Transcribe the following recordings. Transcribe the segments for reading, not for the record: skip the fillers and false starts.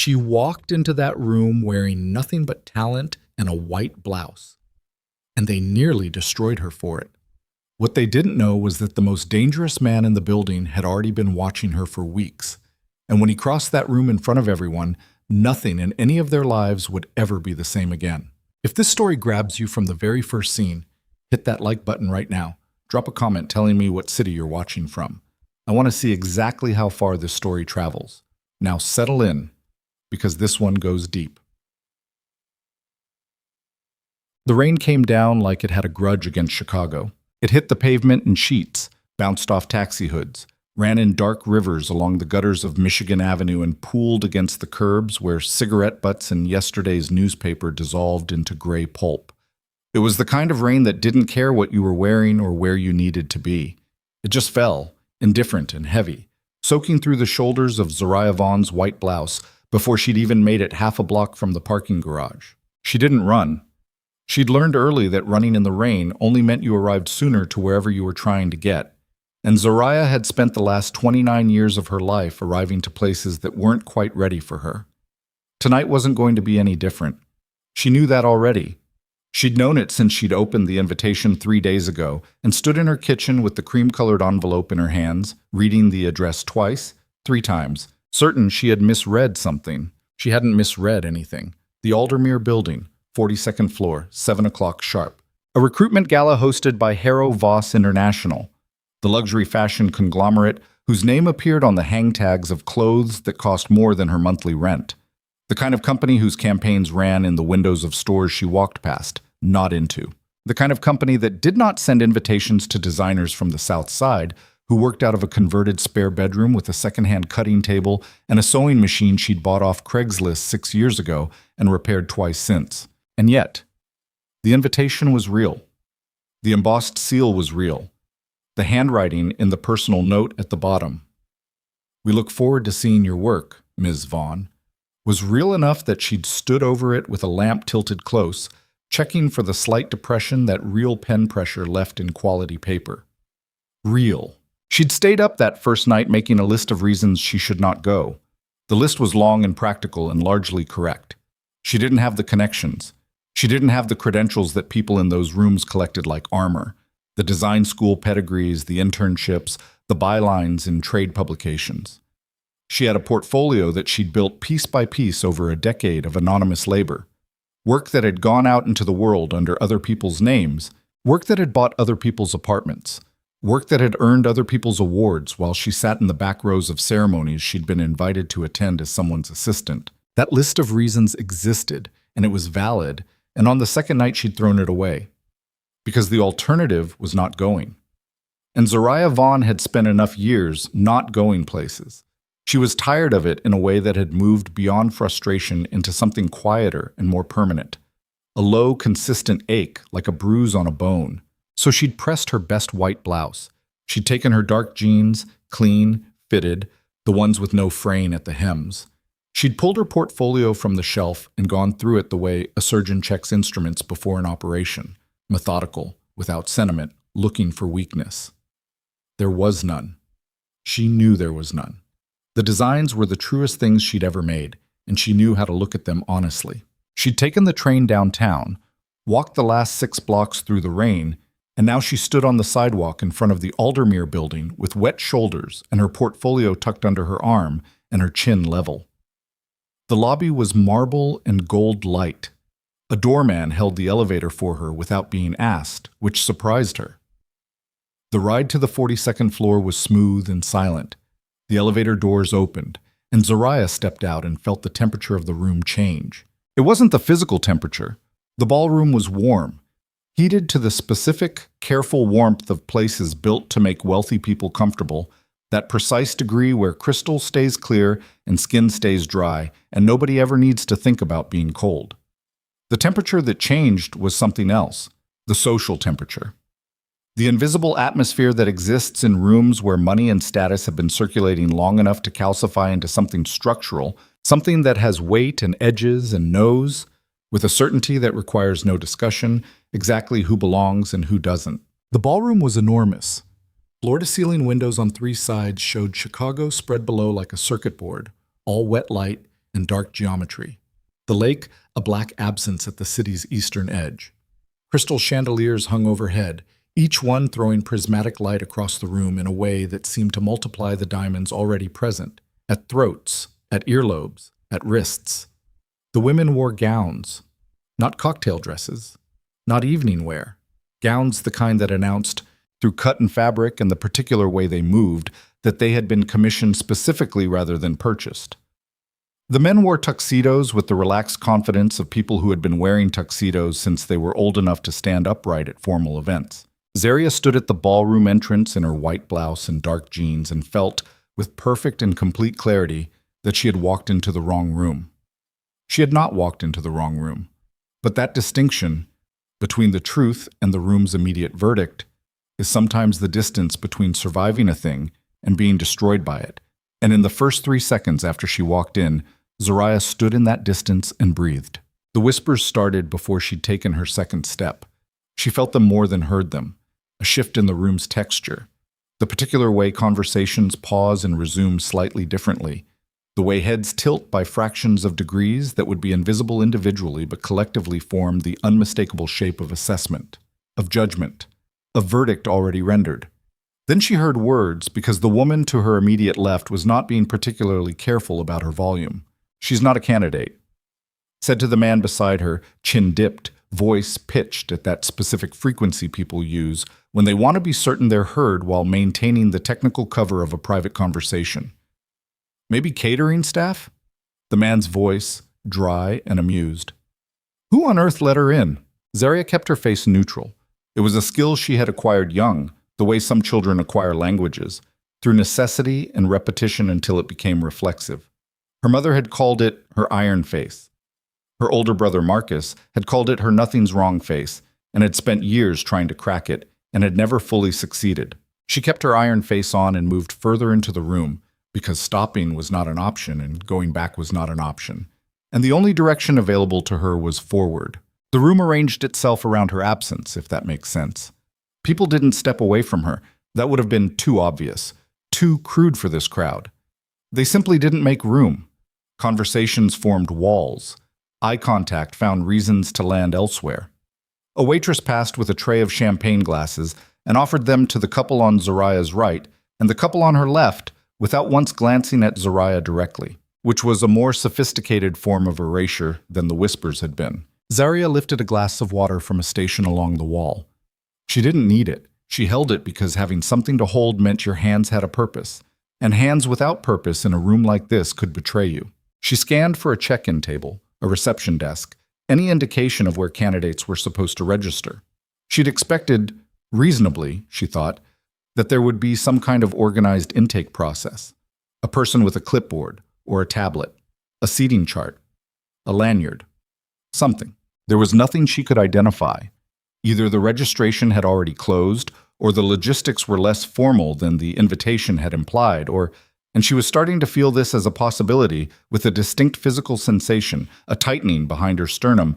She walked into that room wearing nothing but talent and a white blouse, and they nearly destroyed her for it. What they didn't know was that the most dangerous man in the building had already been watching her for weeks, and when he crossed that room in front of everyone, nothing in any of their lives would ever be the same again. If this story grabs you from the very first scene, hit that like button right now. Drop a comment telling me what city you're watching from. I want to see exactly how far this story travels. Now settle in, because this one goes deep. The rain came down like it had a grudge against Chicago. It hit the pavement in sheets, bounced off taxi hoods, ran in dark rivers along the gutters of Michigan Avenue, and pooled against the curbs where cigarette butts and yesterday's newspaper dissolved into gray pulp. It was the kind of rain that didn't care what you were wearing or where you needed to be. It just fell, indifferent and heavy, soaking through the shoulders of Zariah Vaughn's white blouse before she'd even made it half a block from the parking garage. She didn't run. She'd learned early that running in the rain only meant you arrived sooner to wherever you were trying to get. And Zariah had spent the last 29 years of her life arriving to places that weren't quite ready for her. Tonight wasn't going to be any different. She knew that already. She'd known it since she'd opened the invitation 3 days ago and stood in her kitchen with the cream-colored envelope in her hands, reading the address twice, 3 times, certain she had misread something. She hadn't misread anything. The Aldermere Building, 42nd floor, 7 o'clock sharp. A recruitment gala hosted by Harrow Voss International, the luxury fashion conglomerate whose name appeared on the hang tags of clothes that cost more than her monthly rent. The kind of company whose campaigns ran in the windows of stores she walked past, not into. The kind of company that did not send invitations to designers from the South Side who worked out of a converted spare bedroom with a secondhand cutting table and a sewing machine she'd bought off Craigslist 6 years ago and repaired twice since. And yet, the invitation was real. The embossed seal was real. The handwriting in the personal note at the bottom, "We look forward to seeing your work, Ms. Vaughn," was real enough that she'd stood over it with a lamp tilted close, checking for the slight depression that real pen pressure left in quality paper. Real. She'd stayed up that first night making a list of reasons she should not go. The list was long and practical and largely correct. She didn't have the connections. She didn't have the credentials that people in those rooms collected like armor. The design school pedigrees, the internships, the bylines in trade publications. She had a portfolio that she'd built piece by piece over a decade of anonymous labor. Work that had gone out into the world under other people's names. Work that had bought other people's apartments. Work that had earned other people's awards while she sat in the back rows of ceremonies she'd been invited to attend as someone's assistant. That list of reasons existed, and it was valid, and on the second night she'd thrown it away. Because the alternative was not going. And Zariah Vaughn had spent enough years not going places. She was tired of it in a way that had moved beyond frustration into something quieter and more permanent. A low, consistent ache, like a bruise on a bone. So she'd pressed her best white blouse. She'd taken her dark jeans, clean, fitted, the ones with no fraying at the hems. She'd pulled her portfolio from the shelf and gone through it the way a surgeon checks instruments before an operation. Methodical, without sentiment, looking for weakness. There was none. She knew there was none. The designs were the truest things she'd ever made, and she knew how to look at them honestly. She'd taken the train downtown, walked the last 6 blocks through the rain, and now she stood on the sidewalk in front of the Aldermere Building with wet shoulders and her portfolio tucked under her arm and her chin level. The lobby was marble and gold light. A doorman held the elevator for her without being asked, which surprised her. The ride to the 42nd floor was smooth and silent. The elevator doors opened, and Zariah stepped out and felt the temperature of the room change. It wasn't the physical temperature. The ballroom was warm, heated to the specific, careful warmth of places built to make wealthy people comfortable, that precise degree where crystal stays clear and skin stays dry, and nobody ever needs to think about being cold. The temperature that changed was something else, the social temperature. The invisible atmosphere that exists in rooms where money and status have been circulating long enough to calcify into something structural, something that has weight and edges and knows, with a certainty that requires no discussion, exactly who belongs and who doesn't. The ballroom was enormous. Floor-to-ceiling windows on 3 sides showed Chicago spread below like a circuit board, all wet light, and dark geometry. The lake, a black absence at the city's eastern edge. Crystal chandeliers hung overhead, each one throwing prismatic light across the room in a way that seemed to multiply the diamonds already present, at throats, at earlobes, at wrists. The women wore gowns, not cocktail dresses, not evening wear, gowns the kind that announced, through cut and fabric and the particular way they moved, that they had been commissioned specifically rather than purchased. The men wore tuxedos with the relaxed confidence of people who had been wearing tuxedos since they were old enough to stand upright at formal events. Zaria stood at the ballroom entrance in her white blouse and dark jeans and felt, with perfect and complete clarity, that she had walked into the wrong room. She had not walked into the wrong room, but that distinction between the truth and the room's immediate verdict is sometimes the distance between surviving a thing and being destroyed by it. And in the first 3 seconds after she walked in, Zaria stood in that distance and breathed. The whispers started before she'd taken her second step. She felt them more than heard them, a shift in the room's texture, the particular way conversations pause and resume slightly differently, the way heads tilt by fractions of degrees that would be invisible individually but collectively form the unmistakable shape of assessment, of judgment, of verdict already rendered. Then she heard words because the woman to her immediate left was not being particularly careful about her volume. "She's not a candidate," said to the man beside her, chin dipped, voice pitched at that specific frequency people use when they want to be certain they're heard while maintaining the technical cover of a private conversation. "Maybe catering staff?" The man's voice, dry and amused. "Who on earth let her in?" Zaria kept her face neutral. It was a skill she had acquired young, the way some children acquire languages, through necessity and repetition until it became reflexive. Her mother had called it her iron face. Her older brother Marcus had called it her nothing's wrong face and had spent years trying to crack it and had never fully succeeded. She kept her iron face on and moved further into the room because stopping was not an option and going back was not an option. And the only direction available to her was forward. The room arranged itself around her absence, if that makes sense. People didn't step away from her. That would have been too obvious, too crude for this crowd. They simply didn't make room. Conversations formed walls. Eye contact found reasons to land elsewhere. A waitress passed with a tray of champagne glasses and offered them to the couple on Zariah's right and the couple on her left without once glancing at Zariah directly, which was a more sophisticated form of erasure than the whispers had been. Zaria lifted a glass of water from a station along the wall. She didn't need it. She held it because having something to hold meant your hands had a purpose, and hands without purpose in a room like this could betray you. She scanned for a check-in table, a reception desk, any indication of where candidates were supposed to register. She'd expected, reasonably, she thought, that there would be some kind of organized intake process. A person with a clipboard, or a tablet, a seating chart, a lanyard, something. There was nothing she could identify. Either the registration had already closed, or the logistics were less formal than the invitation had implied, and she was starting to feel this as a possibility with a distinct physical sensation, a tightening behind her sternum.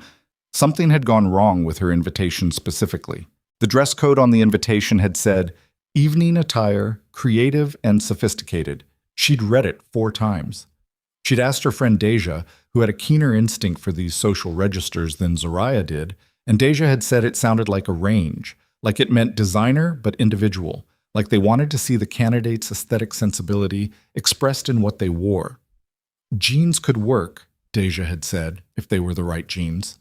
Something had gone wrong with her invitation specifically. The dress code on the invitation had said, "Evening attire, creative and sophisticated." She'd read it 4 times. She'd asked her friend Deja, who had a keener instinct for these social registers than Zaria did, and Deja had said it sounded like a range, like it meant designer but individual, like they wanted to see the candidate's aesthetic sensibility expressed in what they wore. Jeans could work, Deja had said, if they were the right jeans.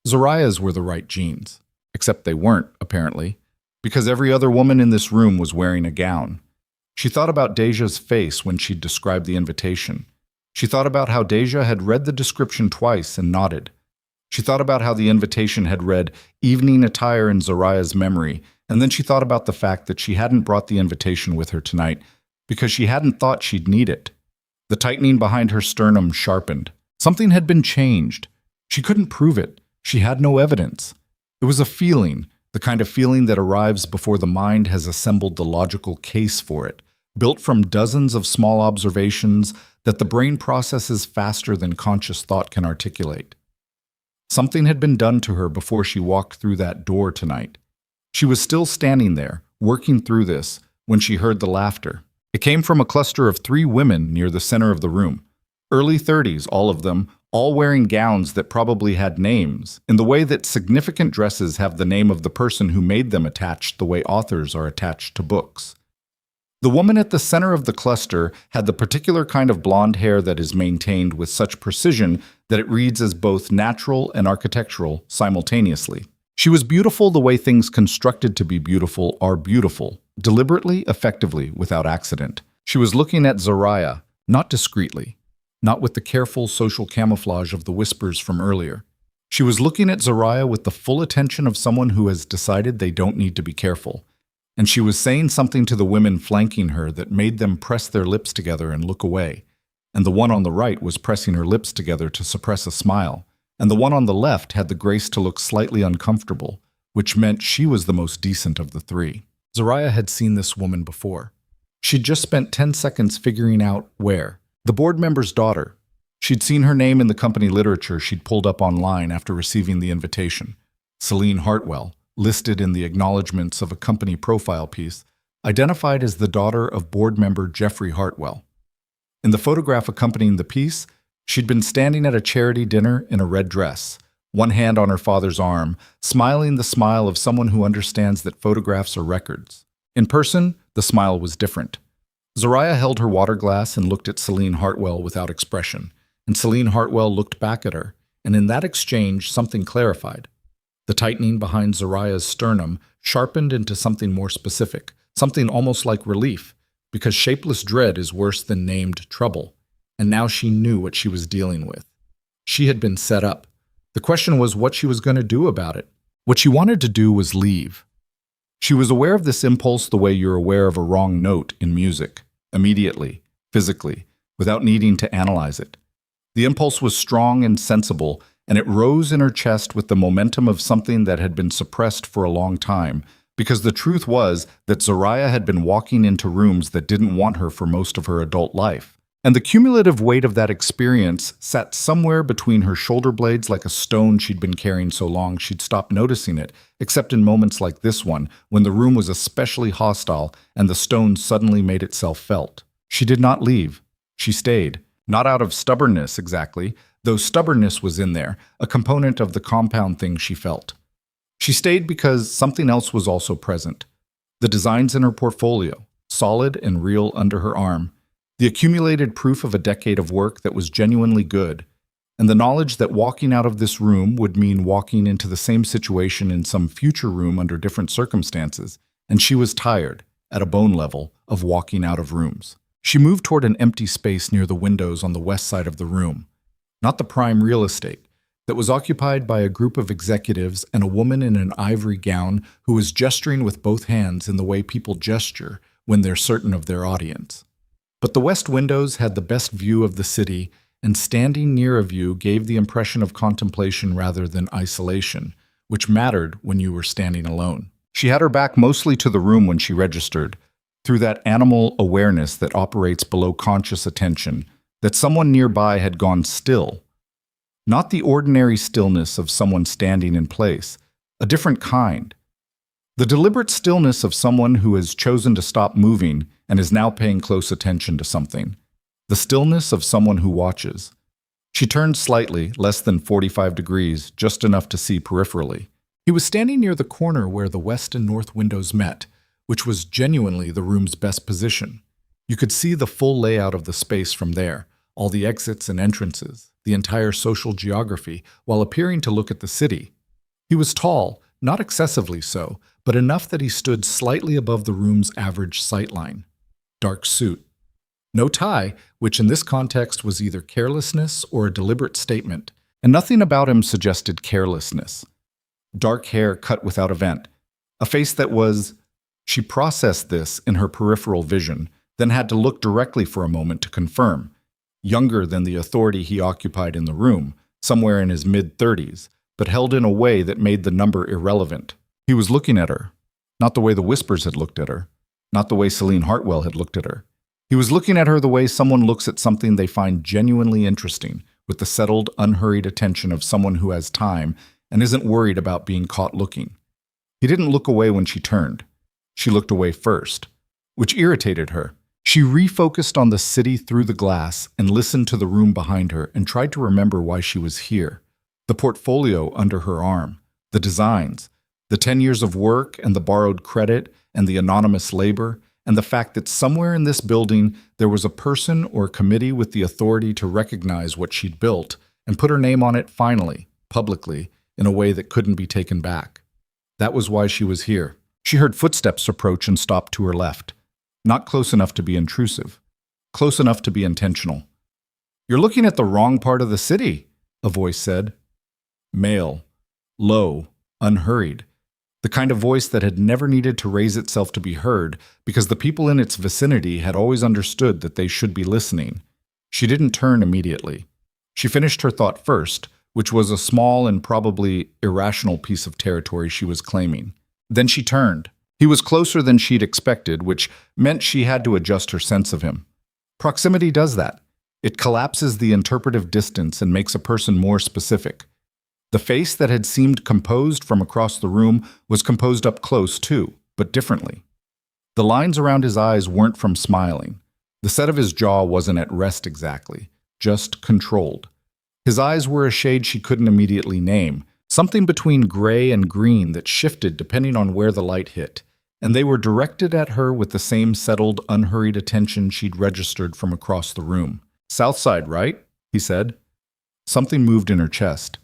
Zariah's were the right jeans, except they weren't, apparently, because every other woman in this room was wearing a gown. She thought about Deja's face when she'd described the invitation. She thought about how Deja had read the description twice and nodded. She thought about how the invitation had read evening attire in Zariah's memory, and then she thought about the fact that she hadn't brought the invitation with her tonight because she hadn't thought she'd need it. The tightening behind her sternum sharpened. Something had been changed. She couldn't prove it. She had no evidence. It was a feeling, the kind of feeling that arrives before the mind has assembled the logical case for it, built from dozens of small observations that the brain processes faster than conscious thought can articulate. Something had been done to her before she walked through that door tonight. She was still standing there, working through this, when she heard the laughter. It came from a cluster of 3 women near the center of the room. Early 30s, all of them, all wearing gowns that probably had names, in the way that significant dresses have the name of the person who made them attached the way authors are attached to books. The woman at the center of the cluster had the particular kind of blonde hair that is maintained with such precision that it reads as both natural and architectural simultaneously. She was beautiful the way things constructed to be beautiful are beautiful, deliberately, effectively, without accident. She was looking at Zariah, not discreetly, not with the careful social camouflage of the whispers from earlier. She was looking at Zariah with the full attention of someone who has decided they don't need to be careful. And she was saying something to the women flanking her that made them press their lips together and look away. And the one on the right was pressing her lips together to suppress a smile. And the one on the left had the grace to look slightly uncomfortable, which meant she was the most decent of the three. Zariah had seen this woman before. She'd just spent 10 seconds figuring out where. The board member's daughter. She'd seen her name in the company literature she'd pulled up online after receiving the invitation. Celine Hartwell, listed in the acknowledgments of a company profile piece, identified as the daughter of board member Jeffrey Hartwell. In the photograph accompanying the piece, she'd been standing at a charity dinner in a red dress, one hand on her father's arm, smiling the smile of someone who understands that photographs are records. In person, the smile was different. Zariah held her water glass and looked at Celine Hartwell without expression, and Celine Hartwell looked back at her, and in that exchange, something clarified. The tightening behind Zariah's sternum sharpened into something more specific, something almost like relief, because shapeless dread is worse than named trouble, and now she knew what she was dealing with. She had been set up. The question was what she was going to do about it. What she wanted to do was leave. She was aware of this impulse the way you're aware of a wrong note in music, immediately, physically, without needing to analyze it. The impulse was strong and sensible, and it rose in her chest with the momentum of something that had been suppressed for a long time, because the truth was that Zariah had been walking into rooms that didn't want her for most of her adult life. And the cumulative weight of that experience sat somewhere between her shoulder blades like a stone she'd been carrying so long she'd stopped noticing it, except in moments like this one, when the room was especially hostile and the stone suddenly made itself felt. She did not leave. She stayed. Not out of stubbornness exactly, though stubbornness was in there, a component of the compound thing she felt. She stayed because something else was also present. The designs in her portfolio, solid and real under her arm, the accumulated proof of a decade of work that was genuinely good, and the knowledge that walking out of this room would mean walking into the same situation in some future room under different circumstances, and she was tired, at a bone level, of walking out of rooms. She moved toward an empty space near the windows on the west side of the room, not the prime real estate, that was occupied by a group of executives and a woman in an ivory gown who was gesturing with both hands in the way people gesture when they're certain of their audience. But the west windows had the best view of the city, and standing near a view gave the impression of contemplation rather than isolation, which mattered when you were standing alone. She had her back mostly to the room when she registered, through that animal awareness that operates below conscious attention, that someone nearby had gone still. Not the ordinary stillness of someone standing in place, a different kind. The deliberate stillness of someone who has chosen to stop moving and is now paying close attention to something. The stillness of someone who watches. She turned slightly, less than 45 degrees, just enough to see peripherally. He was standing near the corner where the west and north windows met, which was genuinely the room's best position. You could see the full layout of the space from there, all the exits and entrances, the entire social geography, while appearing to look at the city. He was tall, not excessively so, but enough that he stood slightly above the room's average sightline. Dark suit. No tie, which in this context was either carelessness or a deliberate statement, and nothing about him suggested carelessness. Dark hair cut without a vent. A face that was... She processed this in her peripheral vision, then had to look directly for a moment to confirm. Younger than the authority he occupied in the room, somewhere in his mid-30s, but held in a way that made the number irrelevant. He was looking at her, not the way the whispers had looked at her, not the way Celine Hartwell had looked at her. He was looking at her the way someone looks at something they find genuinely interesting, with the settled, unhurried attention of someone who has time and isn't worried about being caught looking. He didn't look away when she turned. She looked away first, which irritated her, She refocused on the city through the glass and listened to the room behind her and tried to remember why she was here. The portfolio under her arm, the designs, the 10 years of work and the borrowed credit and the anonymous labor, and the fact that somewhere in this building there was a person or committee with the authority to recognize what she'd built and put her name on it finally, publicly, in a way that couldn't be taken back. That was why she was here. She heard footsteps approach and stop to her left. Not close enough to be intrusive. Close enough to be intentional. "You're looking at the wrong part of the city," a voice said. Male. Low. Unhurried. The kind of voice that had never needed to raise itself to be heard because the people in its vicinity had always understood that they should be listening. She didn't turn immediately. She finished her thought first, which was a small and probably irrational piece of territory she was claiming. Then she turned. He was closer than she'd expected, which meant she had to adjust her sense of him. Proximity does that. It collapses the interpretive distance and makes a person more specific. The face that had seemed composed from across the room was composed up close too, but differently. The lines around his eyes weren't from smiling. The set of his jaw wasn't at rest exactly, just controlled. His eyes were a shade she couldn't immediately name, something between gray and green that shifted depending on where the light hit, and they were directed at her with the same settled, unhurried attention she'd registered from across the room. "South side, right?" he said. Something moved in her chest.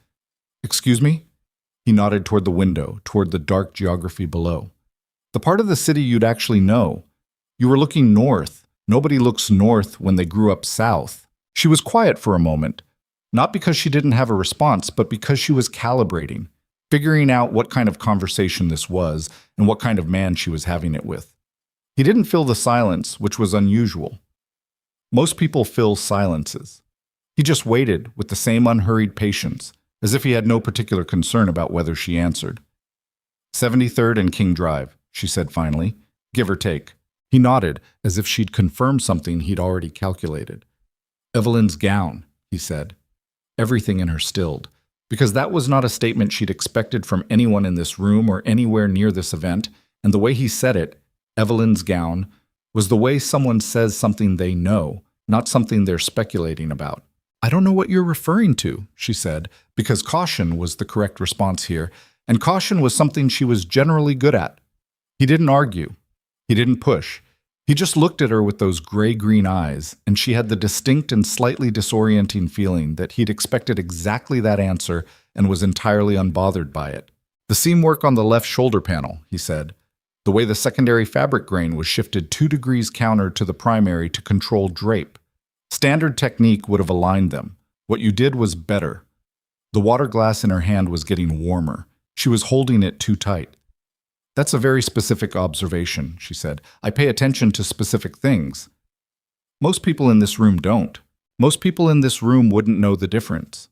"Excuse me?" He nodded toward the window, toward the dark geography below. "The part of the city you'd actually know. You were looking north. Nobody looks north when they grew up south." She was quiet for a moment, not because she didn't have a response, but because she was calibrating, figuring out what kind of conversation this was and what kind of man she was having it with. He didn't fill the silence, which was unusual. Most people fill silences. He just waited with the same unhurried patience, as if he had no particular concern about whether she answered. 73rd and King Drive, she said finally, give or take. He nodded, as if she'd confirmed something he'd already calculated. "Evelyn's gown," he said. Everything in her stilled, because that was not a statement she'd expected from anyone in this room or anywhere near this event, and the way he said it, Evelyn's gown, was the way someone says something they know, not something they're speculating about. "I don't know what you're referring to," she said, because caution was the correct response here, and caution was something she was generally good at. He didn't argue. He didn't push. He just looked at her with those gray-green eyes, and she had the distinct and slightly disorienting feeling that he'd expected exactly that answer and was entirely unbothered by it. "The seam work on the left shoulder panel," he said. "The way the secondary fabric grain was shifted 2 degrees counter to the primary to control drape. Standard technique would have aligned them. What you did was better." The water glass in her hand was getting warmer. She was holding it too tight. "That's a very specific observation," she said. "I pay attention to specific things. Most people in this room don't. Most people in this room wouldn't know the difference."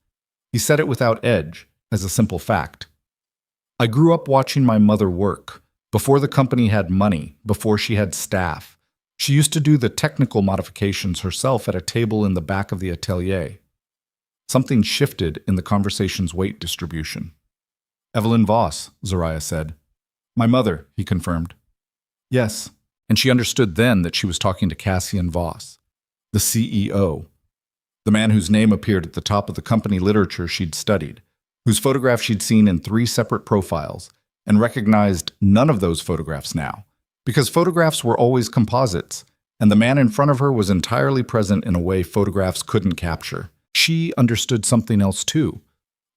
He said it without edge, as a simple fact. "I grew up watching my mother work, before the company had money, before she had staff. She used to do the technical modifications herself at a table in the back of the atelier." Something shifted in the conversation's weight distribution. "Evelyn Voss," Zariah said. "My mother," he confirmed. "Yes." And she understood then that she was talking to Cassian Voss, the CEO, the man whose name appeared at the top of the company literature she'd studied, whose photograph she'd seen in 3 separate profiles, and recognized none of those photographs now, because photographs were always composites, and the man in front of her was entirely present in a way photographs couldn't capture. She understood something else too,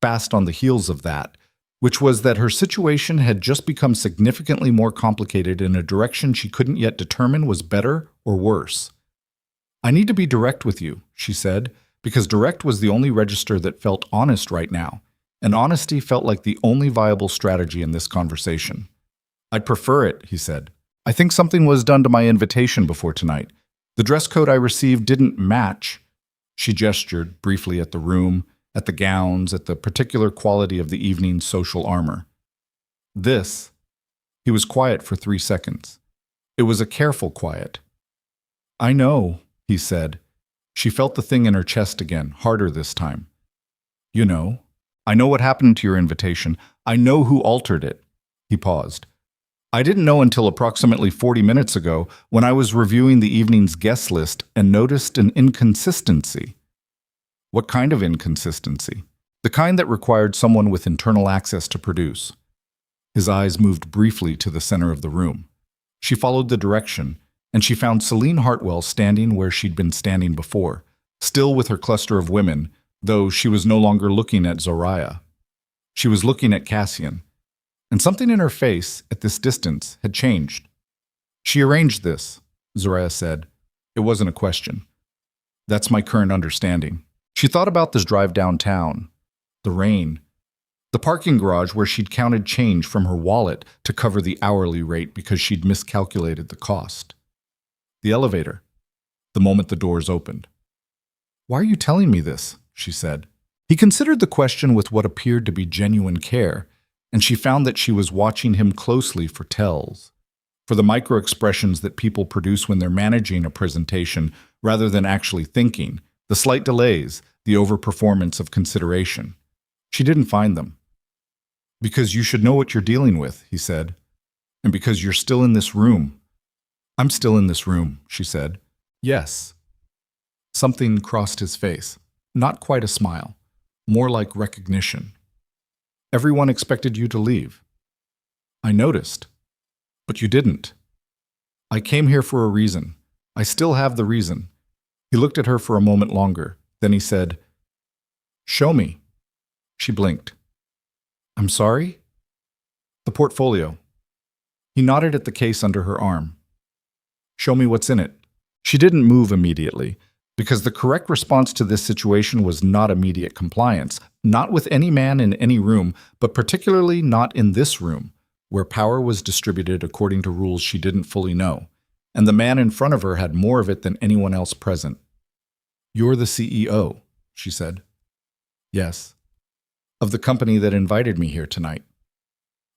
fast on the heels of that, which was that her situation had just become significantly more complicated in a direction she couldn't yet determine was better or worse. "I need to be direct with you," she said, because direct was the only register that felt honest right now, and honesty felt like the only viable strategy in this conversation. "I'd prefer it," he said. "I think something was done to my invitation before tonight. The dress code I received didn't match." She gestured briefly at the room, at the gowns, at the particular quality of the evening's social armor. "This." He was quiet for 3 seconds. It was a careful quiet. "I know," he said. She felt the thing in her chest again, harder this time. "You know. I know what happened to your invitation. I know who altered it." He paused. I didn't know until approximately 40 minutes ago when I was reviewing the evening's guest list and noticed an inconsistency. What kind of inconsistency? The kind that required someone with internal access to produce. His eyes moved briefly to the center of the room. She followed the direction, and she found Celine Hartwell standing where she'd been standing before, still with her cluster of women, though she was no longer looking at Zoraya. She was looking at Cassian, and something in her face, at this distance, had changed. She arranged this, Zoraya said. It wasn't a question. That's my current understanding. She thought about this drive downtown, the rain, the parking garage where she'd counted change from her wallet to cover the hourly rate because she'd miscalculated the cost. The elevator, the moment the doors opened. Why are you telling me this? She said. He considered the question with what appeared to be genuine care, and she found that she was watching him closely for tells, for the micro-expressions that people produce when they're managing a presentation rather than actually thinking, the slight delays, the overperformance of consideration. She didn't find them. Because you should know what you're dealing with, he said, and because you're still in this room. I'm still in this room, she said. Yes. Something crossed his face, not quite a smile, more like recognition. Everyone expected you to leave. I noticed, but you didn't. I came here for a reason. I still have the reason. He looked at her for a moment longer. Then he said, Show me. She blinked. I'm sorry? The portfolio. He nodded at the case under her arm. Show me what's in it. She didn't move immediately, because the correct response to this situation was not immediate compliance, not with any man in any room, but particularly not in this room, where power was distributed according to rules she didn't fully know, and the man in front of her had more of it than anyone else present. You're the CEO, she said. Yes. Of the company that invited me here tonight.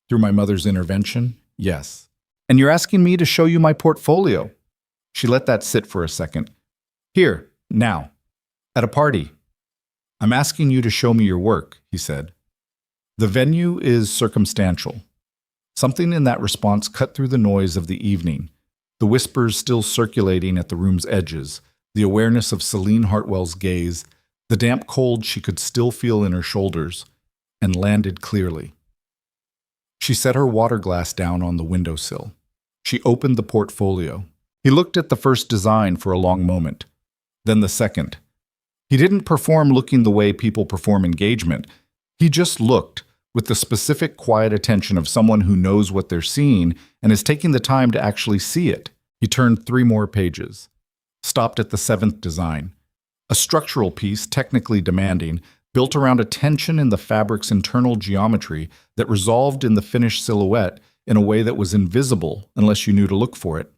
Through my mother's intervention? Yes. And you're asking me to show you my portfolio. She let that sit for a second. Here, now, at a party. I'm asking you to show me your work, he said. The venue is circumstantial. Something in that response cut through the noise of the evening, the whispers still circulating at the room's edges, the awareness of Celine Hartwell's gaze, the damp cold she could still feel in her shoulders, and landed clearly. She set her water glass down on the windowsill. She opened the portfolio. He looked at the first design for a long moment, then the second. He didn't perform looking the way people perform engagement. He just looked, with the specific quiet attention of someone who knows what they're seeing and is taking the time to actually see it. He turned 3 more pages, stopped at the 7th design, a structural piece technically demanding, built around a tension in the fabric's internal geometry that resolved in the finished silhouette in a way that was invisible unless you knew to look for it.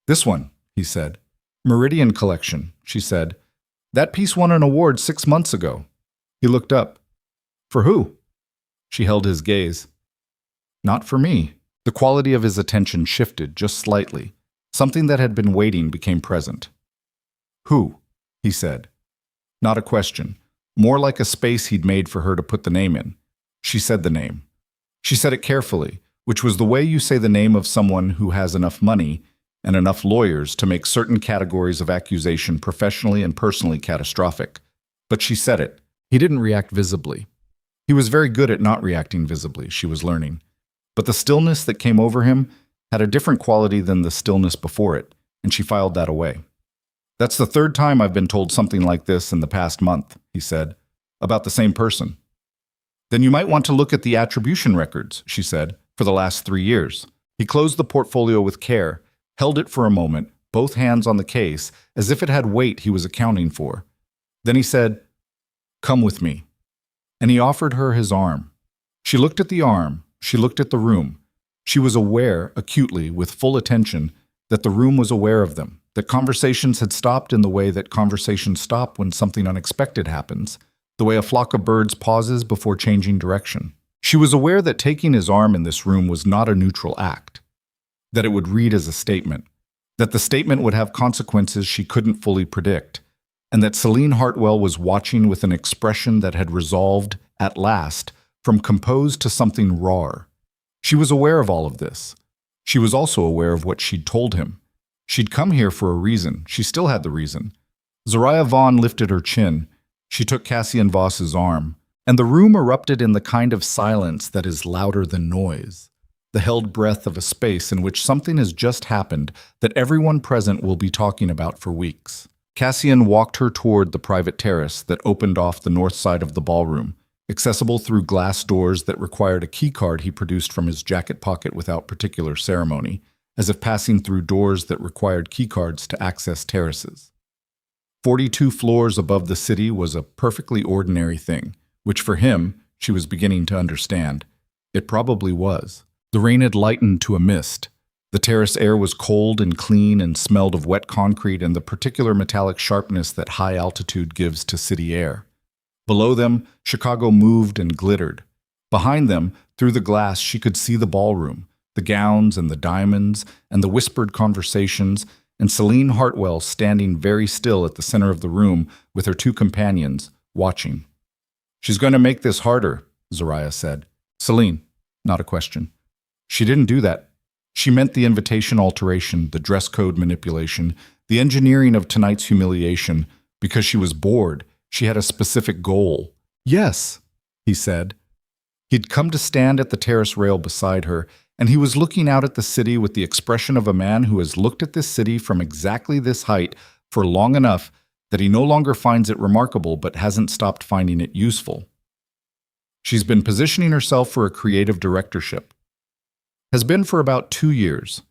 This one, he said. Meridian Collection, she said. That piece won an award 6 months ago. He looked up. For who? She held his gaze. Not for me. The quality of his attention shifted just slightly. Something that had been waiting became present. Who? He said. Not a question. More like a space he'd made for her to put the name in. She said the name. She said it carefully, which was the way you say the name of someone who has enough money and enough lawyers to make certain categories of accusation professionally and personally catastrophic. But she said it. He didn't react visibly. He was very good at not reacting visibly, she was learning. But the stillness that came over him had a different quality than the stillness before it, and she filed that away. That's the 3rd time I've been told something like this in the past month, he said, about the same person. Then you might want to look at the attribution records, she said, for the last 3 years. He closed the portfolio with care, held it for a moment, both hands on the case, as if it had weight he was accounting for. Then he said, Come with me. And he offered her his arm. She looked at the arm, she looked at the room. She was aware, acutely, with full attention, that the room was aware of them, that conversations had stopped in the way that conversations stop when something unexpected happens, the way a flock of birds pauses before changing direction. She was aware that taking his arm in this room was not a neutral act, that it would read as a statement, that the statement would have consequences she couldn't fully predict, and that Celine Hartwell was watching with an expression that had resolved, at last, from composed to something raw. She was aware of all of this, She was also aware of what she'd told him. She'd come here for a reason. She still had the reason. Zariah Vaughn lifted her chin. She took Cassian Voss's arm, and the room erupted in the kind of silence that is louder than noise, the held breath of a space in which something has just happened that everyone present will be talking about for weeks. Cassian walked her toward the private terrace that opened off the north side of the ballroom, accessible through glass doors that required a keycard he produced from his jacket pocket without particular ceremony, as if passing through doors that required keycards to access terraces. 42 floors above the city was a perfectly ordinary thing, which for him, she was beginning to understand. It probably was. The rain had lightened to a mist. The terrace air was cold and clean and smelled of wet concrete and the particular metallic sharpness that high altitude gives to city air. Below them, Chicago moved and glittered. Behind them, through the glass, she could see the ballroom, the gowns and the diamonds and the whispered conversations, and Celine Hartwell standing very still at the center of the room with her two companions, watching. "She's going to make this harder," Zariah said. "Celine," not a question. She didn't do that. She meant the invitation alteration, the dress code manipulation, the engineering of tonight's humiliation, because she was bored. She had a specific goal. "Yes," he said. He'd come to stand at the terrace rail beside her, and he was looking out at the city with the expression of a man who has looked at this city from exactly this height for long enough that he no longer finds it remarkable but hasn't stopped finding it useful. She's been positioning herself for a creative directorship. Has been for about 2 years.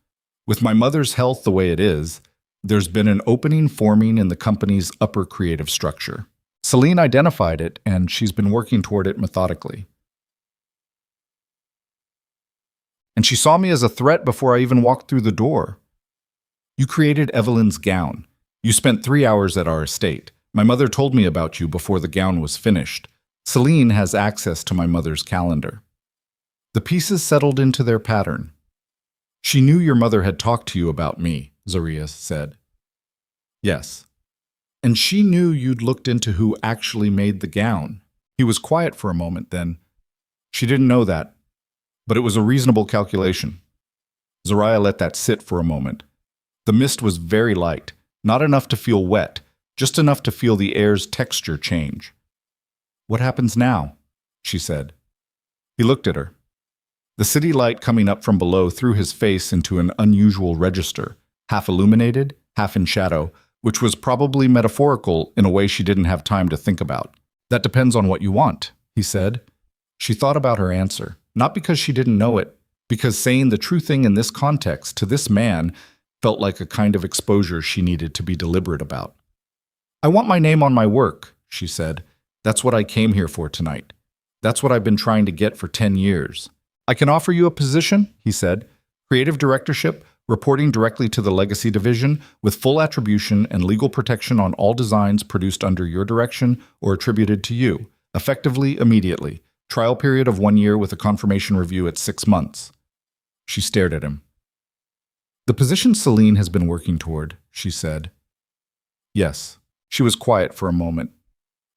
With my mother's health the way it is, there's been an opening forming in the company's upper creative structure. Celine identified it, and she's been working toward it methodically. And she saw me as a threat before I even walked through the door. You created Evelyn's gown. You spent 3 hours at our estate. My mother told me about you before the gown was finished. Celine has access to my mother's calendar. The pieces settled into their pattern. She knew your mother had talked to you about me, Zariah said. Yes. And she knew you'd looked into who actually made the gown. He was quiet for a moment then. She didn't know that, but it was a reasonable calculation. Zariah let that sit for a moment. The mist was very light, not enough to feel wet, just enough to feel the air's texture change. "What happens now?" she said. He looked at her. The city light coming up from below threw his face into an unusual register, half illuminated, half in shadow, which was probably metaphorical in a way she didn't have time to think about. "That depends on what you want," he said. She thought about her answer, not because she didn't know it, because saying the true thing in this context to this man felt like a kind of exposure she needed to be deliberate about. "I want my name on my work," she said. "That's what I came here for tonight. That's what I've been trying to get for 10 years. I can offer you a position," he said, "creative directorship, reporting directly to the legacy division, with full attribution and legal protection on all designs produced under your direction or attributed to you, effectively immediately. Trial period of 1 year with a confirmation review at 6 months. She stared at him. "The position Celine has been working toward," she said. "Yes." She was quiet for a moment.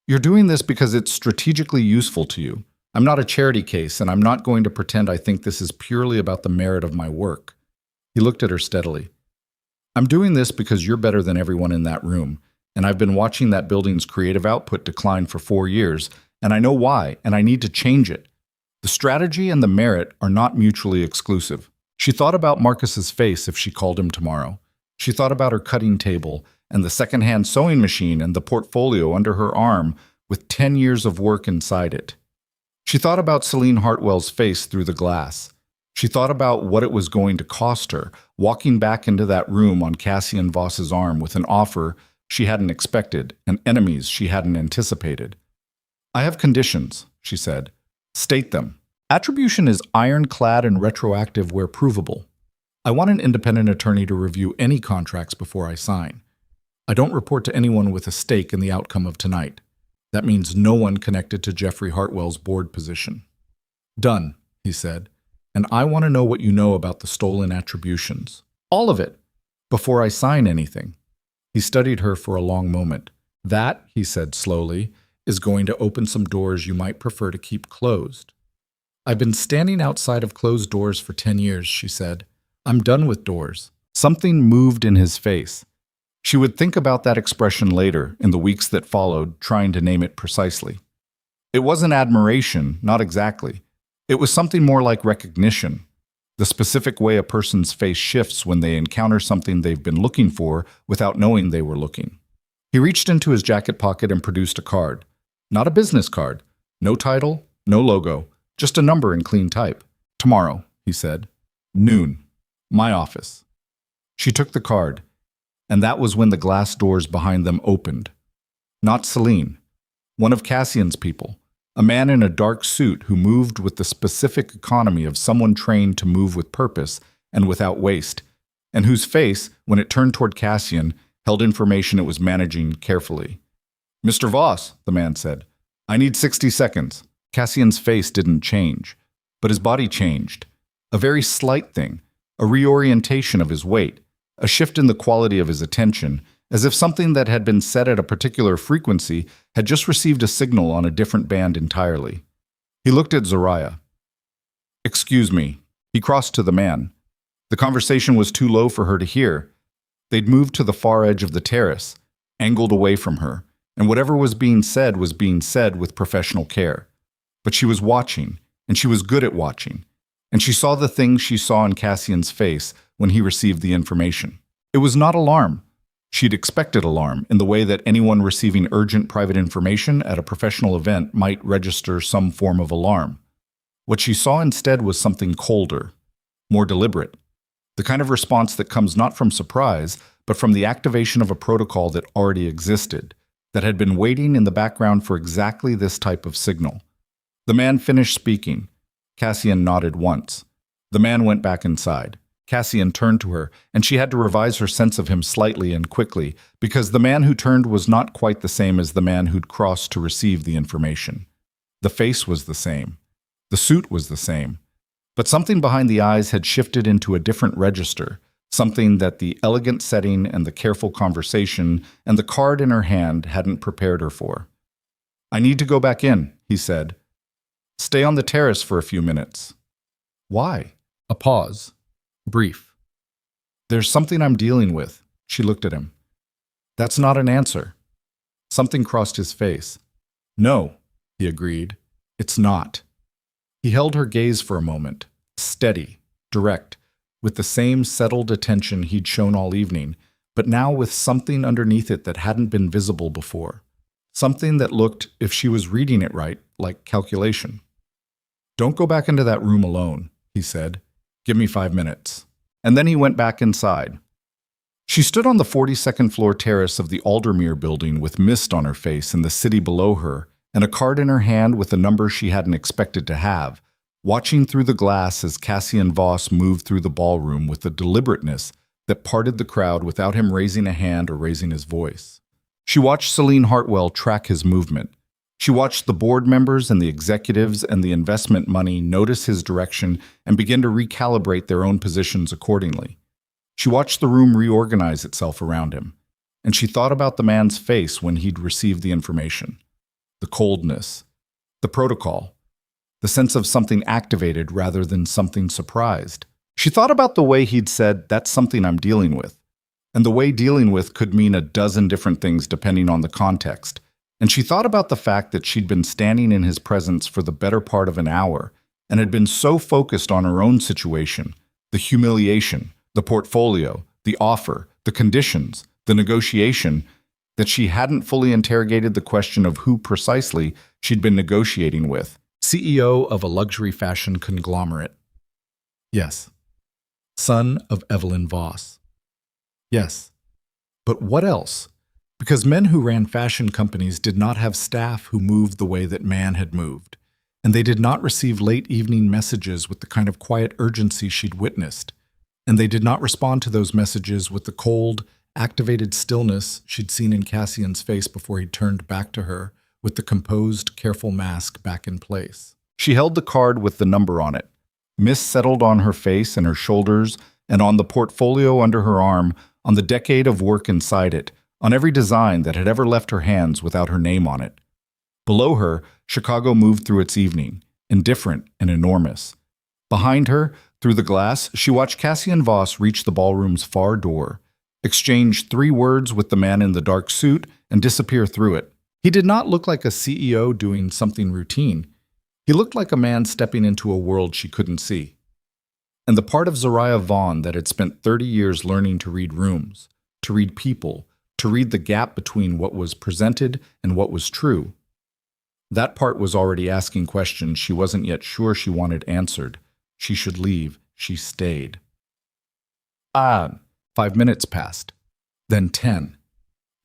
"You're doing this because it's strategically useful to you. I'm not a charity case, and I'm not going to pretend I think this is purely about the merit of my work." He looked at her steadily. "I'm doing this because you're better than everyone in that room, and I've been watching that building's creative output decline for 4 years, and I know why, and I need to change it. The strategy and the merit are not mutually exclusive." She thought about Marcus's face if she called him tomorrow. She thought about her cutting table, and the second-hand sewing machine and the portfolio under her arm with 10 years of work inside it. She thought about Celine Hartwell's face through the glass. She thought about what it was going to cost her, walking back into that room on Cassian Voss's arm with an offer she hadn't expected and enemies she hadn't anticipated. "I have conditions," she said. "State them." "Attribution is ironclad and retroactive where provable. I want an independent attorney to review any contracts before I sign. I don't report to anyone with a stake in the outcome of tonight. That means no one connected to Jeffrey Hartwell's board position." "Done," he said. "And I want to know what you know about the stolen attributions. All of it, before I sign anything." He studied her for a long moment. "That," he said slowly, "is going to open some doors you might prefer to keep closed." "I've been standing outside of closed doors for 10 years, she said. I'm done with doors. Something moved in his face. She would think about that expression later, in the weeks that followed, trying to name it precisely. It wasn't admiration, not exactly. It was something more like recognition. The specific way a person's face shifts when they encounter something they've been looking for without knowing they were looking. He reached into his jacket pocket and produced a card. Not a business card. No title, no logo, just a number in clean type. Tomorrow, he said. Noon. My office. She took the card, and that was when the glass doors behind them opened. Not Celine. One of Cassian's people. A man in a dark suit who moved with the specific economy of someone trained to move with purpose and without waste, and whose face, when it turned toward Cassian, held information it was managing carefully. Mr. Voss, the man said, I need 60 seconds. Cassian's face didn't change, but his body changed. A very slight thing, a reorientation of his weight, a shift in the quality of his attention, as if something that had been set at a particular frequency had just received a signal on a different band entirely. He looked at Zoraya. Excuse me. He crossed to the man. The conversation was too low for her to hear. They'd moved to the far edge of the terrace, angled away from her, and whatever was being said with professional care. But she was watching, and she was good at watching, and she saw the things she saw in Cassian's face when he received the information. It was not alarm. She'd expected alarm in the way that anyone receiving urgent private information at a professional event might register some form of alarm. What she saw instead was something colder, more deliberate, the kind of response that comes not from surprise, but from the activation of a protocol that already existed, that had been waiting in the background for exactly this type of signal. The man finished speaking. Cassian nodded once. The man went back inside. Cassian turned to her, and she had to revise her sense of him slightly and quickly, because the man who turned was not quite the same as the man who'd crossed to receive the information. The face was the same. The suit was the same. But something behind the eyes had shifted into a different register, something that the elegant setting and the careful conversation and the card in her hand hadn't prepared her for. I need to go back in, he said. Stay on the terrace for a few minutes. Why? A pause. Brief. There's something I'm dealing with. She looked at him. That's not an answer. Something crossed his face. No, he agreed. It's not. He held her gaze for a moment, steady, direct, with the same settled attention he'd shown all evening, but now with something underneath it that hadn't been visible before. Something that looked, if she was reading it right, like calculation. Don't go back into that room alone, he said. Give me 5 minutes. And then he went back inside. She stood on the 42nd floor terrace of the Aldermere building with mist on her face and the city below her, and a card in her hand with a number she hadn't expected to have, watching through the glass as Cassian Voss moved through the ballroom with a deliberateness that parted the crowd without him raising a hand or raising his voice. She watched Celine Hartwell track his movement. She watched the board members and the executives and the investment money notice his direction and begin to recalibrate their own positions accordingly. She watched the room reorganize itself around him, and she thought about the man's face when he'd received the information. The coldness, the protocol, the sense of something activated rather than something surprised. She thought about the way he'd said, that's something I'm dealing with, and the way dealing with could mean a dozen different things depending on the context. And she thought about the fact that she'd been standing in his presence for the better part of an hour and had been so focused on her own situation, the humiliation, the portfolio, the offer, the conditions, the negotiation, that she hadn't fully interrogated the question of who precisely she'd been negotiating with. CEO of a luxury fashion conglomerate. Yes. Son of Evelyn Voss. Yes. But what else? Because men who ran fashion companies did not have staff who moved the way that man had moved, and they did not receive late evening messages with the kind of quiet urgency she'd witnessed, and they did not respond to those messages with the cold, activated stillness she'd seen in Cassian's face before he turned back to her with the composed, careful mask back in place. She held the card with the number on it. Mist settled on her face and her shoulders and on the portfolio under her arm, on the decade of work inside it, on every design that had ever left her hands without her name on it. Below her, Chicago moved through its evening, indifferent and enormous. Behind her, through the glass, she watched Cassian Voss reach the ballroom's far door, exchange 3 words with the man in the dark suit, and disappear through it. He did not look like a CEO doing something routine. He looked like a man stepping into a world she couldn't see. And the part of Zariah Vaughn that had spent 30 years learning to read rooms, to read people, to read the gap between what was presented and what was true, that part was already asking questions she wasn't yet sure she wanted answered. She should leave. She stayed. 5 minutes passed. Then 10.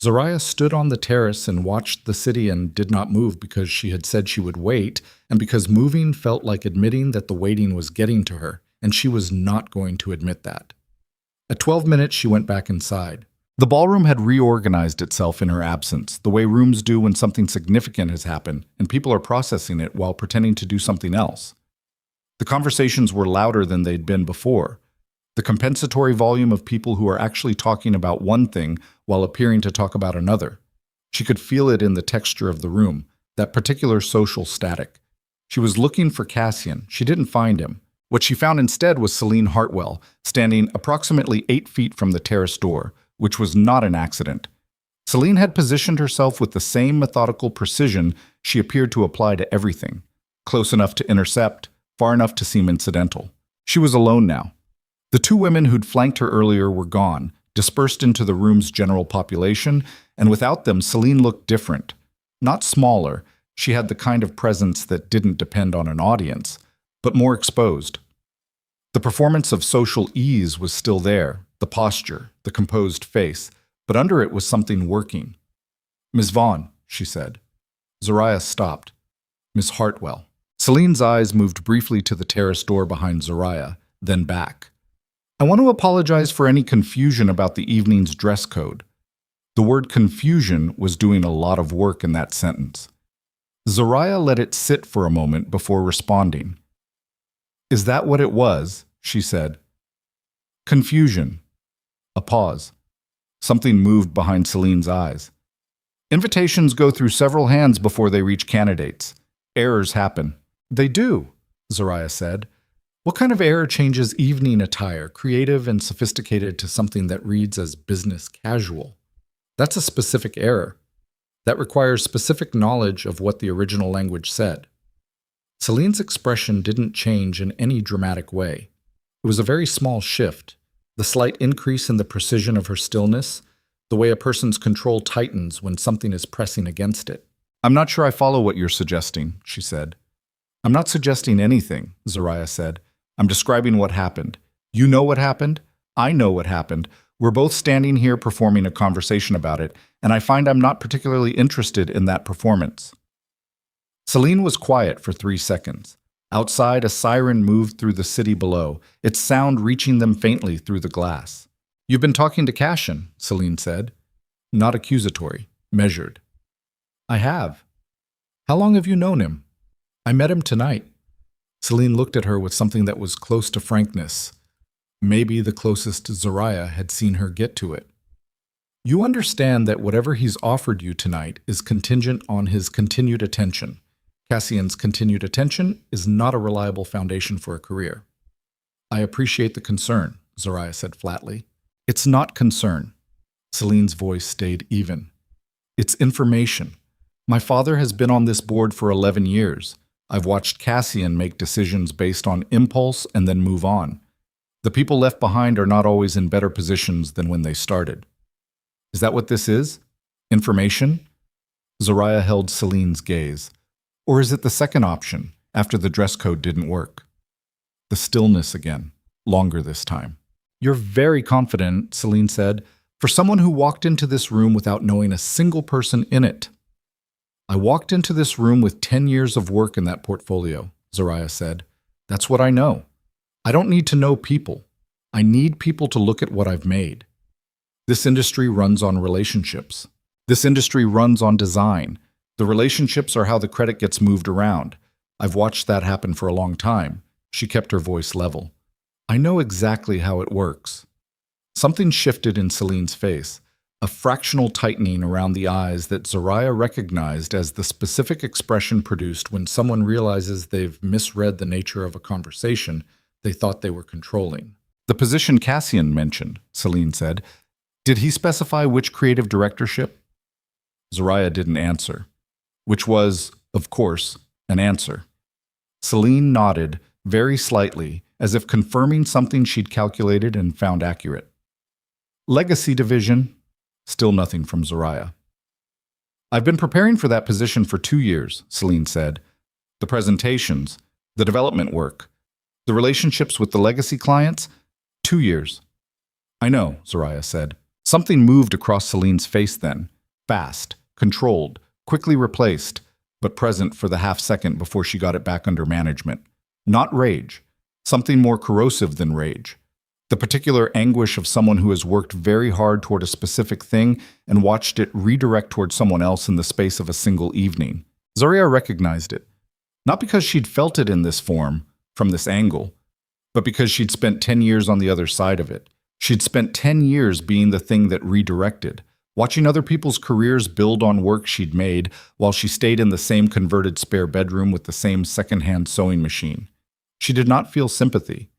Zariah stood on the terrace and watched the city and did not move because she had said she would wait, and because moving felt like admitting that the waiting was getting to her, and she was not going to admit that. At 12 minutes, she went back inside. The ballroom had reorganized itself in her absence, the way rooms do when something significant has happened, and people are processing it while pretending to do something else. The conversations were louder than they'd been before. The compensatory volume of people who are actually talking about one thing while appearing to talk about another. She could feel it in the texture of the room, that particular social static. She was looking for Cassian. She didn't find him. What she found instead was Celine Hartwell, standing approximately 8 feet from the terrace door, which was not an accident. Celine had positioned herself with the same methodical precision she appeared to apply to everything, close enough to intercept, far enough to seem incidental. She was alone now. The 2 women who'd flanked her earlier were gone, dispersed into the room's general population, and without them, Celine looked different. Not smaller, she had the kind of presence that didn't depend on an audience, but more exposed. The performance of social ease was still there, the posture, the composed face, but under it was something working. "Miss Vaughn," she said. Zariah stopped. "Miss Hartwell." Celine's eyes moved briefly to the terrace door behind Zariah, then back. "I want to apologize for any confusion about the evening's dress code." The word confusion was doing a lot of work in that sentence. Zariah let it sit for a moment before responding. "Is that what it was?" she said. "Confusion." A pause. Something moved behind Celine's eyes. "Invitations go through several hands before they reach candidates. Errors happen." "They do," Zariah said. "What kind of error changes evening attire, creative and sophisticated, to something that reads as business casual? That's a specific error. That requires specific knowledge of what the original language said." Celine's expression didn't change in any dramatic way. It was a very small shift, the slight increase in the precision of her stillness, the way a person's control tightens when something is pressing against it. "I'm not sure I follow what you're suggesting," she said. "I'm not suggesting anything," Zariah said. "I'm describing what happened. You know what happened. I know what happened. We're both standing here performing a conversation about it, and I find I'm not particularly interested in that performance." Celine was quiet for 3 seconds. Outside, a siren moved through the city below, its sound reaching them faintly through the glass. "You've been talking to Cassian," Celine said. Not accusatory, measured. "I have." "How long have you known him?" "I met him tonight." Celine looked at her with something that was close to frankness. Maybe the closest Zariah had seen her get to it. "You understand that whatever he's offered you tonight is contingent on his continued attention. Cassian's continued attention is not a reliable foundation for a career." "I appreciate the concern," Zariah said flatly. "It's not concern." Celine's voice stayed even. "It's information. My father has been on this board for 11 years. I've watched Cassian make decisions based on impulse and then move on. The people left behind are not always in better positions than when they started." "Is that what this is? Information?" Zariah held Celine's gaze. "Or is it the second option, after the dress code didn't work?" The stillness again, longer this time. "You're very confident," Celine said, "for someone who walked into this room without knowing a single person in it." "I walked into this room with 10 years of work in that portfolio," Zariah said. "That's what I know. I don't need to know people. I need people to look at what I've made. This industry runs on relationships. This industry runs on design. The relationships are how the credit gets moved around. I've watched that happen for a long time." She kept her voice level. "I know exactly how it works." Something shifted in Celine's face, a fractional tightening around the eyes that Zariah recognized as the specific expression produced when someone realizes they've misread the nature of a conversation they thought they were controlling. The position Cassian mentioned, Celine said, did he specify which creative directorship? Zoraya didn't answer, which was, of course, an answer. Celine nodded very slightly, as if confirming something she'd calculated and found accurate. Legacy division, still nothing from Zoraya. I've been preparing for that position for 2 years, Celine said. The presentations, the development work, the relationships with the legacy clients, 2 years. I know, Zoraya said. Something moved across Celine's face then, fast, controlled, quickly replaced, but present for the half second before she got it back under management. Not rage, something more corrosive than rage. The particular anguish of someone who has worked very hard toward a specific thing and watched it redirect toward someone else in the space of a single evening. Zoraya recognized it, not because she'd felt it in this form, from this angle, but because she'd spent 10 years on the other side of it. She'd spent 10 years being the thing that redirected, watching other people's careers build on work she'd made while she stayed in the same converted spare bedroom with the same secondhand sewing machine. She did not feel sympathy,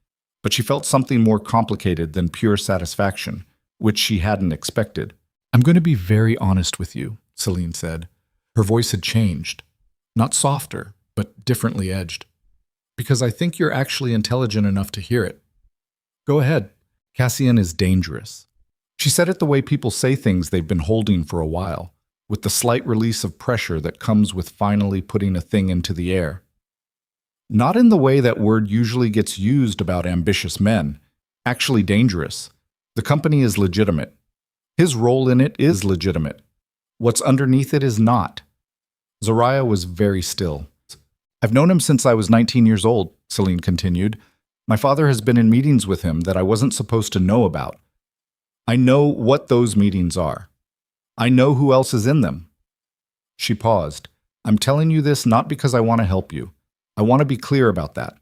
but she felt something more complicated than pure satisfaction, which she hadn't expected. I'm going to be very honest with you, Celine said. Her voice had changed, not softer, but differently edged. Because I think you're actually intelligent enough to hear it. Go ahead. Cassian is dangerous. She said it the way people say things they've been holding for a while, with the slight release of pressure that comes with finally putting a thing into the air. Not in the way that word usually gets used about ambitious men, actually dangerous. The company is legitimate. His role in it is legitimate. What's underneath it is not. Zoraya was very still. I've known him since I was 19 years old, Celine continued. My father has been in meetings with him that I wasn't supposed to know about. I know what those meetings are. I know who else is in them. She paused. I'm telling you this not because I want to help you. I want to be clear about that.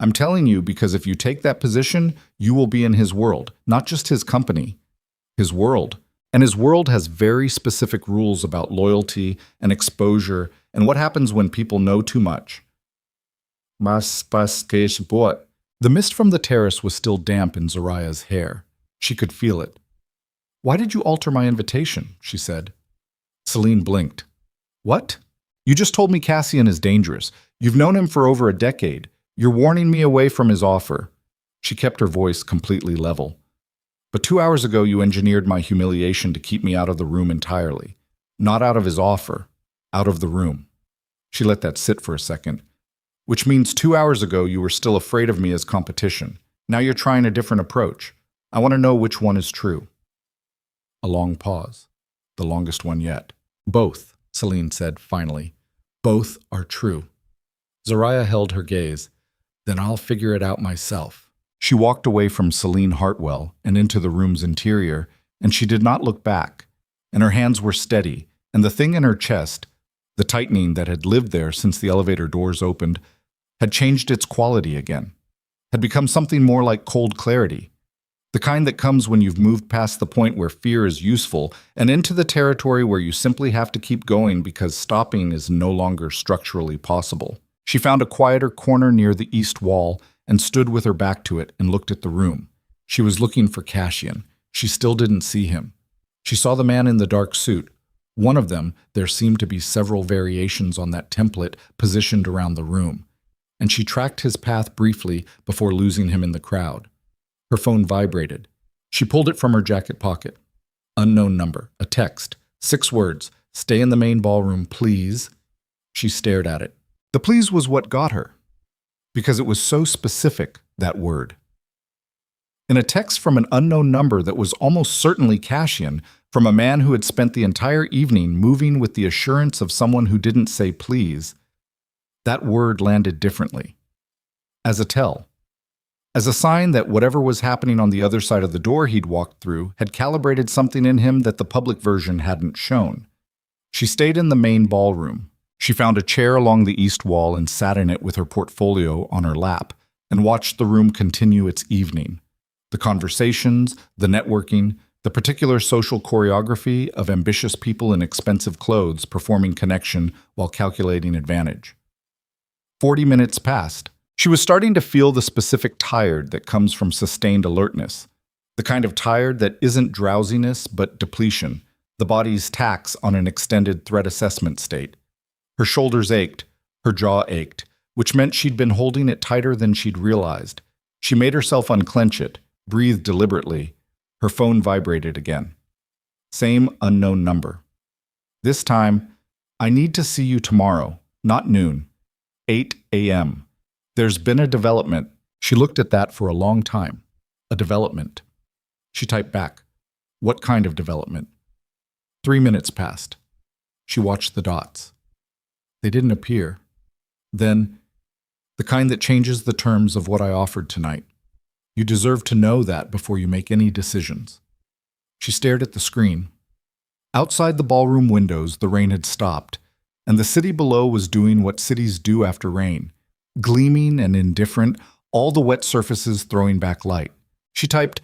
I'm telling you because if you take that position, you will be in his world, not just his company, his world. And his world has very specific rules about loyalty and exposure and what happens when people know too much. The mist from the terrace was still damp in Zoraya's hair. She could feel it. Why did you alter my invitation? She said. Celine blinked. What? You just told me Cassian is dangerous. You've known him for over a decade. You're warning me away from his offer. She kept her voice completely level. But 2 hours ago you engineered my humiliation to keep me out of the room entirely. Not out of his offer. Out of the room. She let that sit for a second. Which means 2 hours ago you were still afraid of me as competition. Now you're trying a different approach. I want to know which one is true. A long pause. The longest one yet. Both, Celine said finally. Both are true. Zoraya held her gaze. Then I'll figure it out myself. She walked away from Celine Hartwell and into the room's interior, and she did not look back. And her hands were steady, and the thing in her chest, the tightening that had lived there since the elevator doors opened, had changed its quality again, had become something more like cold clarity, the kind that comes when you've moved past the point where fear is useful and into the territory where you simply have to keep going because stopping is no longer structurally possible. She found a quieter corner near the east wall and stood with her back to it and looked at the room. She was looking for Cassian. She still didn't see him. She saw the man in the dark suit. One of them, there seemed to be several variations on that template positioned around the room, and she tracked his path briefly before losing him in the crowd. Her phone vibrated. She pulled it from her jacket pocket. Unknown number, a text, 6 words, stay in the main ballroom, please. She stared at it. The please was what got her, because it was so specific, that word. In a text from an unknown number that was almost certainly Cassian, from a man who had spent the entire evening moving with the assurance of someone who didn't say please, that word landed differently. As a tell. As a sign that whatever was happening on the other side of the door he'd walked through had calibrated something in him that the public version hadn't shown. She stayed in the main ballroom. She found a chair along the east wall and sat in it with her portfolio on her lap and watched the room continue its evening. The conversations, the networking, the particular social choreography of ambitious people in expensive clothes performing connection while calculating advantage. 40 minutes passed. She was starting to feel the specific tired that comes from sustained alertness, the kind of tired that isn't drowsiness but depletion, the body's tax on an extended threat assessment state. Her shoulders ached, her jaw ached, which meant she'd been holding it tighter than she'd realized. She made herself unclench it, breathed deliberately. Her phone vibrated again. Same unknown number. This time, I need to see you tomorrow, not noon. 8 a.m. There's been a development. She looked at that for a long time. A development. She typed back. What kind of development? 3 minutes passed. She watched the dots. They didn't appear. Then, the kind that changes the terms of what I offered tonight. You deserve to know that before you make any decisions. She stared at the screen. Outside the ballroom windows, the rain had stopped, and the city below was doing what cities do after rain, gleaming and indifferent, all the wet surfaces throwing back light. She typed,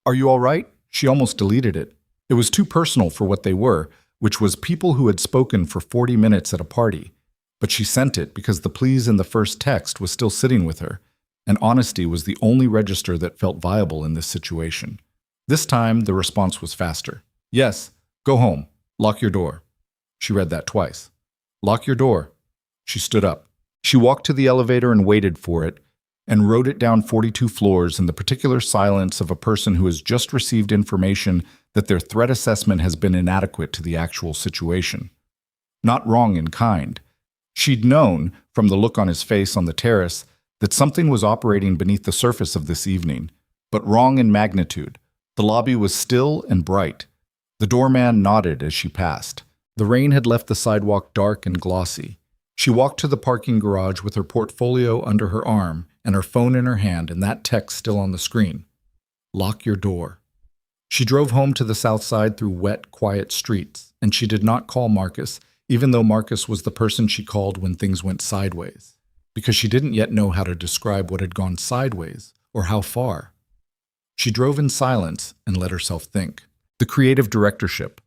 "Are you all right?" She almost deleted it. It was too personal for what they were, which was people who had spoken for 40 minutes at a party. But she sent it because the please in the first text was still sitting with her, and honesty was the only register that felt viable in this situation. This time, the response was faster. "Yes, go home. Lock your door." She read that twice. "Lock your door." She stood up. She walked to the elevator and waited for it, and rode it down 42 floors in the particular silence of a person who has just received information that their threat assessment has been inadequate to the actual situation. Not wrong in kind. She'd known, from the look on his face on the terrace, that something was operating beneath the surface of this evening, but wrong in magnitude. The lobby was still and bright. The doorman nodded as she passed. The rain had left the sidewalk dark and glossy. She walked to the parking garage with her portfolio under her arm and her phone in her hand and that text still on the screen. "Lock your door." She drove home to the south side through wet, quiet streets, and she did not call Marcus, even though Marcus was the person she called when things went sideways, because she didn't yet know how to describe what had gone sideways or how far. She drove in silence and let herself think. The creative directorship.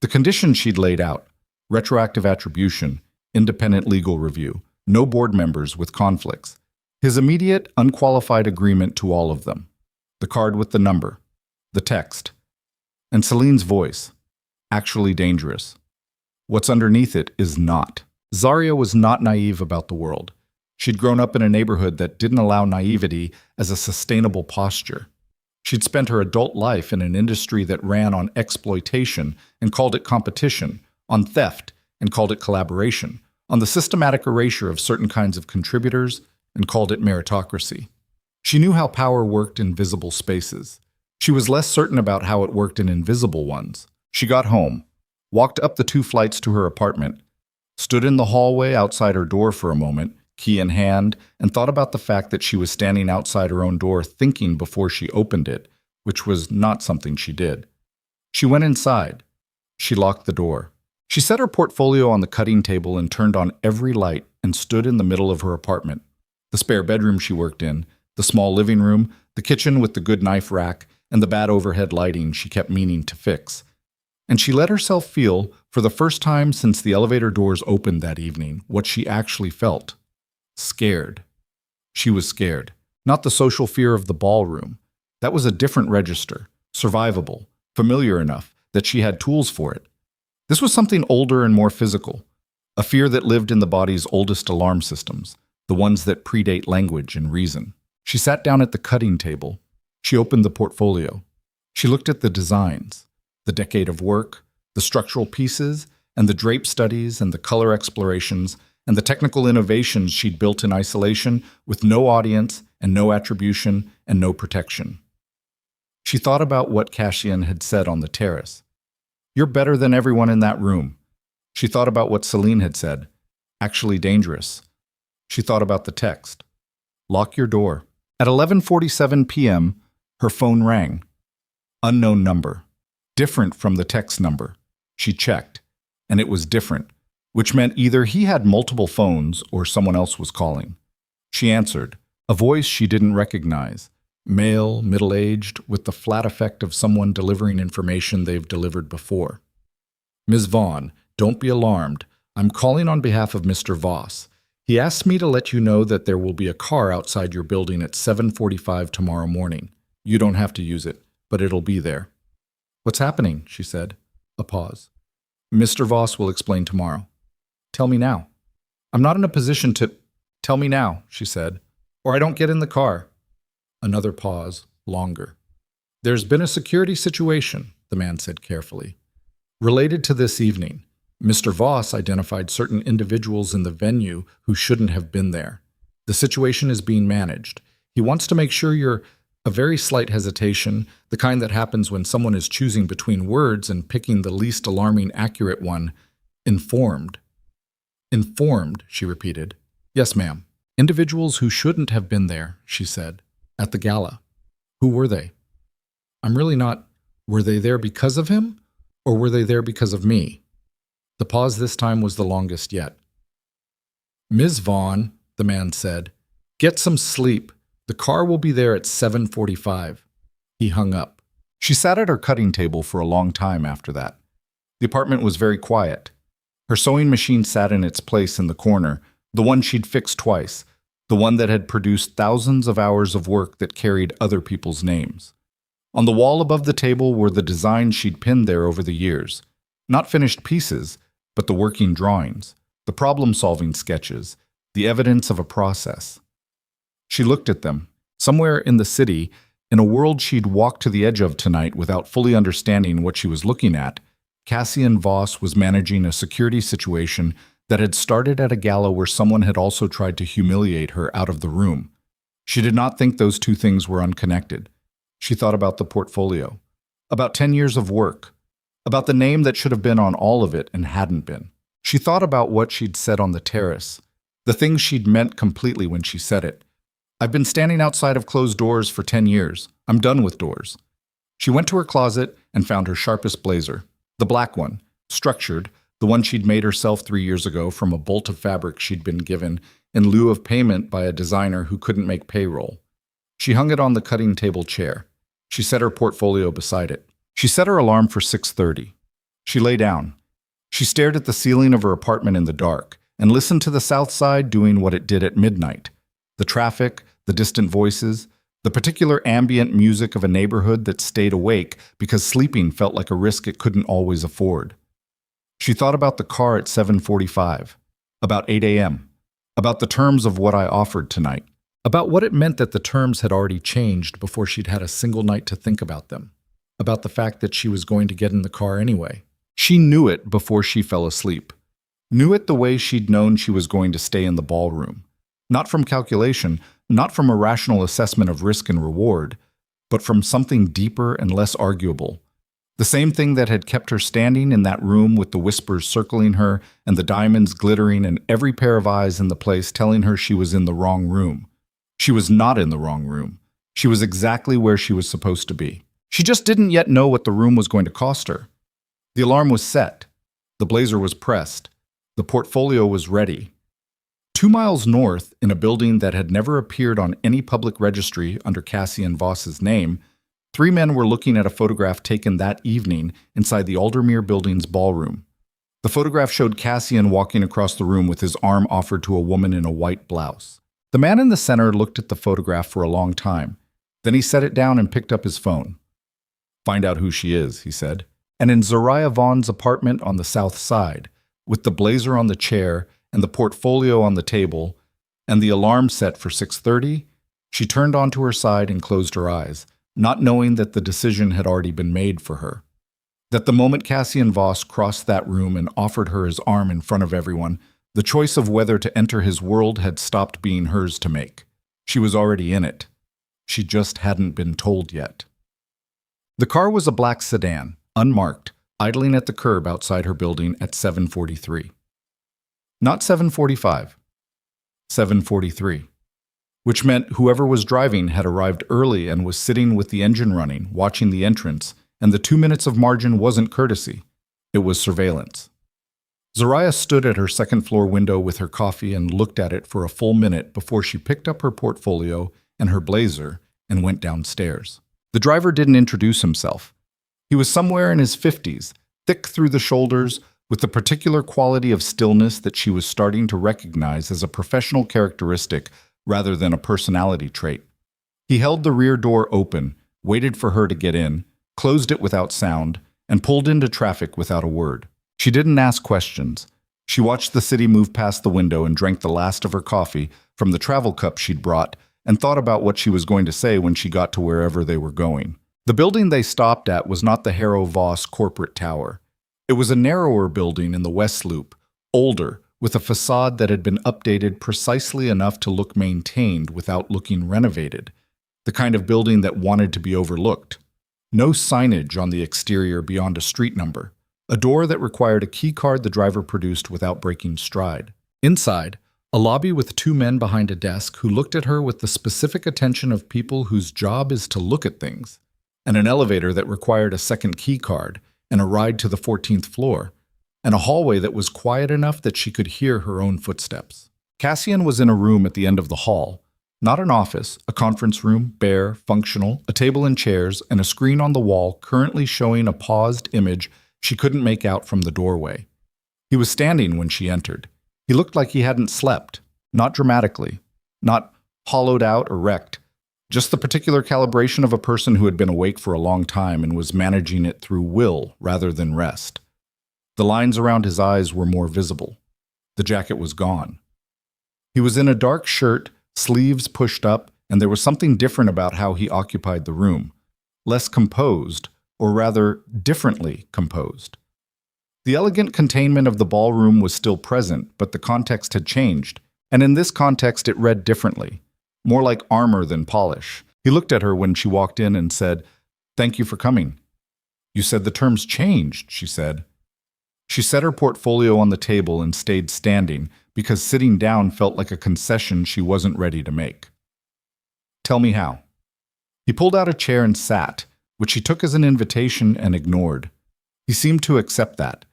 The conditions she'd laid out: retroactive attribution, independent legal review, no board members with conflicts, his immediate, unqualified agreement to all of them, the card with the number, the text, and Celine's voice, actually dangerous. What's underneath it is not. Zarya was not naive about the world. She'd grown up in a neighborhood that didn't allow naivety as a sustainable posture. She'd spent her adult life in an industry that ran on exploitation and called it competition, on theft and called it collaboration, on the systematic erasure of certain kinds of contributors and called it meritocracy. She knew how power worked in visible spaces. She was less certain about how it worked in invisible ones. She got home, walked up the 2 flights to her apartment, stood in the hallway outside her door for a moment, key in hand, and thought about the fact that she was standing outside her own door thinking before she opened it, which was not something she did. She went inside. She locked the door. She set her portfolio on the cutting table and turned on every light and stood in the middle of her apartment. The spare bedroom she worked in, the small living room, the kitchen with the good knife rack, and the bad overhead lighting she kept meaning to fix. And she let herself feel, for the first time since the elevator doors opened that evening, what she actually felt. Scared. She was scared. Not the social fear of the ballroom. That was a different register, survivable, familiar enough that she had tools for it. This was something older and more physical, a fear that lived in the body's oldest alarm systems, the ones that predate language and reason. She sat down at the cutting table. She opened the portfolio. She looked at the designs. The decade of work, the structural pieces, and the drape studies and the color explorations, and the technical innovations she'd built in isolation with no audience and no attribution and no protection. She thought about what Cassian had said on the terrace. "You're better than everyone in that room." She thought about what Celine had said. "Actually dangerous." She thought about the text. "Lock your door." At 11:47 p.m., her phone rang. Unknown number. Different from the text number. She checked, and it was different, which meant either he had multiple phones or someone else was calling. She answered, a voice she didn't recognize, male, middle-aged, with the flat effect of someone delivering information they've delivered before. "Ms. Vaughn, don't be alarmed. I'm calling on behalf of Mr. Voss. He asked me to let you know that there will be a car outside your building at 7:45 tomorrow morning. You don't have to use it, but it'll be there. What's happening? She said. A pause. Mr. Voss will explain tomorrow. Tell me now. I'm not in a position to... Tell me now, she said, or I don't get in the car. Another pause, longer. There's been a security situation, the man said carefully. Related to this evening, Mr. Voss identified certain individuals in the venue who shouldn't have been there. The situation is being managed. He wants to make sure you're a very slight hesitation, the kind that happens when someone is choosing between words and picking the least alarming accurate one, informed. Informed, she repeated. Yes, ma'am. Individuals who shouldn't have been there, she said, at the gala. Who were they? I'm really not... Were they there because of him? Or were they there because of me? The pause this time was the longest yet. Ms. Vaughn, the man said, get some sleep. The car will be there at 7:45. He hung up. She sat at her cutting table for a long time after that. The apartment was very quiet. Her sewing machine sat in its place in the corner, the one she'd fixed twice, the one that had produced thousands of hours of work that carried other people's names. On the wall above the table were the designs she'd pinned there over the years. Not finished pieces, but the working drawings, the problem-solving sketches, the evidence of a process. She looked at them. Somewhere in the city, in a world she'd walked to the edge of tonight without fully understanding what she was looking at, Cassian Voss was managing a security situation that had started at a gala where someone had also tried to humiliate her out of the room. She did not think those two things were unconnected. She thought about the portfolio, about 10 years of work, about the name that should have been on all of it and hadn't been. She thought about what she'd said on the terrace, the things she'd meant completely when she said it. I've been standing outside of closed doors for 10 years. I'm done with doors. She went to her closet and found her sharpest blazer, the black one, structured, the one she'd made herself 3 years ago from a bolt of fabric she'd been given in lieu of payment by a designer who couldn't make payroll. She hung it on the cutting table chair. She set her portfolio beside it. She set her alarm for 6:30. She lay down. She stared at the ceiling of her apartment in the dark and listened to the south side doing what it did at midnight. The traffic, the distant voices, the particular ambient music of a neighborhood that stayed awake because sleeping felt like a risk it couldn't always afford. She thought about the car at 7:45, about 8 a.m., about the terms of what I offered tonight, about what it meant that the terms had already changed before she'd had a single night to think about them, about the fact that she was going to get in the car anyway. She knew it before she fell asleep, knew it the way she'd known she was going to stay in the ballroom, not from calculation, not from a rational assessment of risk and reward, but from something deeper and less arguable. The same thing that had kept her standing in that room with the whispers circling her and the diamonds glittering and every pair of eyes in the place telling her she was in the wrong room. She was not in the wrong room. She was exactly where she was supposed to be. She just didn't yet know what the room was going to cost her. The alarm was set. The blazer was pressed. The portfolio was ready. 2 miles north, in a building that had never appeared on any public registry under Cassian Voss's name, 3 men were looking at a photograph taken that evening inside the Aldermere Building's ballroom. The photograph showed Cassian walking across the room with his arm offered to a woman in a white blouse. The man in the center looked at the photograph for a long time. Then he set it down and picked up his phone. Find out who she is, he said. And in Zariah Vaughn's apartment on the south side, with the blazer on the chair and the portfolio on the table, and the alarm set for 6:30, she turned onto her side and closed her eyes, not knowing that the decision had already been made for her. That the moment Cassian Voss crossed that room and offered her his arm in front of everyone, the choice of whether to enter his world had stopped being hers to make. She was already in it. She just hadn't been told yet. The car was a black sedan, unmarked, idling at the curb outside her building at 7:43. Not 7:45, 7:43, which meant whoever was driving had arrived early and was sitting with the engine running, watching the entrance, and the 2 minutes of margin wasn't courtesy. It was surveillance. Zariah stood at her second-floor window with her coffee and looked at it for a full minute before she picked up her portfolio and her blazer and went downstairs. The driver didn't introduce himself. He was somewhere in his 50s, thick through the shoulders, with the particular quality of stillness that she was starting to recognize as a professional characteristic rather than a personality trait. He held the rear door open, waited for her to get in, closed it without sound, and pulled into traffic without a word. She didn't ask questions. She watched the city move past the window and drank the last of her coffee from the travel cup she'd brought and thought about what she was going to say when she got to wherever they were going. The building they stopped at was not the Harrow Voss corporate tower. It was a narrower building in the West Loop, older, with a facade that had been updated precisely enough to look maintained without looking renovated, the kind of building that wanted to be overlooked. No signage on the exterior beyond a street number, a door that required a key card the driver produced without breaking stride. Inside, a lobby with two men behind a desk who looked at her with the specific attention of people whose job is to look at things, and an elevator that required a second key card and a ride to the 14th floor, and a hallway that was quiet enough that she could hear her own footsteps. Cassian was in a room at the end of the hall, not an office, a conference room, bare, functional, a table and chairs, and a screen on the wall currently showing a paused image she couldn't make out from the doorway. He was standing when she entered. He looked like he hadn't slept, not dramatically, not hollowed out or wrecked, just the particular calibration of a person who had been awake for a long time and was managing it through will rather than rest. The lines around his eyes were more visible. The jacket was gone. He was in a dark shirt, sleeves pushed up, and there was something different about how he occupied the room. Less composed, or rather, differently composed. The elegant containment of the ballroom was still present, but the context had changed, and in this context it read differently, more like armor than polish. He looked at her when she walked in and said, "Thank you for coming." "You said the terms changed," she said. She set her portfolio on the table and stayed standing, because sitting down felt like a concession she wasn't ready to make. "Tell me how." He pulled out a chair and sat, which she took as an invitation and ignored. He seemed to accept that.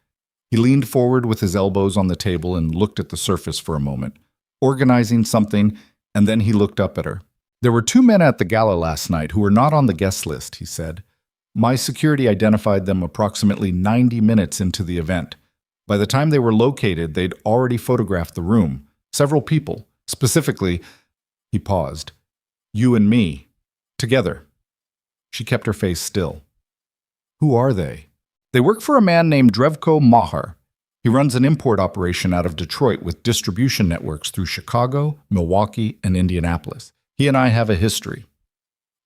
He leaned forward with his elbows on the table and looked at the surface for a moment, organizing something, and then he looked up at her. "There were two men at the gala last night who were not on the guest list," he said. "My security identified them approximately 90 minutes into the event. By the time they were located, they'd already photographed the room. Several people. Specifically," he paused, "you and me. Together." She kept her face still. "Who are they?" "They work for a man named Drevko Mahar. He runs an import operation out of Detroit with distribution networks through Chicago, Milwaukee, and Indianapolis. He and I have a history."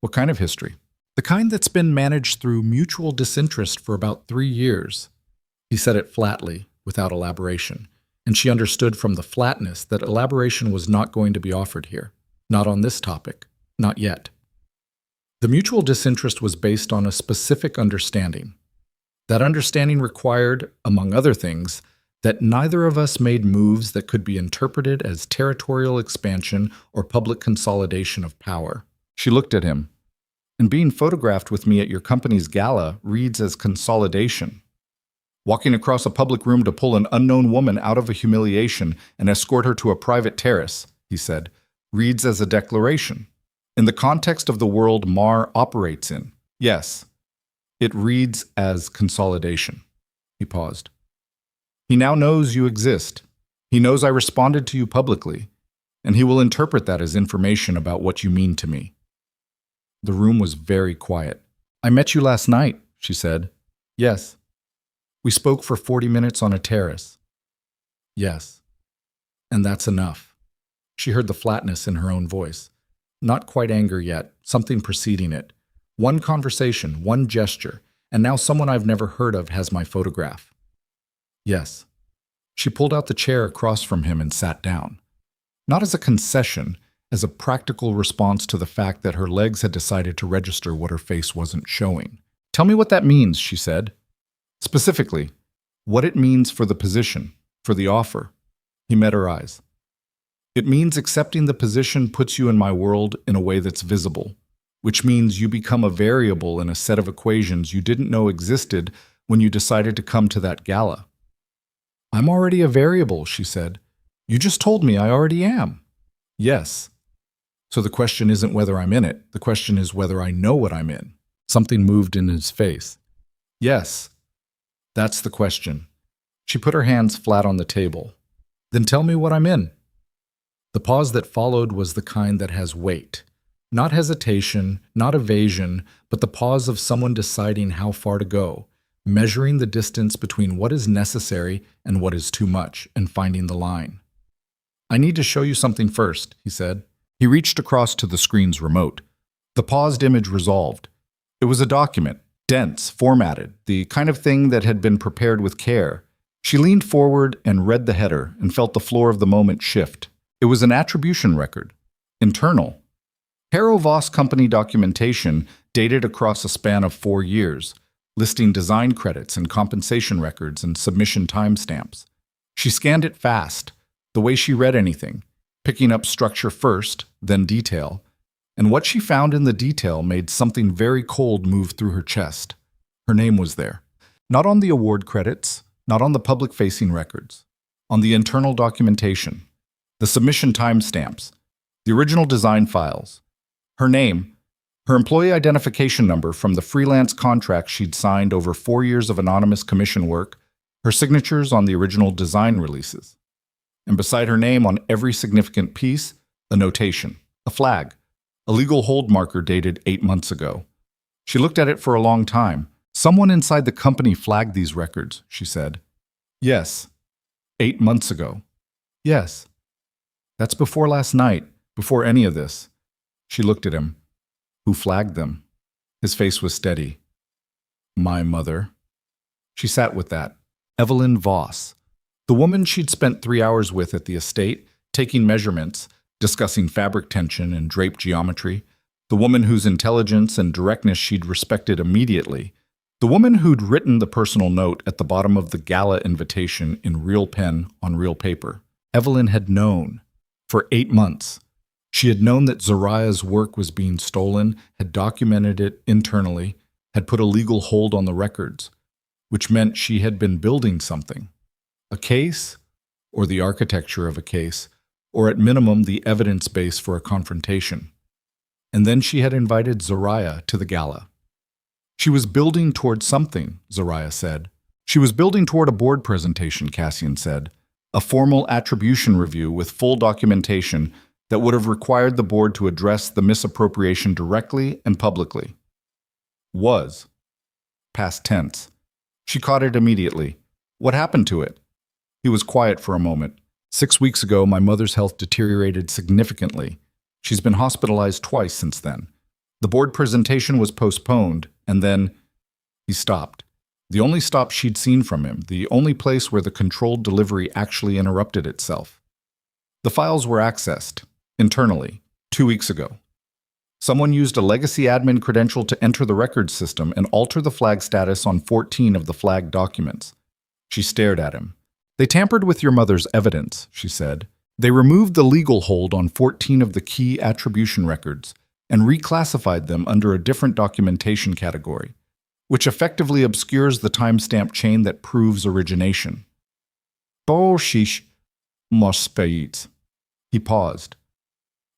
"What kind of history?" "The kind that's been managed through mutual disinterest for about 3 years. He said it flatly, without elaboration, and she understood from the flatness that elaboration was not going to be offered here. Not on this topic. Not yet. The mutual disinterest was based on a specific understanding. That understanding required, among other things, that neither of us made moves that could be interpreted as territorial expansion or public consolidation of power." She looked at him. "And being photographed with me at your company's gala reads as consolidation. Walking across a public room to pull an unknown woman out of a humiliation and escort her to a private terrace," he said, "reads as a declaration. In the context of the world Mar operates in, yes, it reads as consolidation." He paused. "He now knows you exist. He knows I responded to you publicly, and he will interpret that as information about what you mean to me." The room was very quiet. "I met you last night," she said. "Yes." "We spoke for 40 minutes on a terrace." "Yes." "And that's enough." She heard the flatness in her own voice. Not quite anger yet, something preceding it. One conversation, one gesture, and now someone I've never heard of has my photograph. "Yes." She pulled out the chair across from him and sat down. Not as a concession, as a practical response to the fact that her legs had decided to register what her face wasn't showing. "Tell me what that means," she said. "Specifically, what it means for the position, for the offer." He met her eyes. "It means accepting the position puts you in my world in a way that's visible, which means you become a variable in a set of equations you didn't know existed when you decided to come to that gala." "I'm already a variable," she said. "You just told me I already am." "Yes." "So the question isn't whether I'm in it. The question is whether I know what I'm in." Something moved in his face. "Yes. That's the question. She put her hands flat on the table. Then tell me what I'm in. The pause that followed was the kind that has weight. Not hesitation, not evasion, but the pause of someone deciding how far to go, measuring the distance between what is necessary and what is too much, and finding the line. I need to show you something first, he said. He reached across to the screen's remote. The paused image resolved. It was a document, dense, formatted, the kind of thing that had been prepared with care. She leaned forward and read the header and felt the floor of the moment shift. It was an attribution record. Internal. Harrow Voss Company documentation dated across a span of 4 years, listing design credits and compensation records and submission timestamps. She scanned it fast, the way she read anything, picking up structure first, then detail, and what she found in the detail made something very cold move through her chest. Her name was there. Not on the award credits, not on the public-facing records, on the internal documentation, the submission timestamps, the original design files. Her name, her employee identification number from the freelance contract she'd signed over 4 years of anonymous commission work, her signatures on the original design releases. And beside her name on every significant piece, a notation, a flag, a legal hold marker dated 8 months ago. She looked at it for a long time. Someone inside the company flagged these records, she said. Yes. 8 months ago. Yes. That's before last night, before any of this. She looked at him. Who flagged them? His face was steady. My mother. She sat with that. Evelyn Voss. The woman she'd spent 3 hours with at the estate, taking measurements, discussing fabric tension and drape geometry. The woman whose intelligence and directness she'd respected immediately. The woman who'd written the personal note at the bottom of the gala invitation in real pen on real paper. Evelyn had known. For 8 months. She had known that Zoraya's work was being stolen, had documented it internally, had put a legal hold on the records, which meant she had been building something. A case, or the architecture of a case, or at minimum the evidence base for a confrontation. And then she had invited Zoraya to the gala. She was building toward something, Zoraya said. She was building toward a board presentation, Cassian said. A formal attribution review with full documentation that would have required the board to address the misappropriation directly and publicly. Was. Past tense. She caught it immediately. What happened to it? He was quiet for a moment. 6 weeks ago, my mother's health deteriorated significantly. She's been hospitalized twice since then. The board presentation was postponed, and then he stopped. The only stop she'd seen from him, the only place where the controlled delivery actually interrupted itself. The files were accessed, internally, 2 weeks ago. Someone used a legacy admin credential to enter the records system and alter the flag status on 14 of the flagged documents. She stared at him. They tampered with your mother's evidence, she said. They removed the legal hold on 14 of the key attribution records and reclassified them under a different documentation category, which effectively obscures the timestamp chain that proves origination. Boshish mospeit. He paused.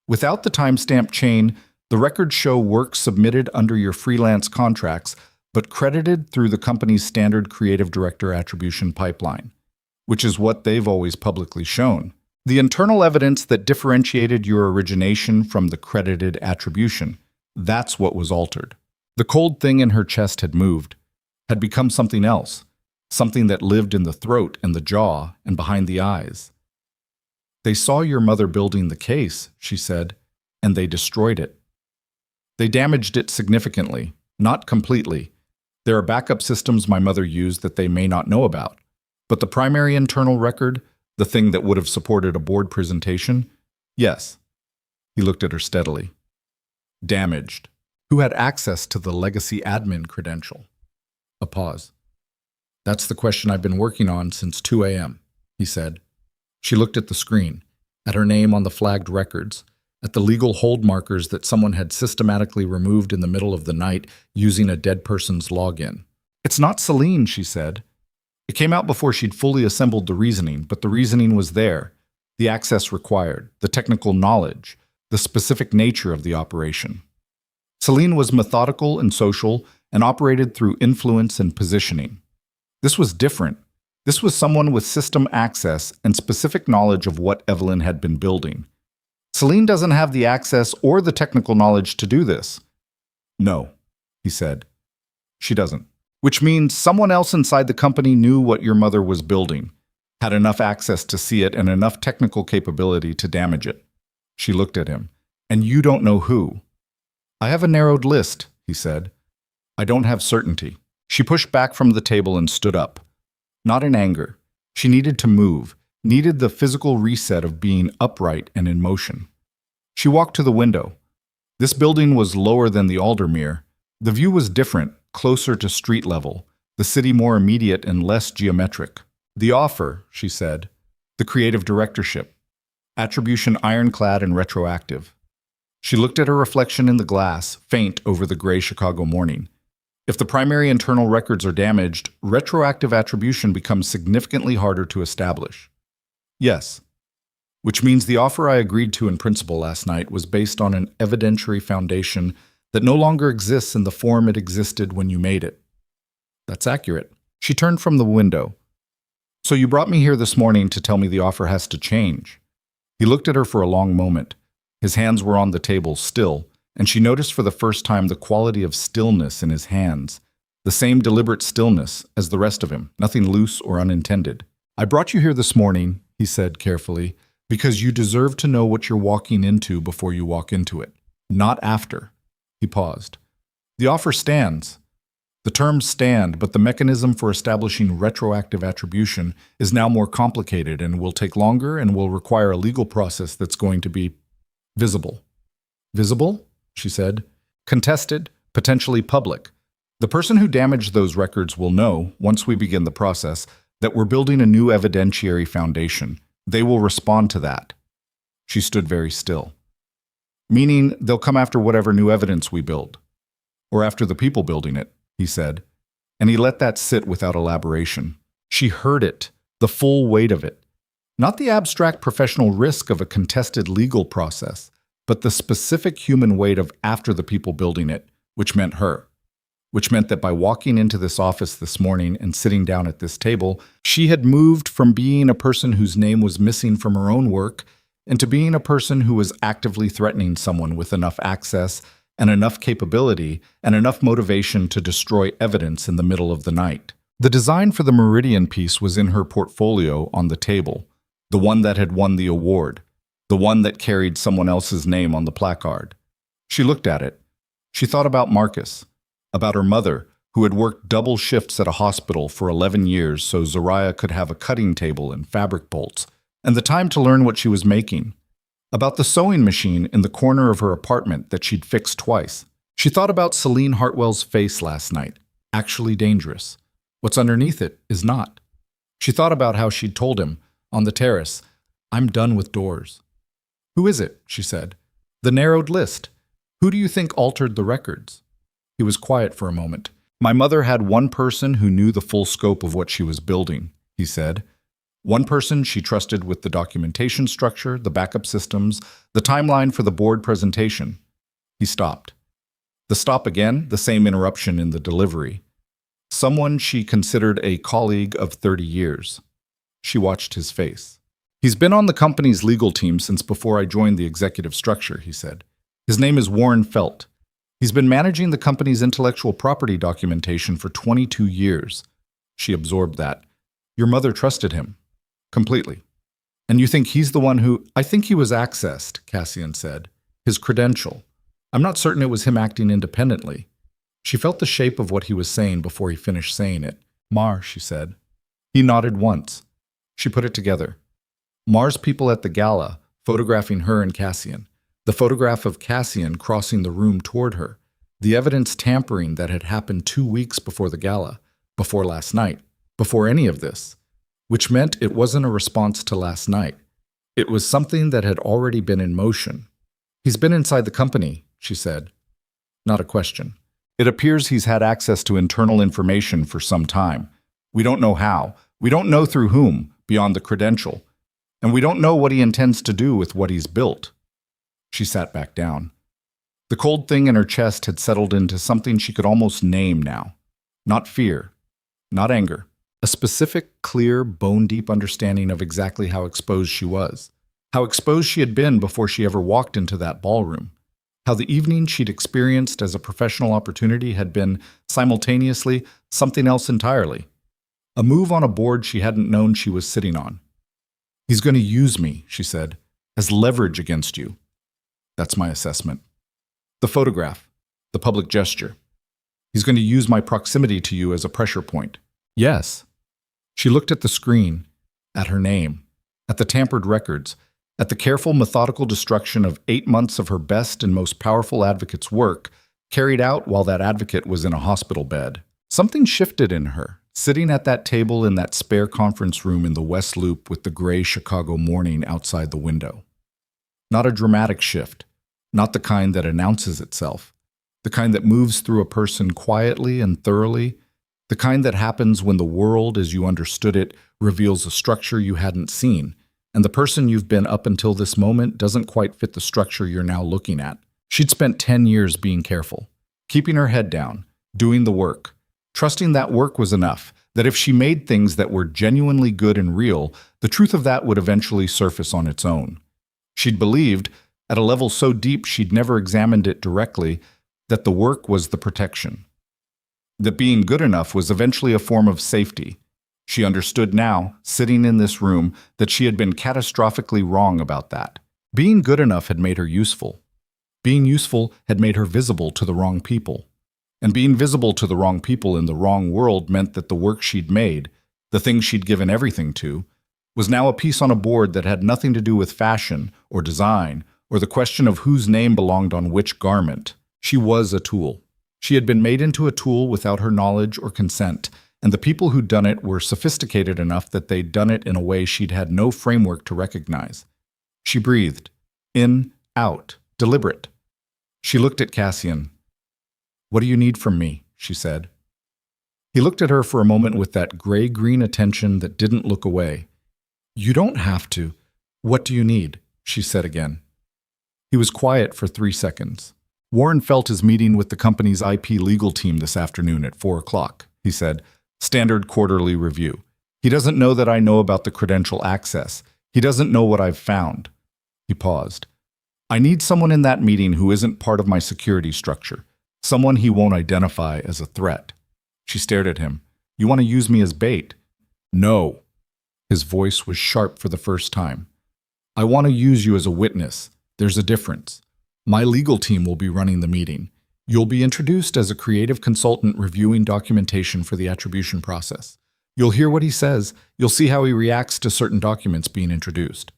Without the timestamp chain, the records show work submitted under your freelance contracts, but credited through the company's standard creative director attribution pipeline, which is what they've always publicly shown. The internal evidence that differentiated your origination from the credited attribution, that's what was altered. The cold thing in her chest had moved, had become something else, something that lived in the throat and the jaw and behind the eyes. They saw your mother building the case, she said, and they destroyed it. They damaged it significantly, not completely. There are backup systems my mother used that they may not know about. But the primary internal record, the thing that would have supported a board presentation, yes. He looked at her steadily. Damaged. Who had access to the legacy admin credential? A pause. That's the question I've been working on since 2 a.m., he said. She looked at the screen, at her name on the flagged records, at the legal hold markers that someone had systematically removed in the middle of the night using a dead person's login. It's not Celine, she said. It came out before she'd fully assembled the reasoning, but the reasoning was there, the access required, the technical knowledge, the specific nature of the operation. Celine was methodical and social and operated through influence and positioning. This was different. This was someone with system access and specific knowledge of what Evelyn had been building. Celine doesn't have the access or the technical knowledge to do this. No, he said. She doesn't. Which means someone else inside the company knew what your mother was building, had enough access to see it and enough technical capability to damage it. She looked at him. And you don't know who. I have a narrowed list, he said. I don't have certainty. She pushed back from the table and stood up. Not in anger. She needed to move, needed the physical reset of being upright and in motion. She walked to the window. This building was lower than the Aldermere. The view was different, closer to street level, the city more immediate and less geometric. The offer, she said, the creative directorship. Attribution ironclad and retroactive. She looked at her reflection in the glass, faint over the gray Chicago morning. If the primary internal records are damaged, retroactive attribution becomes significantly harder to establish. Yes. Which means the offer I agreed to in principle last night was based on an evidentiary foundation that no longer exists in the form it existed when you made it. That's accurate. She turned from the window. So you brought me here this morning to tell me the offer has to change. He looked at her for a long moment. His hands were on the table still, and she noticed for the first time the quality of stillness in his hands, the same deliberate stillness as the rest of him, nothing loose or unintended. I brought you here this morning, he said carefully, because you deserve to know what you're walking into before you walk into it, not after. He paused. The offer stands. The terms stand, but the mechanism for establishing retroactive attribution is now more complicated and will take longer and will require a legal process that's going to be visible. Visible? She said. Contested, potentially public. The person who damaged those records will know, once we begin the process, that we're building a new evidentiary foundation. They will respond to that. She stood very still. Meaning they'll come after whatever new evidence we build. Or after the people building it, he said. And he let that sit without elaboration. She heard it, the full weight of it. Not the abstract professional risk of a contested legal process, but the specific human weight of after the people building it, which meant her. Which meant that by walking into this office this morning and sitting down at this table, she had moved from being a person whose name was missing from her own work into being a person who was actively threatening someone with enough access and enough capability and enough motivation to destroy evidence in the middle of the night. The design for the Meridian piece was in her portfolio on the table, the one that had won the award, the one that carried someone else's name on the placard. She looked at it. She thought about Marcus, about her mother, who had worked double shifts at a hospital for 11 years so Zariah could have a cutting table and fabric bolts, and the time to learn what she was making. About the sewing machine in the corner of her apartment that she'd fixed twice. She thought about Celine Hartwell's face last night, actually dangerous. What's underneath it is not. She thought about how she'd told him, on the terrace, I'm done with doors. Who is it? She said. The narrowed list. Who do you think altered the records? He was quiet for a moment. My mother had one person who knew the full scope of what she was building, he said. One person she trusted with the documentation structure, the backup systems, the timeline for the board presentation. He stopped. The stop again, the same interruption in the delivery. Someone she considered a colleague of 30 years. She watched his face. He's been on the company's legal team since before I joined the executive structure, he said. His name is Warren Felt. He's been managing the company's intellectual property documentation for 22 years. She absorbed that. Your mother trusted him. Completely. And you think he's the one who... I think he was accessed, Cassian said. His credential. I'm not certain it was him acting independently. She felt the shape of what he was saying before he finished saying it. Mar, she said. He nodded once. She put it together. Mar's people at the gala, photographing her and Cassian. The photograph of Cassian crossing the room toward her. The evidence tampering that had happened 2 weeks before the gala, before last night, before any of this. Which meant it wasn't a response to last night. It was something that had already been in motion. He's been inside the company, she said. Not a question. It appears he's had access to internal information for some time. We don't know how. We don't know through whom, beyond the credential. And we don't know what he intends to do with what he's built. She sat back down. The cold thing in her chest had settled into something she could almost name now. Not fear. Not anger. A A specific, clear, bone-deep understanding of exactly how exposed she was. How exposed she had been before she ever walked into that ballroom. How the evening she'd experienced as a professional opportunity had been, simultaneously, something else entirely. A move on a board she hadn't known she was sitting on. "He's going to use me," she said, "as leverage against you." That's my assessment. The photograph. The public gesture. "He's going to use my proximity to you as a pressure point." Yes. She looked at the screen, at her name, at the tampered records, at the careful, methodical destruction of 8 months of her best and most powerful advocate's work, carried out while that advocate was in a hospital bed. Something shifted in her, sitting at that table in that spare conference room in the West Loop with the gray Chicago morning outside the window. Not a dramatic shift, not the kind that announces itself, the kind that moves through a person quietly and thoroughly, the kind that happens when the world, as you understood it, reveals a structure you hadn't seen, and the person you've been up until this moment doesn't quite fit the structure you're now looking at. She'd spent 10 years being careful, keeping her head down, doing the work, trusting that work was enough, that if she made things that were genuinely good and real, the truth of that would eventually surface on its own. She'd believed, at a level so deep she'd never examined it directly, that the work was the protection. That being good enough was eventually a form of safety. She understood now, sitting in this room, that she had been catastrophically wrong about that. Being good enough had made her useful. Being useful had made her visible to the wrong people. And being visible to the wrong people in the wrong world meant that the work she'd made, the thing she'd given everything to, was now a piece on a board that had nothing to do with fashion or design or the question of whose name belonged on which garment. She was a tool. She had been made into a tool without her knowledge or consent, and the people who'd done it were sophisticated enough that they'd done it in a way she'd had no framework to recognize. She breathed. In, out, deliberate. She looked at Cassian. "What do you need from me?" she said. He looked at her for a moment with that gray-green attention that didn't look away. "You don't have to. What do you need?" she said again. He was quiet for 3 seconds. "Warren Felt is meeting with the company's IP legal team this afternoon at 4 o'clock, he said. "Standard quarterly review. He doesn't know that I know about the credential access. He doesn't know what I've found." He paused. "I need someone in that meeting who isn't part of my security structure. Someone he won't identify as a threat." She stared at him. "You want to use me as bait?" "No." His voice was sharp for the first time. "I want to use you as a witness. There's a difference. My legal team will be running the meeting. You'll be introduced as a creative consultant reviewing documentation for the attribution process. You'll hear what he says. You'll see how he reacts to certain documents being introduced.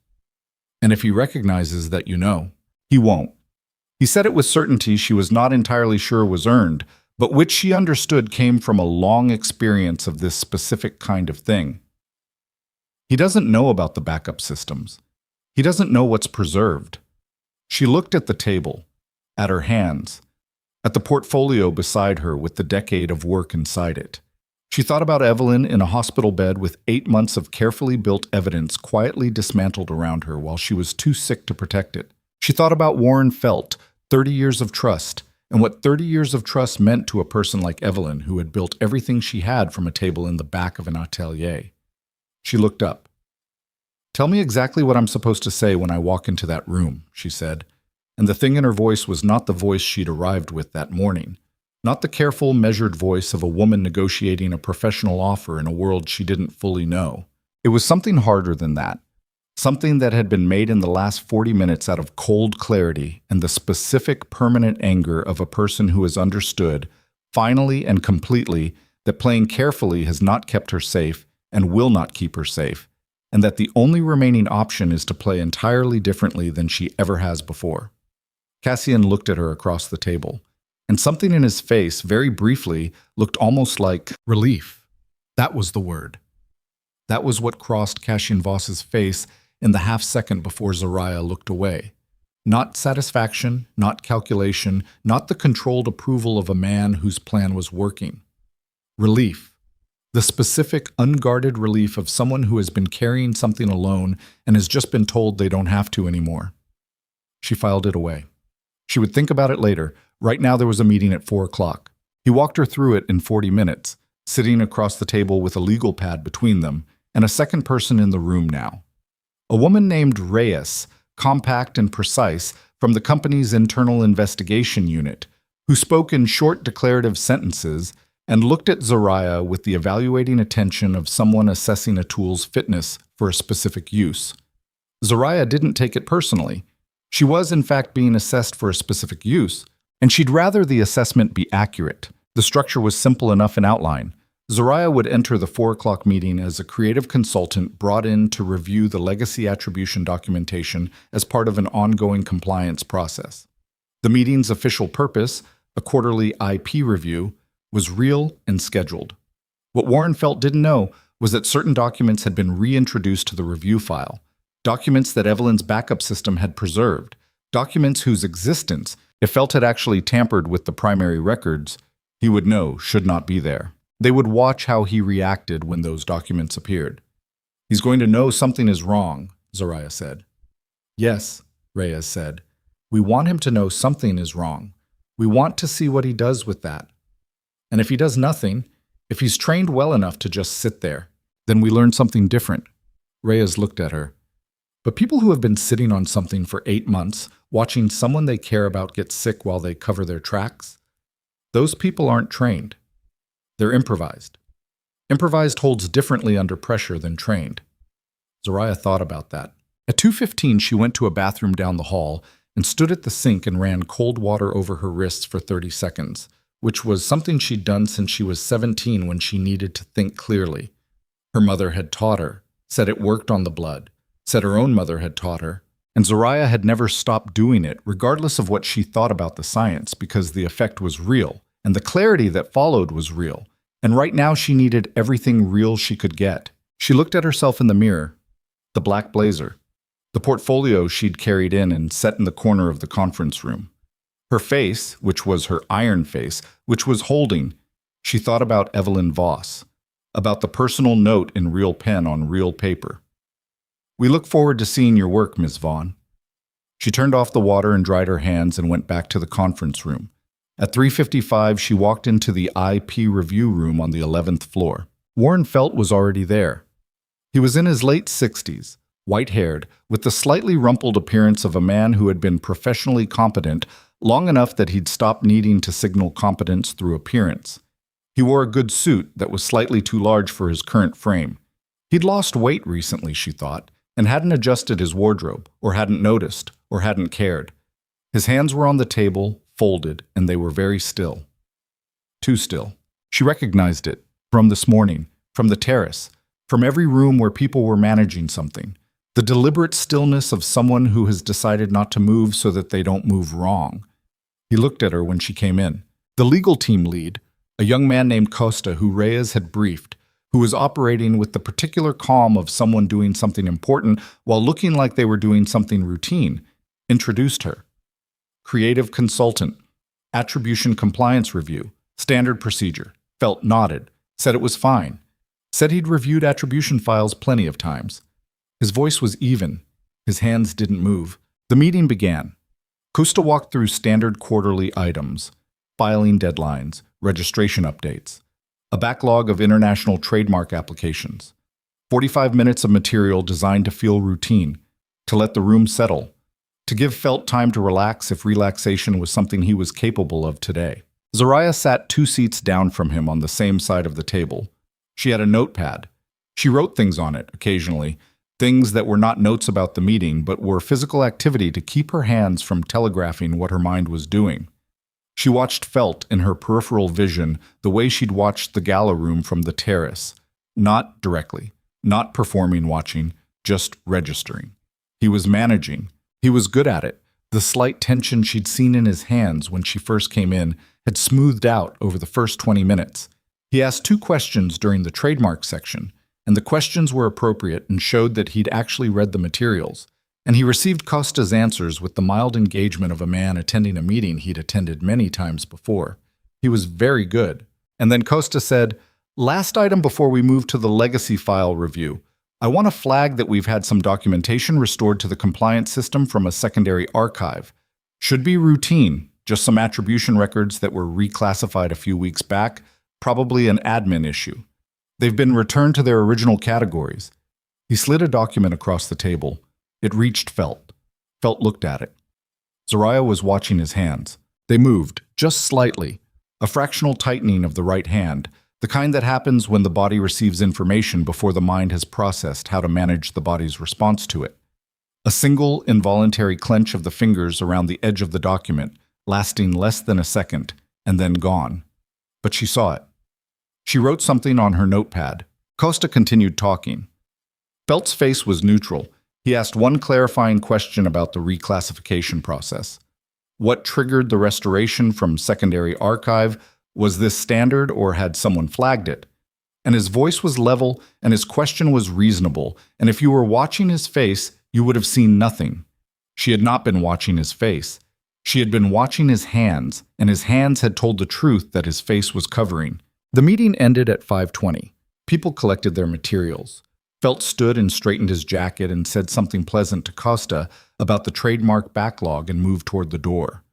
And if he recognizes that you know, he won't." He said it with certainty she was not entirely sure was earned, but which she understood came from a long experience of this specific kind of thing. He doesn't know about the backup systems. He doesn't know what's preserved. She looked at the table, at her hands, at the portfolio beside her with the decade of work inside it. She thought about Evelyn in a hospital bed with 8 months of carefully built evidence quietly dismantled around her while she was too sick to protect it. She thought about Warren Felt, 30 years of trust, and what 30 years of trust meant to a person like Evelyn who had built everything she had from a table in the back of an atelier. She looked up. "Tell me exactly what I'm supposed to say when I walk into that room," she said, and the thing in her voice was not the voice she'd arrived with that morning, not the careful, measured voice of a woman negotiating a professional offer in a world she didn't fully know. It was something harder than that, something that had been made in the last 40 minutes out of cold clarity and the specific, permanent anger of a person who has understood, finally and completely, that playing carefully has not kept her safe and will not keep her safe, and that the only remaining option is to play entirely differently than she ever has before. Cassian looked at her across the table, and something in his face, very briefly, looked almost like relief. That was the word. That was what crossed Cassian Voss's face in the half-second before Zariah looked away. Not satisfaction, not calculation, not the controlled approval of a man whose plan was working. Relief. The specific, unguarded relief of someone who has been carrying something alone and has just been told they don't have to anymore. She filed it away. She would think about it later. Right now there was a meeting at 4 o'clock. He walked her through it in 40 minutes, sitting across the table with a legal pad between them, and a second person in the room now. A woman named Reyes, compact and precise, from the company's internal investigation unit, who spoke in short declarative sentences and looked at Zoraya with the evaluating attention of someone assessing a tool's fitness for a specific use. Zoraya didn't take it personally. She was, in fact, being assessed for a specific use, and she'd rather the assessment be accurate. The structure was simple enough in outline. Zoraya would enter the 4 o'clock meeting as a creative consultant brought in to review the legacy attribution documentation as part of an ongoing compliance process. The meeting's official purpose, a quarterly IP review, was real and scheduled. What Warren Felt didn't know was that certain documents had been reintroduced to the review file, documents that Evelyn's backup system had preserved, documents whose existence, if Felt had actually tampered with the primary records, he would know should not be there. They would watch how he reacted when those documents appeared. "He's going to know something is wrong," Zoraya said. "Yes," Reyes said. "We want him to know something is wrong. We want to see what he does with that. And if he does nothing, if he's trained well enough to just sit there, then we learn something different." Reyes looked at her. "But people who have been sitting on something for 8 months, watching someone they care about get sick while they cover their tracks, those people aren't trained. They're improvised. Improvised holds differently under pressure than trained." Zoraya thought about that. At 2:15, she went to a bathroom down the hall and stood at the sink and ran cold water over her wrists for 30 seconds, which was something she'd done since she was 17 when she needed to think clearly. Her mother had taught her, said it worked on the blood, said her own mother had taught her, and Zoraya had never stopped doing it regardless of what she thought about the science because the effect was real, and the clarity that followed was real, and right now she needed everything real she could get. She looked at herself in the mirror, the black blazer, the portfolio she'd carried in and set in the corner of the conference room. Her face, which was her iron face, which was holding, she thought about Evelyn Voss, about the personal note in real pen on real paper. "We look forward to seeing your work, Ms. Vaughn." She turned off the water and dried her hands and went back to the conference room. At 3:55, she walked into the IP review room on the 11th floor. Warren Felt was already there. He was in his late 60s, white-haired, with the slightly rumpled appearance of a man who had been professionally competent long enough that he'd stopped needing to signal competence through appearance. He wore a good suit that was slightly too large for his current frame. He'd lost weight recently, she thought, and hadn't adjusted his wardrobe, or hadn't noticed, or hadn't cared. His hands were on the table, folded, and they were very still. Too still. She recognized it from this morning, from the terrace, from every room where people were managing something. The deliberate stillness of someone who has decided not to move so that they don't move wrong. He looked at her when she came in. The legal team lead, a young man named Costa who Reyes had briefed, who was operating with the particular calm of someone doing something important while looking like they were doing something routine, introduced her. Creative consultant, attribution compliance review, standard procedure. Felt nodded, said it was fine, said he'd reviewed attribution files plenty of times. His voice was even. His hands didn't move. The meeting began. Costa walked through standard quarterly items, filing deadlines, registration updates, a backlog of international trademark applications, 45 minutes of material designed to feel routine, to let the room settle, to give Felt time to relax if relaxation was something he was capable of today. Zoraya sat 2 seats down from him on the same side of the table. She had a notepad. She wrote things on it occasionally, things that were not notes about the meeting, but were physical activity to keep her hands from telegraphing what her mind was doing. She watched Felt in her peripheral vision the way she'd watched the gala room from the terrace. Not directly, not performing watching, just registering. He was managing. He was good at it. The slight tension she'd seen in his hands when she first came in had smoothed out over the first 20 minutes. He asked 2 questions during the trademark section, and the questions were appropriate and showed that he'd actually read the materials. And he received Costa's answers with the mild engagement of a man attending a meeting he'd attended many times before. He was very good. And then Costa said, "Last item before we move to the legacy file review. I want to flag that we've had some documentation restored to the compliance system from a secondary archive. Should be routine, just some attribution records that were reclassified a few weeks back, Probably an admin issue. They've been returned to their original categories. He slid a document across the table. It reached Felt. Felt looked at it. Zariah was watching his hands. They moved, just slightly. A fractional tightening of the right hand, the kind that happens when the body receives information before the mind has processed how to manage the body's response to it. A single, involuntary clench of the fingers around the edge of the document, lasting less than a second, and then gone. But she saw it. She wrote something on her notepad. Costa continued talking. Felt's face was neutral. He asked one clarifying question about the reclassification process. What triggered the restoration from secondary archive? Was this standard or had someone flagged it? And his voice was level and his question was reasonable, and if you were watching his face, you would have seen nothing. She had not been watching his face. She had been watching his hands, and his hands had told the truth that his face was covering. The meeting ended at 5:20. People collected their materials. Felt stood and straightened his jacket and said something pleasant to Costa about the trademark backlog and moved toward the door.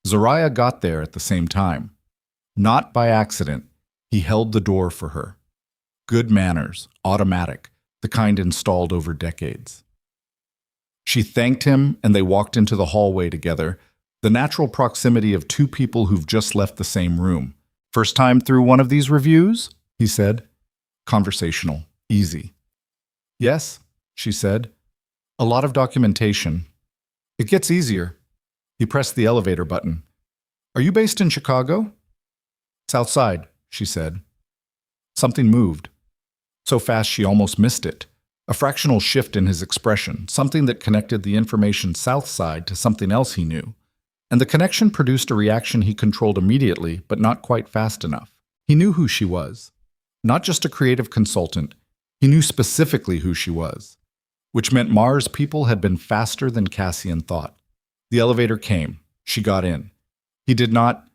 Zariah got there at the same time. Not by accident, he held the door for her. Good manners, automatic, the kind installed over decades. She thanked him and they walked into the hallway together, the natural proximity of two people who've just left the same room. First time through one of these reviews? He said. Conversational, easy. Yes, she said. A lot of documentation. It gets easier. He pressed the elevator button. Are you based in Chicago? It's outside, she said. Something moved. So fast she almost missed it. A fractional shift in his expression, something that connected the information south side to something else he knew. And the connection produced a reaction he controlled immediately, but not quite fast enough. He knew who she was. Not just a creative consultant. He knew specifically who she was, which meant Mars people had been faster than Cassian thought. The elevator came. She got in. He did not,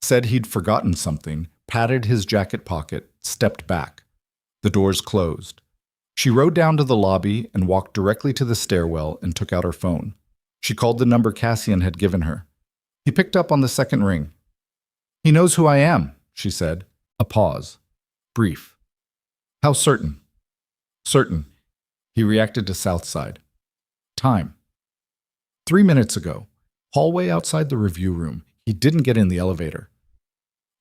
said he'd forgotten something, patted his jacket pocket, stepped back. The doors closed. She rode down to the lobby and walked directly to the stairwell and took out her phone. She called the number Cassian had given her. He picked up on the second ring. He knows who I am, she said. A pause. Brief. How certain? Certain. He reacted to Southside. Time. 3 minutes ago. Hallway outside the review room. He didn't get in the elevator.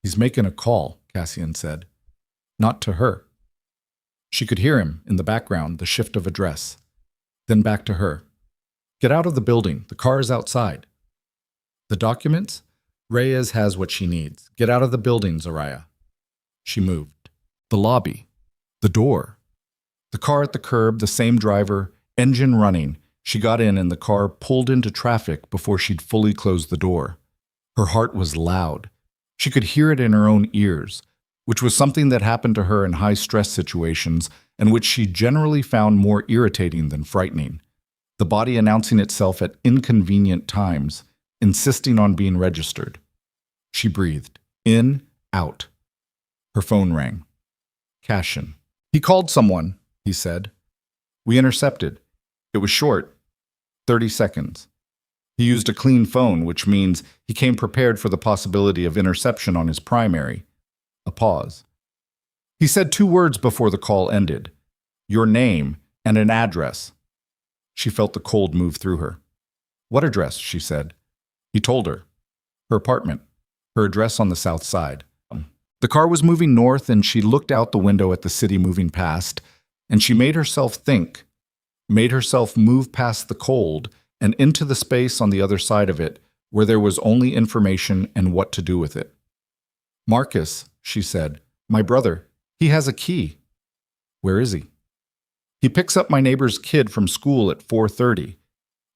He's making a call, Cassian said. Not to her. She could hear him, in the background, the shift of address. Then back to her. Get out of the building. The car is outside. The documents? Reyes has what she needs. Get out of the building, Zariah. She moved. The lobby. The door. The car at the curb, the same driver, engine running. She got in and the car pulled into traffic before she'd fully closed the door. Her heart was loud. She could hear it in her own ears, which was something that happened to her in high-stress situations and which she generally found more irritating than frightening. The body announcing itself at inconvenient times, insisting on being registered. She breathed. In, out. Her phone rang. Cassian. He called someone, he said. We intercepted. It was short. 30 seconds. He used a clean phone, which means he came prepared for the possibility of interception on his primary. A pause. He said 2 words before the call ended. Your name and an address. She felt the cold move through her. What address? She said. He told her. Her apartment. Her address on the south side. The car was moving north and she looked out the window at the city moving past, and she made herself think, made herself move past the cold and into the space on the other side of it, where there was only information and what to do with it. Marcus, she said, my brother, he has a key. Where is he? He picks up my neighbor's kid from school at 4:30.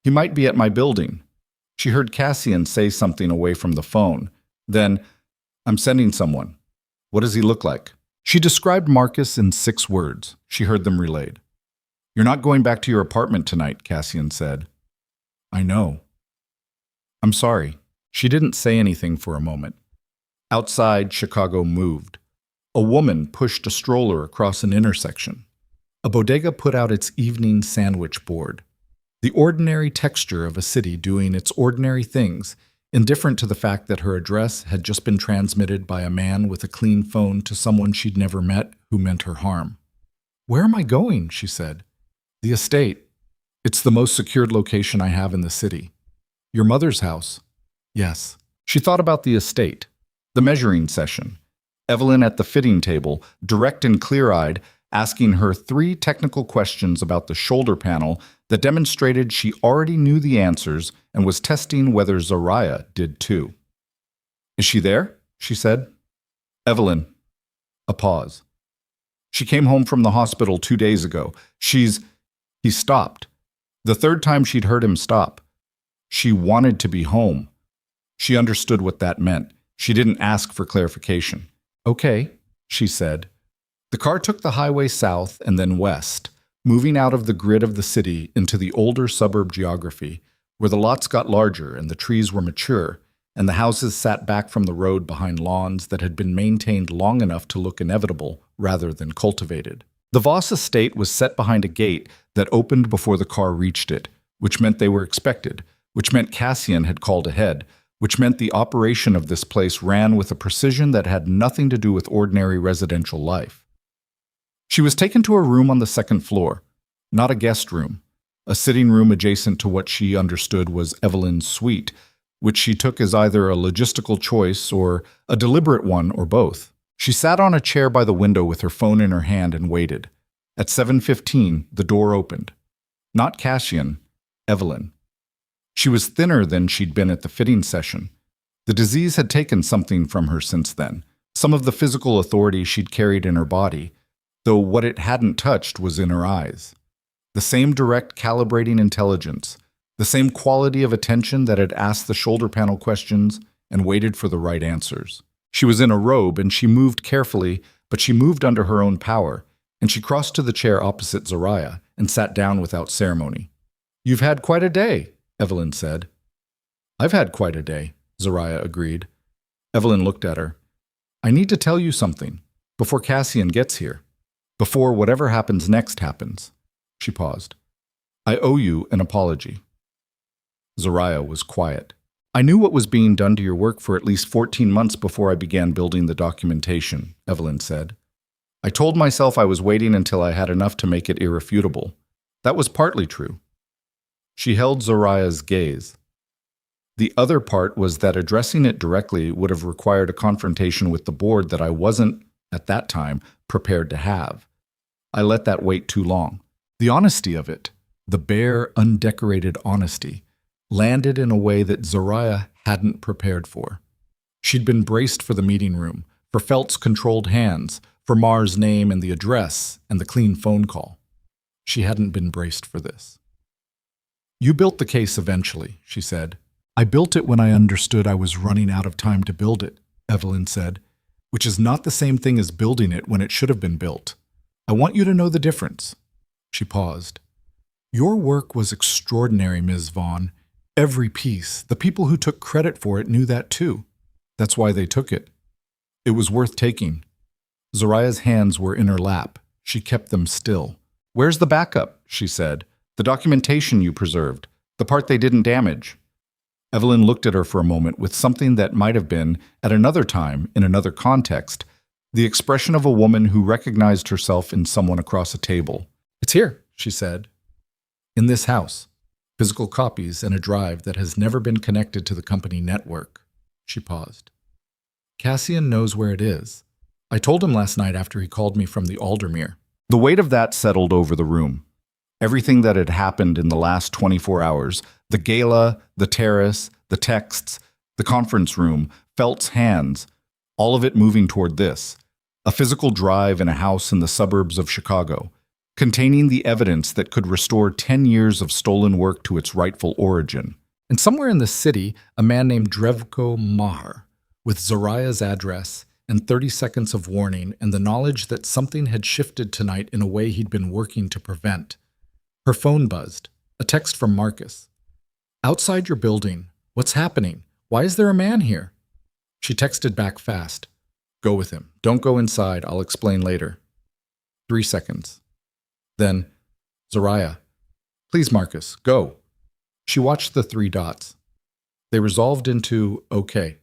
He might be at my building. She heard Cassian say something away from the phone. Then, I'm sending someone. What does he look like? She described Marcus in 6 words. She heard them relayed. You're not going back to your apartment tonight, Cassian said. I know. I'm sorry. She didn't say anything for a moment. Outside, Chicago moved. A woman pushed a stroller across an intersection. A bodega put out its evening sandwich board. The ordinary texture of a city doing its ordinary things indifferent to the fact that her address had just been transmitted by a man with a clean phone to someone she'd never met who meant her harm. "Where am I going?" she said. "The estate. It's the most secured location I have in the city." "Your mother's house?" "Yes." She thought about the estate, the measuring session, Evelyn at the fitting table, direct and clear-eyed, asking her 3 technical questions about the shoulder panel that demonstrated she already knew the answers and was testing whether Zoraya did too. "Is she there?" she said. "Evelyn." A pause. "She came home from the hospital 2 days ago. He stopped. The 3rd time she'd heard him stop. She wanted to be home. She understood what that meant. She didn't ask for clarification. "Okay," she said. The car took the highway south and then west, moving out of the grid of the city into the older suburb geography, where the lots got larger and the trees were mature, and the houses sat back from the road behind lawns that had been maintained long enough to look inevitable rather than cultivated. The Voss estate was set behind a gate that opened before the car reached it, which meant they were expected, which meant Cassian had called ahead, which meant the operation of this place ran with a precision that had nothing to do with ordinary residential life. She was taken to a room on the 2nd floor, not a guest room, a sitting room adjacent to what she understood was Evelyn's suite, which she took as either a logistical choice or a deliberate one or both. She sat on a chair by the window with her phone in her hand and waited. At 7:15, the door opened. Not Cassian, Evelyn. She was thinner than she'd been at the fitting session. The disease had taken something from her since then, some of the physical authority she'd carried in her body, though what it hadn't touched was in her eyes. The same direct calibrating intelligence, the same quality of attention that had asked the shoulder panel questions and waited for the right answers. She was in a robe and she moved carefully, but she moved under her own power, and she crossed to the chair opposite Zoraya and sat down without ceremony. "You've had quite a day," Evelyn said. "I've had quite a day," Zoraya agreed. Evelyn looked at her. "I need to tell you something, before Cassian gets here, before whatever happens next happens." She paused. "I owe you an apology." Zoraya was quiet. "I knew what was being done to your work for at least 14 months before I began building the documentation," Evelyn said. "I told myself I was waiting until I had enough to make it irrefutable. That was partly true." She held Zoraya's gaze. The other part was that addressing it directly would have required a confrontation with the board that I wasn't, at that time, prepared to have. I let that wait too long. The honesty of it, the bare, undecorated honesty, landed in a way that Zoraya hadn't prepared for. She'd been braced for the meeting room, for Felt's controlled hands, for Mar's name and the address and the clean phone call. She hadn't been braced for this. "You built the case eventually," she said. "I built it when I understood I was running out of time to build it," Evelyn said, "which is not the same thing as building it when it should have been built. I want you to know the difference." She paused. "Your work was extraordinary, Ms. Vaughn. Every piece. The people who took credit for it knew that too. That's why they took it. It was worth taking." Zoraya's hands were in her lap. She kept them still. "Where's the backup?" she said. "The documentation you preserved. The part they didn't damage." Evelyn looked at her for a moment with something that might have been, at another time, in another context, the expression of a woman who recognized herself in someone across a table. "It's here," she said. "In this house. Physical copies and a drive that has never been connected to the company network." She paused. "Cassian knows where it is. I told him last night after he called me from the Aldermere." The weight of that settled over the room. Everything that had happened in the last 24 hours, the gala, the terrace, the texts, the conference room, Felt's hands, all of it moving toward this, a physical drive in a house in the suburbs of Chicago, containing the evidence that could restore 10 years of stolen work to its rightful origin. And somewhere in the city, a man named Drevko Maher, with Zoraya's address and 30 seconds of warning and the knowledge that something had shifted tonight in a way he'd been working to prevent. Her phone buzzed. A text from Marcus. "Outside your building. What's happening? Why is there a man here?" She texted back fast. "Go with him. Don't go inside. I'll explain later." 3 seconds. Then, "Zoraya. Please, Marcus, go." She watched the 3 dots. They resolved into okay.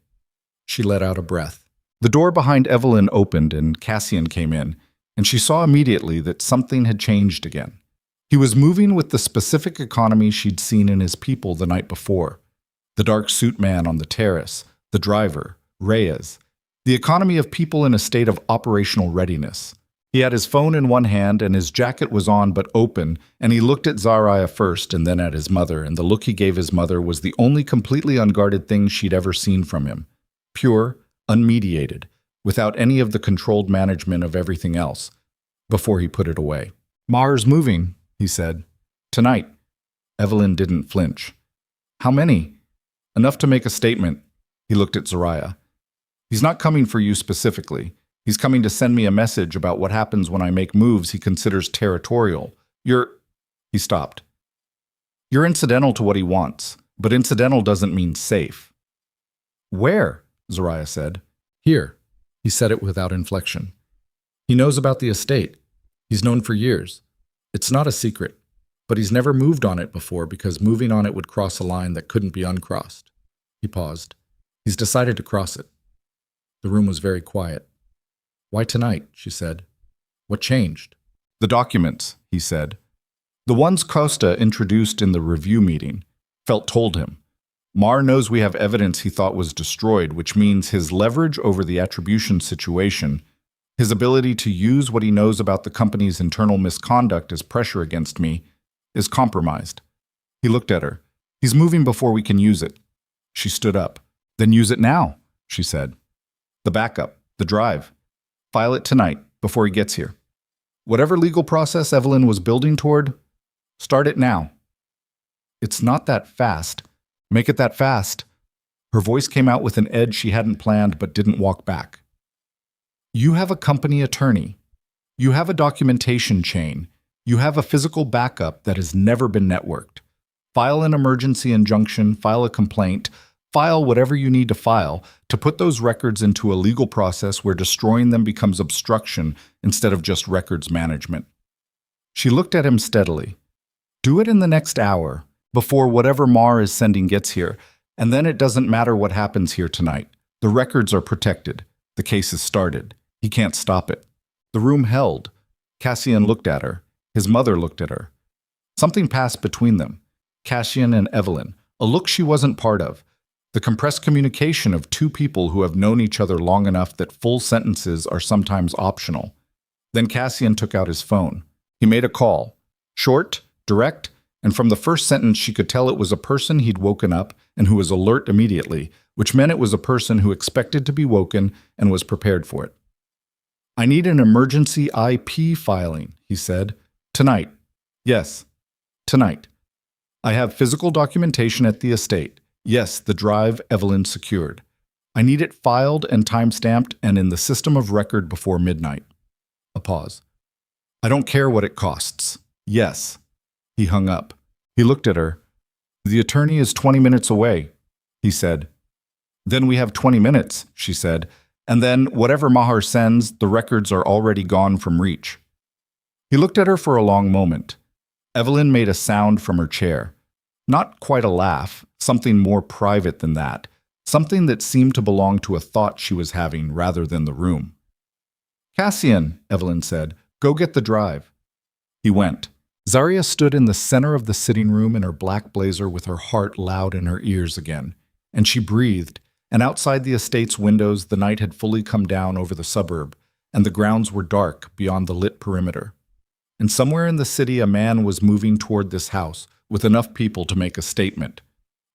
She let out a breath. The door behind Evelyn opened and Cassian came in, and she saw immediately that something had changed again. He was moving with the specific economy she'd seen in his people the night before. The dark suit man on the terrace, the driver, Reyes. The economy of people in a state of operational readiness. He had his phone in one hand and his jacket was on but open, and he looked at Zariah first and then at his mother, and the look he gave his mother was the only completely unguarded thing she'd ever seen from him. Pure, unmediated, without any of the controlled management of everything else, before he put it away. "Maher's moving," he said. "Tonight." Evelyn didn't flinch. "How many?" "Enough to make a statement." He looked at Zariah. "He's not coming for you specifically. He's coming to send me a message about what happens when I make moves he considers territorial. He stopped. "You're incidental to what he wants, but incidental doesn't mean safe." "Where?" Zariah said. "Here." He said it without inflection. "He knows about the estate. He's known for years. It's not a secret, but he's never moved on it before because moving on it would cross a line that couldn't be uncrossed." He paused. "He's decided to cross it." The room was very quiet. "Why tonight?" she said. "What changed?" "The documents," he said. "The ones Costa introduced in the review meeting." Felt told him. "Maher knows we have evidence he thought was destroyed, which means his leverage over the attribution situation, his ability to use what he knows about the company's internal misconduct as pressure against me, is compromised." He looked at her. "He's moving before we can use it." She stood up. "Then use it now," she said. "The backup, the drive. File it tonight, before he gets here. Whatever legal process Evelyn was building toward, start it now." "It's not that fast. Make it that fast." Her voice came out with an edge she hadn't planned but didn't walk back. "You have a company attorney. You have a documentation chain. You have a physical backup that has never been networked. File an emergency injunction, file a complaint, file whatever you need to file to put those records into a legal process where destroying them becomes obstruction instead of just records management." She looked at him steadily. "Do it in the next hour, before whatever Maher is sending gets here, and then it doesn't matter what happens here tonight. The records are protected. The case is started. He can't stop it." The room held. Cassian looked at her. His mother looked at her. Something passed between them. Cassian and Evelyn, a look she wasn't part of. The compressed communication of two people who have known each other long enough that full sentences are sometimes optional. Then Cassian took out his phone. He made a call. Short, direct, and from the first sentence she could tell it was a person he'd woken up and who was alert immediately, which meant it was a person who expected to be woken and was prepared for it. "I need an emergency IP filing," he said. "Tonight. Yes, tonight. I have physical documentation at the estate. Yes, the drive Evelyn secured. I need it filed and time-stamped and in the system of record before midnight." A pause. "I don't care what it costs." "Yes." He hung up. He looked at her. "The attorney is 20 minutes away," he said. "Then we have 20 minutes," she said. "And then, whatever Maher sends, the records are already gone from reach." He looked at her for a long moment. Evelyn made a sound from her chair. Not quite a laugh, something more private than that. Something that seemed to belong to a thought she was having rather than the room. "Cassian," Evelyn said, "go get the drive." He went. Zarya stood in the center of the sitting room in her black blazer with her heart loud in her ears again. And she breathed, and outside the estate's windows the night had fully come down over the suburb, and the grounds were dark beyond the lit perimeter. And somewhere in the city a man was moving toward this house, with enough people to make a statement.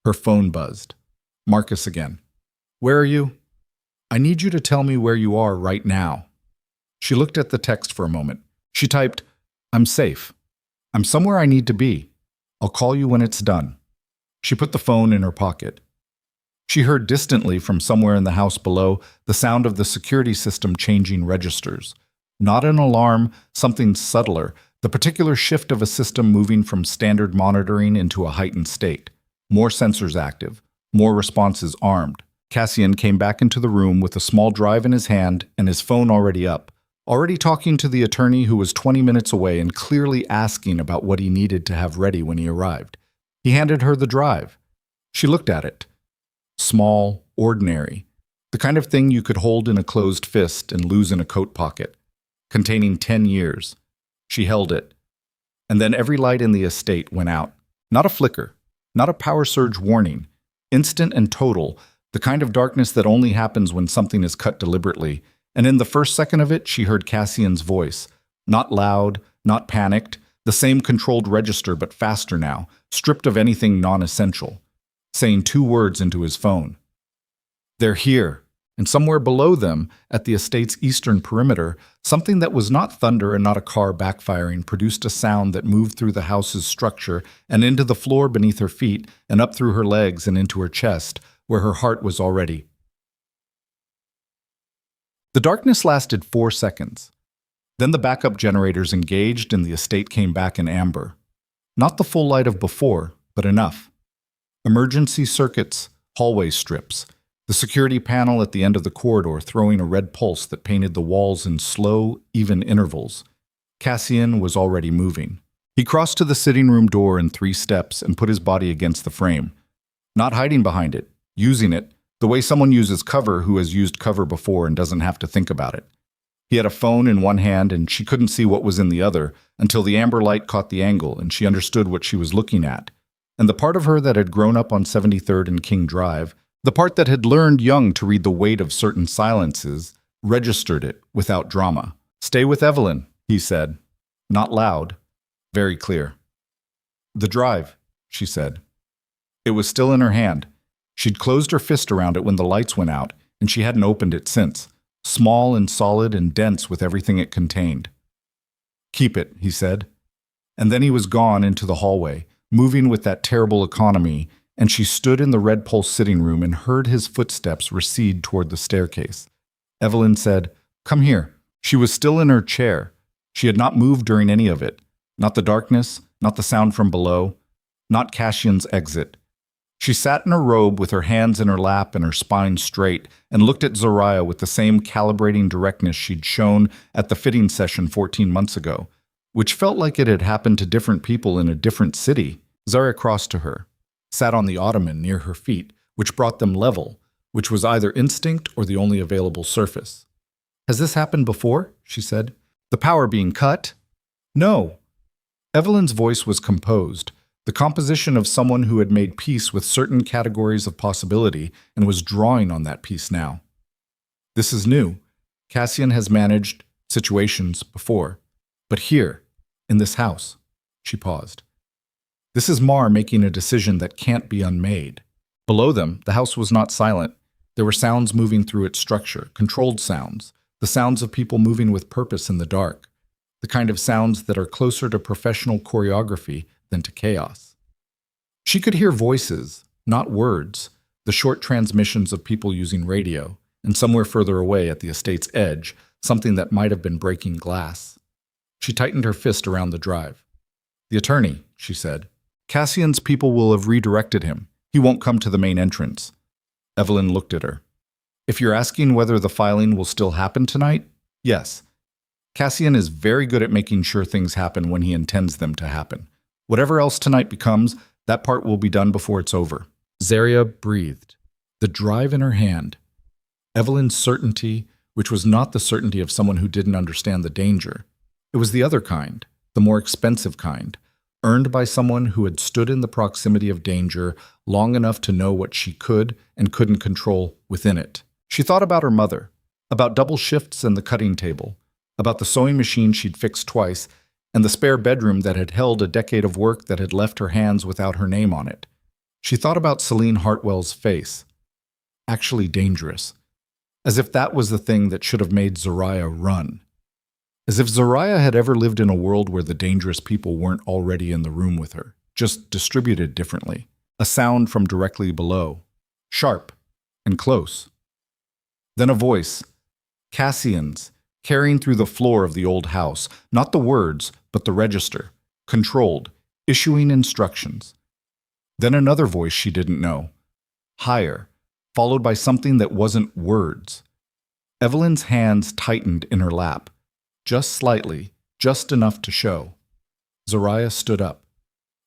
Her phone buzzed. Marcus again. "Where are you?" "I need you to tell me where you are right now." She looked at the text for a moment. She typed, "I'm safe. I'm somewhere I need to be. I'll call you when it's done." She put the phone in her pocket. She heard distantly from somewhere in the house below the sound of the security system changing registers. Not an alarm, something subtler, the particular shift of a system moving from standard monitoring into a heightened state. More sensors active, more responses armed. Cassian came back into the room with a small drive in his hand and his phone already up, already talking to the attorney who was 20 minutes away and clearly asking about what he needed to have ready when he arrived. He handed her the drive. She looked at it. Small, ordinary. The kind of thing you could hold in a closed fist and lose in a coat pocket. Containing 10 years. She held it. And then every light in the estate went out. Not a flicker. Not a power surge warning. Instant and total. The kind of darkness that only happens when something is cut deliberately. And in the first second of it, she heard Cassian's voice. Not loud, not panicked. The same controlled register, but faster now. Stripped of anything non-essential. Saying 2 words into his phone. They're here. And somewhere below them, at the estate's eastern perimeter, something that was not thunder and not a car backfiring produced a sound that moved through the house's structure and into the floor beneath her feet and up through her legs and into her chest, where her heart was already. The darkness lasted 4 seconds. Then the backup generators engaged and the estate came back in amber. Not the full light of before, but enough. Emergency circuits, hallway strips, the security panel at the end of the corridor throwing a red pulse that painted the walls in slow, even intervals. Cassian was already moving. He crossed to the sitting room door in 3 steps and put his body against the frame. Not hiding behind it, using it, the way someone uses cover who has used cover before and doesn't have to think about it. He had a phone in one hand and she couldn't see what was in the other until the amber light caught the angle and she understood what she was looking at. And the part of her that had grown up on 73rd and King Drive, the part that had learned young to read the weight of certain silences, registered it without drama. "Stay with Evelyn," he said. Not loud, very clear. "The drive," she said. It was still in her hand. She'd closed her fist around it when the lights went out, and she hadn't opened it since. Small and solid and dense with everything it contained. "Keep it," he said. And then he was gone into the hallway, moving with that terrible economy, and she stood in the red pulse sitting room and heard his footsteps recede toward the staircase. Evelyn said, "Come here." She was still in her chair. She had not moved during any of it. Not the darkness, not the sound from below, not Cassian's exit. She sat in her robe with her hands in her lap and her spine straight and looked at Zariah with the same calibrating directness she'd shown at the fitting session 14 months ago, which felt like it had happened to different people in a different city. Zariah crossed to her, sat on the ottoman near her feet, which brought them level, which was either instinct or the only available surface. "Has this happened before?" she said. "The power being cut?" "No." Evelyn's voice was composed, the composition of someone who had made peace with certain categories of possibility and was drawing on that peace now. "This is new. Cassian has managed situations before. But here, in this house," she paused. "This is Mar making a decision that can't be unmade." Below them, the house was not silent. There were sounds moving through its structure, controlled sounds, the sounds of people moving with purpose in the dark, the kind of sounds that are closer to professional choreography than to chaos. She could hear voices, not words, the short transmissions of people using radio, and somewhere further away at the estate's edge, something that might have been breaking glass. She tightened her fist around the drive. "The attorney," she said. "Cassian's people will have redirected him. He won't come to the main entrance." Evelyn looked at her. "If you're asking whether the filing will still happen tonight, yes. Cassian is very good at making sure things happen when he intends them to happen. Whatever else tonight becomes, that part will be done before it's over." Zariah breathed, the drive in her hand. Evelyn's certainty, which was not the certainty of someone who didn't understand the danger. It was the other kind, the more expensive kind, earned by someone who had stood in the proximity of danger long enough to know what she could and couldn't control within it. She thought about her mother, about double shifts and the cutting table, about the sewing machine she'd fixed twice, and the spare bedroom that had held a decade of work that had left her hands without her name on it. She thought about Celine Hartwell's face. Actually dangerous. As if that was the thing that should have made Zariah run. As if Zariah had ever lived in a world where the dangerous people weren't already in the room with her, just distributed differently. A sound from directly below. Sharp and close. Then a voice. Cassian's. Carrying through the floor of the old house, not the words, but the register, controlled, issuing instructions. Then another voice she didn't know, higher, followed by something that wasn't words. Evelyn's hands tightened in her lap, just slightly, just enough to show. Zariah stood up.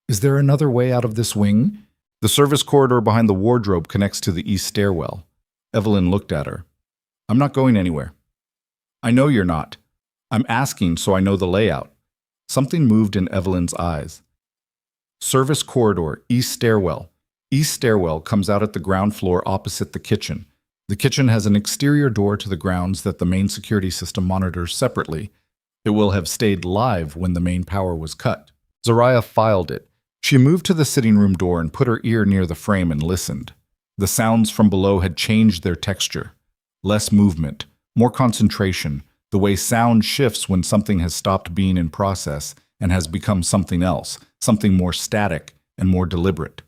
"Is there another way out of this wing?" The service corridor behind the wardrobe connects to the east stairwell. Evelyn looked at her. I'm not going anywhere. I know you're not. I'm asking so I know the layout. Something moved in Evelyn's eyes. Service corridor, east stairwell. East stairwell comes out at the ground floor opposite the kitchen. The kitchen has an exterior door to the grounds that the main security system monitors separately. It will have stayed live when the main power was cut. Zariah filed it. She moved to the sitting room door and put her ear near the frame and listened. The sounds from below had changed their texture. Less movement, more concentration, the way sound shifts when something has stopped being in process and has become something else, something more static and more deliberate.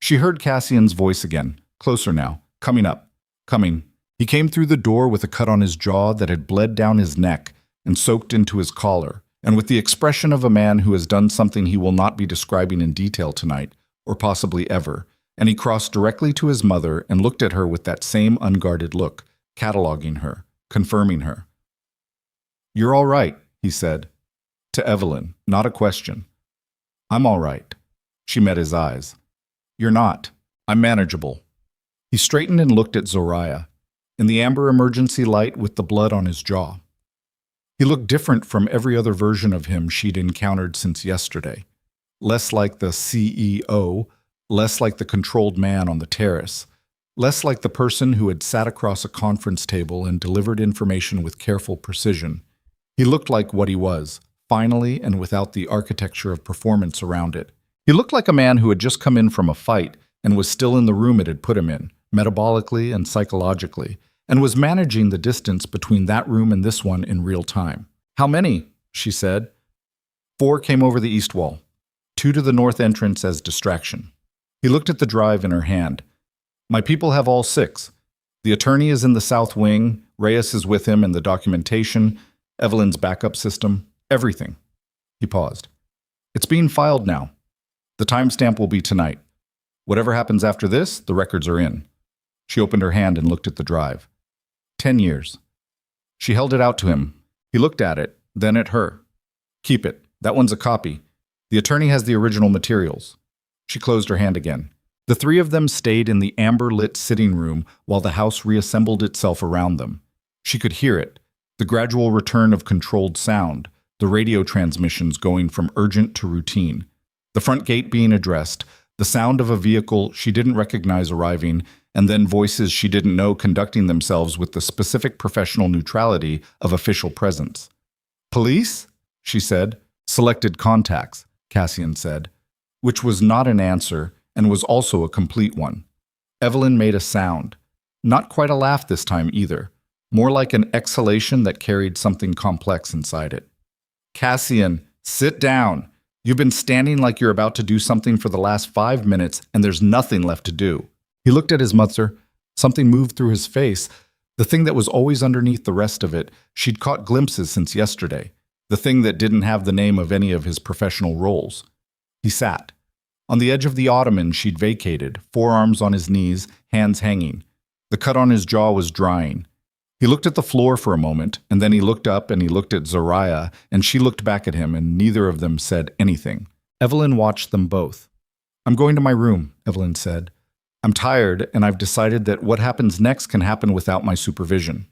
She heard Cassian's voice again, closer now, coming up, coming. He came through the door with a cut on his jaw that had bled down his neck and soaked into his collar, and with the expression of a man who has done something he will not be describing in detail tonight, or possibly ever, and he crossed directly to his mother and looked at her with that same unguarded look, cataloging her, confirming her. You're all right, he said. To Evelyn, not a question. I'm all right. She met his eyes. You're not. I'm manageable. He straightened and looked at Zariah, in the amber emergency light with the blood on his jaw. He looked different from every other version of him she'd encountered since yesterday. Less like the CEO, less like the controlled man on the terrace, less like the person who had sat across a conference table and delivered information with careful precision. He looked like what he was, finally and without the architecture of performance around it. He looked like a man who had just come in from a fight and was still in the room it had put him in, metabolically and psychologically, and was managing the distance between that room and this one in real time. How many? She said. 4 came over the east wall, 2 to the north entrance as distraction. He looked at the drive in her hand. My people have all 6. The attorney is in the south wing, Reyes is with him and the documentation, Evelyn's backup system, everything. He paused. It's being filed now. The timestamp will be tonight. Whatever happens after this, the records are in. She opened her hand and looked at the drive. 10 years. She held it out to him. He looked at it, then at her. Keep it. That one's a copy. The attorney has the original materials. She closed her hand again. The 3 of them stayed in the amber-lit sitting room while the house reassembled itself around them. She could hear it, the gradual return of controlled sound, the radio transmissions going from urgent to routine, the front gate being addressed, the sound of a vehicle she didn't recognize arriving, and then voices she didn't know conducting themselves with the specific professional neutrality of official presence. Police? She said. Selected contacts, Cassian said, which was not an answer and was also a complete one. Evelyn made a sound. Not quite a laugh this time either, more like an exhalation that carried something complex inside it. Cassian, sit down. You've been standing like you're about to do something for the last 5 minutes and there's nothing left to do. He looked at his mother. Something moved through his face. The thing that was always underneath the rest of it, she'd caught glimpses since yesterday. The thing that didn't have the name of any of his professional roles. He sat. On the edge of the ottoman she'd vacated, forearms on his knees, hands hanging. The cut on his jaw was drying. He looked at the floor for a moment, and then he looked up and he looked at Zariah, and she looked back at him, and neither of them said anything. Evelyn watched them both. I'm going to my room, Evelyn said. I'm tired, and I've decided that what happens next can happen without my supervision.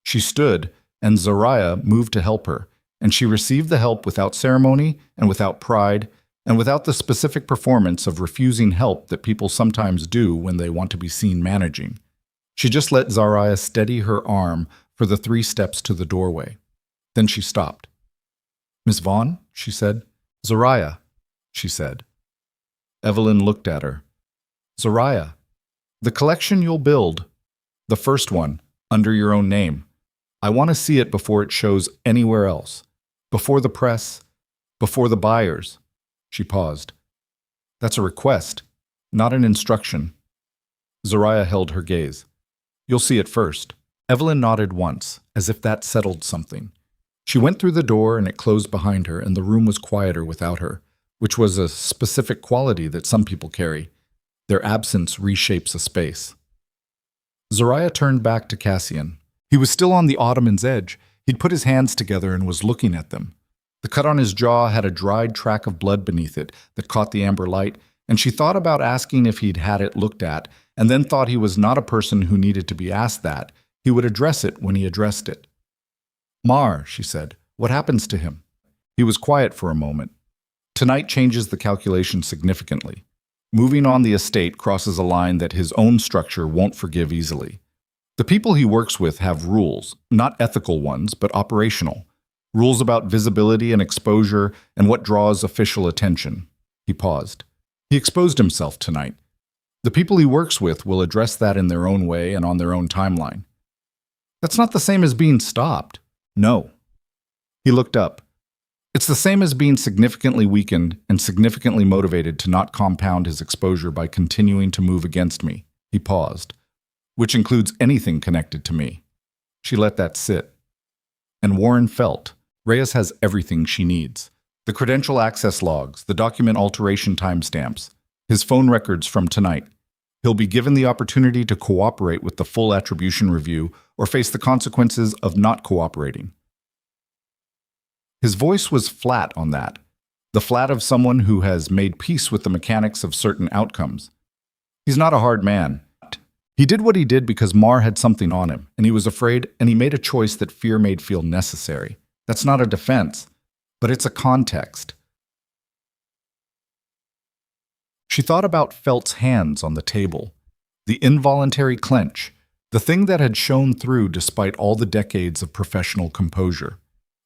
She stood, and Zariah moved to help her, and she received the help without ceremony and without pride, and without the specific performance of refusing help that people sometimes do when they want to be seen managing. She just let Zariah steady her arm for the 3 steps to the doorway. Then she stopped. Miss Vaughn, she said. Zariah, she said. Evelyn looked at her. Zariah, the collection you'll build, the first one, under your own name, I want to see it before it shows anywhere else, before the press, before the buyers. She paused. That's a request, not an instruction. Zariah held her gaze. You'll see it first. Evelyn nodded once, as if that settled something. She went through the door and it closed behind her, and the room was quieter without her, which was a specific quality that some people carry. Their absence reshapes a space. Zariah turned back to Cassian. He was still on the ottoman's edge. He'd put his hands together and was looking at them. The cut on his jaw had a dried track of blood beneath it that caught the amber light, and she thought about asking if he'd had it looked at, and then thought he was not a person who needed to be asked that. He would address it when he addressed it. "Mar," she said, "what happens to him?" He was quiet for a moment. Tonight changes the calculation significantly. Moving on the estate crosses a line that his own structure won't forgive easily. The people he works with have rules, not ethical ones, but operational. Rules about visibility and exposure and what draws official attention. He paused. He exposed himself tonight. The people he works with will address that in their own way and on their own timeline. That's not the same as being stopped. No. He looked up. It's the same as being significantly weakened and significantly motivated to not compound his exposure by continuing to move against me. He paused. Which includes anything connected to me. She let that sit. And Warren felt. Reyes has everything she needs. The credential access logs, the document alteration timestamps, his phone records from tonight. He'll be given the opportunity to cooperate with the full attribution review or face the consequences of not cooperating. His voice was flat on that, the flat of someone who has made peace with the mechanics of certain outcomes. He's not a hard man. He did what he did because Mar had something on him, and he was afraid, and he made a choice that fear made feel necessary. That's not a defense, but it's a context. She thought about Felt's hands on the table, the involuntary clench, the thing that had shown through despite all the decades of professional composure.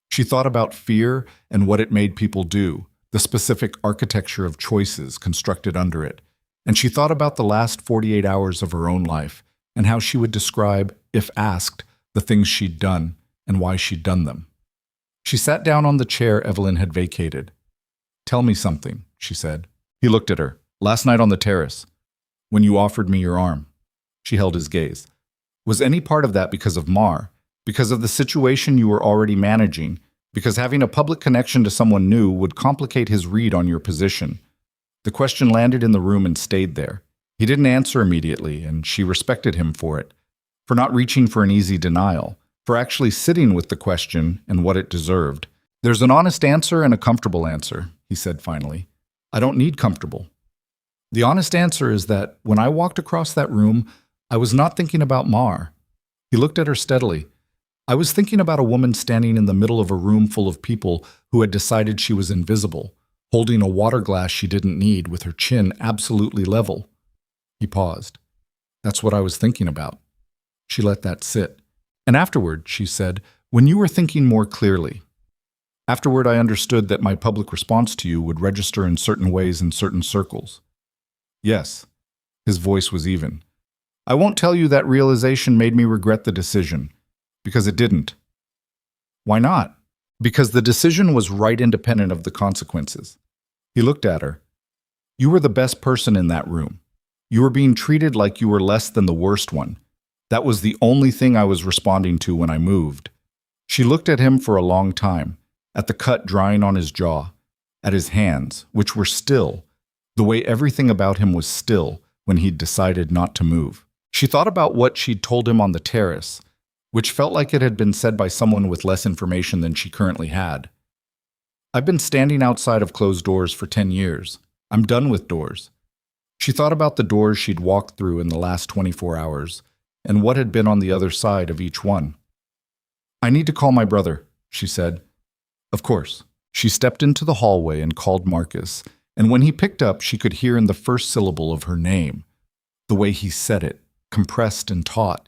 She thought about fear and what it made people do, the specific architecture of choices constructed under it. And she thought about the last 48 hours of her own life and how she would describe, if asked, the things she'd done and why she'd done them. She sat down on the chair Evelyn had vacated. "Tell me something," she said. He looked at her. "Last night on the terrace, when you offered me your arm." She held his gaze. "Was any part of that because of Mar? Because of the situation you were already managing? Because having a public connection to someone new would complicate his read on your position?" The question landed in the room and stayed there. He didn't answer immediately, and she respected him for it, for not reaching for an easy denial, for actually sitting with the question and what it deserved. "There's an honest answer and a comfortable answer," he said finally. "I don't need comfortable. The honest answer is that when I walked across that room, I was not thinking about Mar." He looked at her steadily. "I was thinking about a woman standing in the middle of a room full of people who had decided she was invisible, holding a water glass she didn't need with her chin absolutely level." He paused. "That's what I was thinking about." She let that sit. "And afterward," she said, "when you were thinking more clearly. Afterward, I understood that my public response to you would register in certain ways in certain circles." "Yes." His voice was even. "I won't tell you that realization made me regret the decision, because it didn't." "Why not?" "Because the decision was right independent of the consequences." He looked at her. "You were the best person in that room. You were being treated like you were less than the worst one. That was the only thing I was responding to when I moved." She looked at him for a long time, at the cut drying on his jaw, at his hands, which were still, the way everything about him was still when he'd decided not to move. She thought about what she'd told him on the terrace, which felt like it had been said by someone with less information than she currently had. "I've been standing outside of closed doors for 10 years. I'm done with doors." She thought about the doors she'd walked through in the last 24 hours, and what had been on the other side of each one. "I need to call my brother," she said. "Of course." She stepped into the hallway and called Marcus, and when he picked up, she could hear in the first syllable of her name, the way he said it, compressed and taut,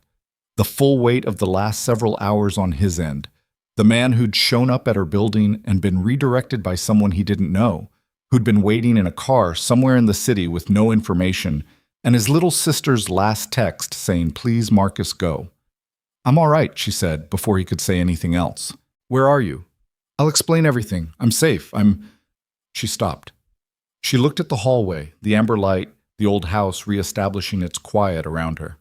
the full weight of the last several hours on his end, the man who'd shown up at her building and been redirected by someone he didn't know, who'd been waiting in a car somewhere in the city with no information, and his little sister's last text saying, "Please, Marcus, go." "I'm all right," she said, before he could say anything else. "Where are you?" "I'll explain everything. I'm safe. She stopped. She looked at the hallway, the amber light, the old house reestablishing its quiet around her.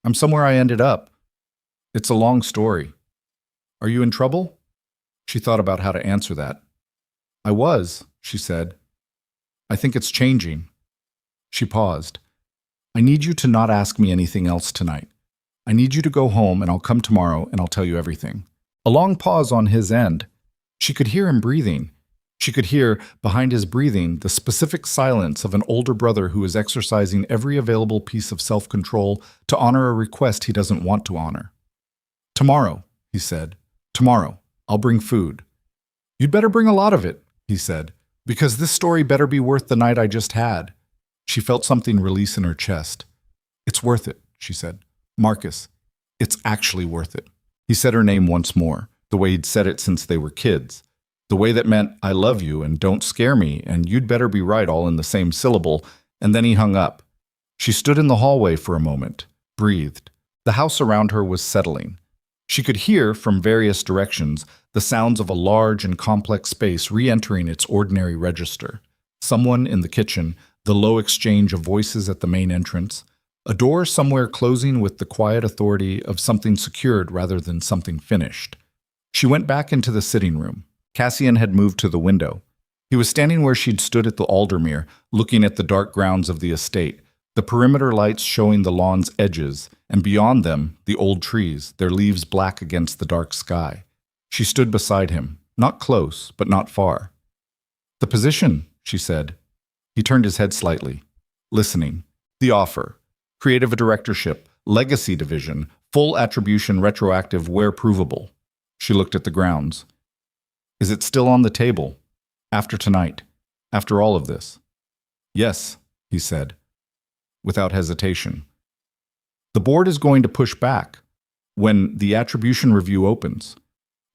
"I'm somewhere I ended up. It's a long story. Are you in trouble?" She thought about how to answer that. "I was," she said. "I think it's changing." She paused. "I need you to not ask me anything else tonight. I need you to go home and I'll come tomorrow and I'll tell you everything." A long pause on his end. She could hear him breathing. She could hear, behind his breathing, the specific silence of an older brother who is exercising every available piece of self-control to honor a request he doesn't want to honor. "Tomorrow," he said. "Tomorrow. I'll bring food." "You'd better bring a lot of it," he said, "because this story better be worth the night I just had." She felt something release in her chest. "It's worth it," she said. "Marcus, it's actually worth it." He said her name once more, the way he'd said it since they were kids. The way that meant, "I love you," and "don't scare me," and "you'd better be right," all in the same syllable, and then he hung up. She stood in the hallway for a moment, breathed. The house around her was settling. She could hear, from various directions, the sounds of a large and complex space re-entering its ordinary register. Someone in the kitchen, the low exchange of voices at the main entrance, a door somewhere closing with the quiet authority of something secured rather than something finished. She went back into the sitting room. Cassian had moved to the window. He was standing where she'd stood at the Aldermere, looking at the dark grounds of the estate, the perimeter lights showing the lawn's edges, and beyond them, the old trees, their leaves black against the dark sky. She stood beside him, not close, but not far. "The position," she said. He turned his head slightly, listening. "The offer. Creative directorship, legacy division, full attribution retroactive where provable." She looked at the grounds. "Is it still on the table? After tonight? After all of this?" "Yes," he said, without hesitation. "The board is going to push back. When the attribution review opens,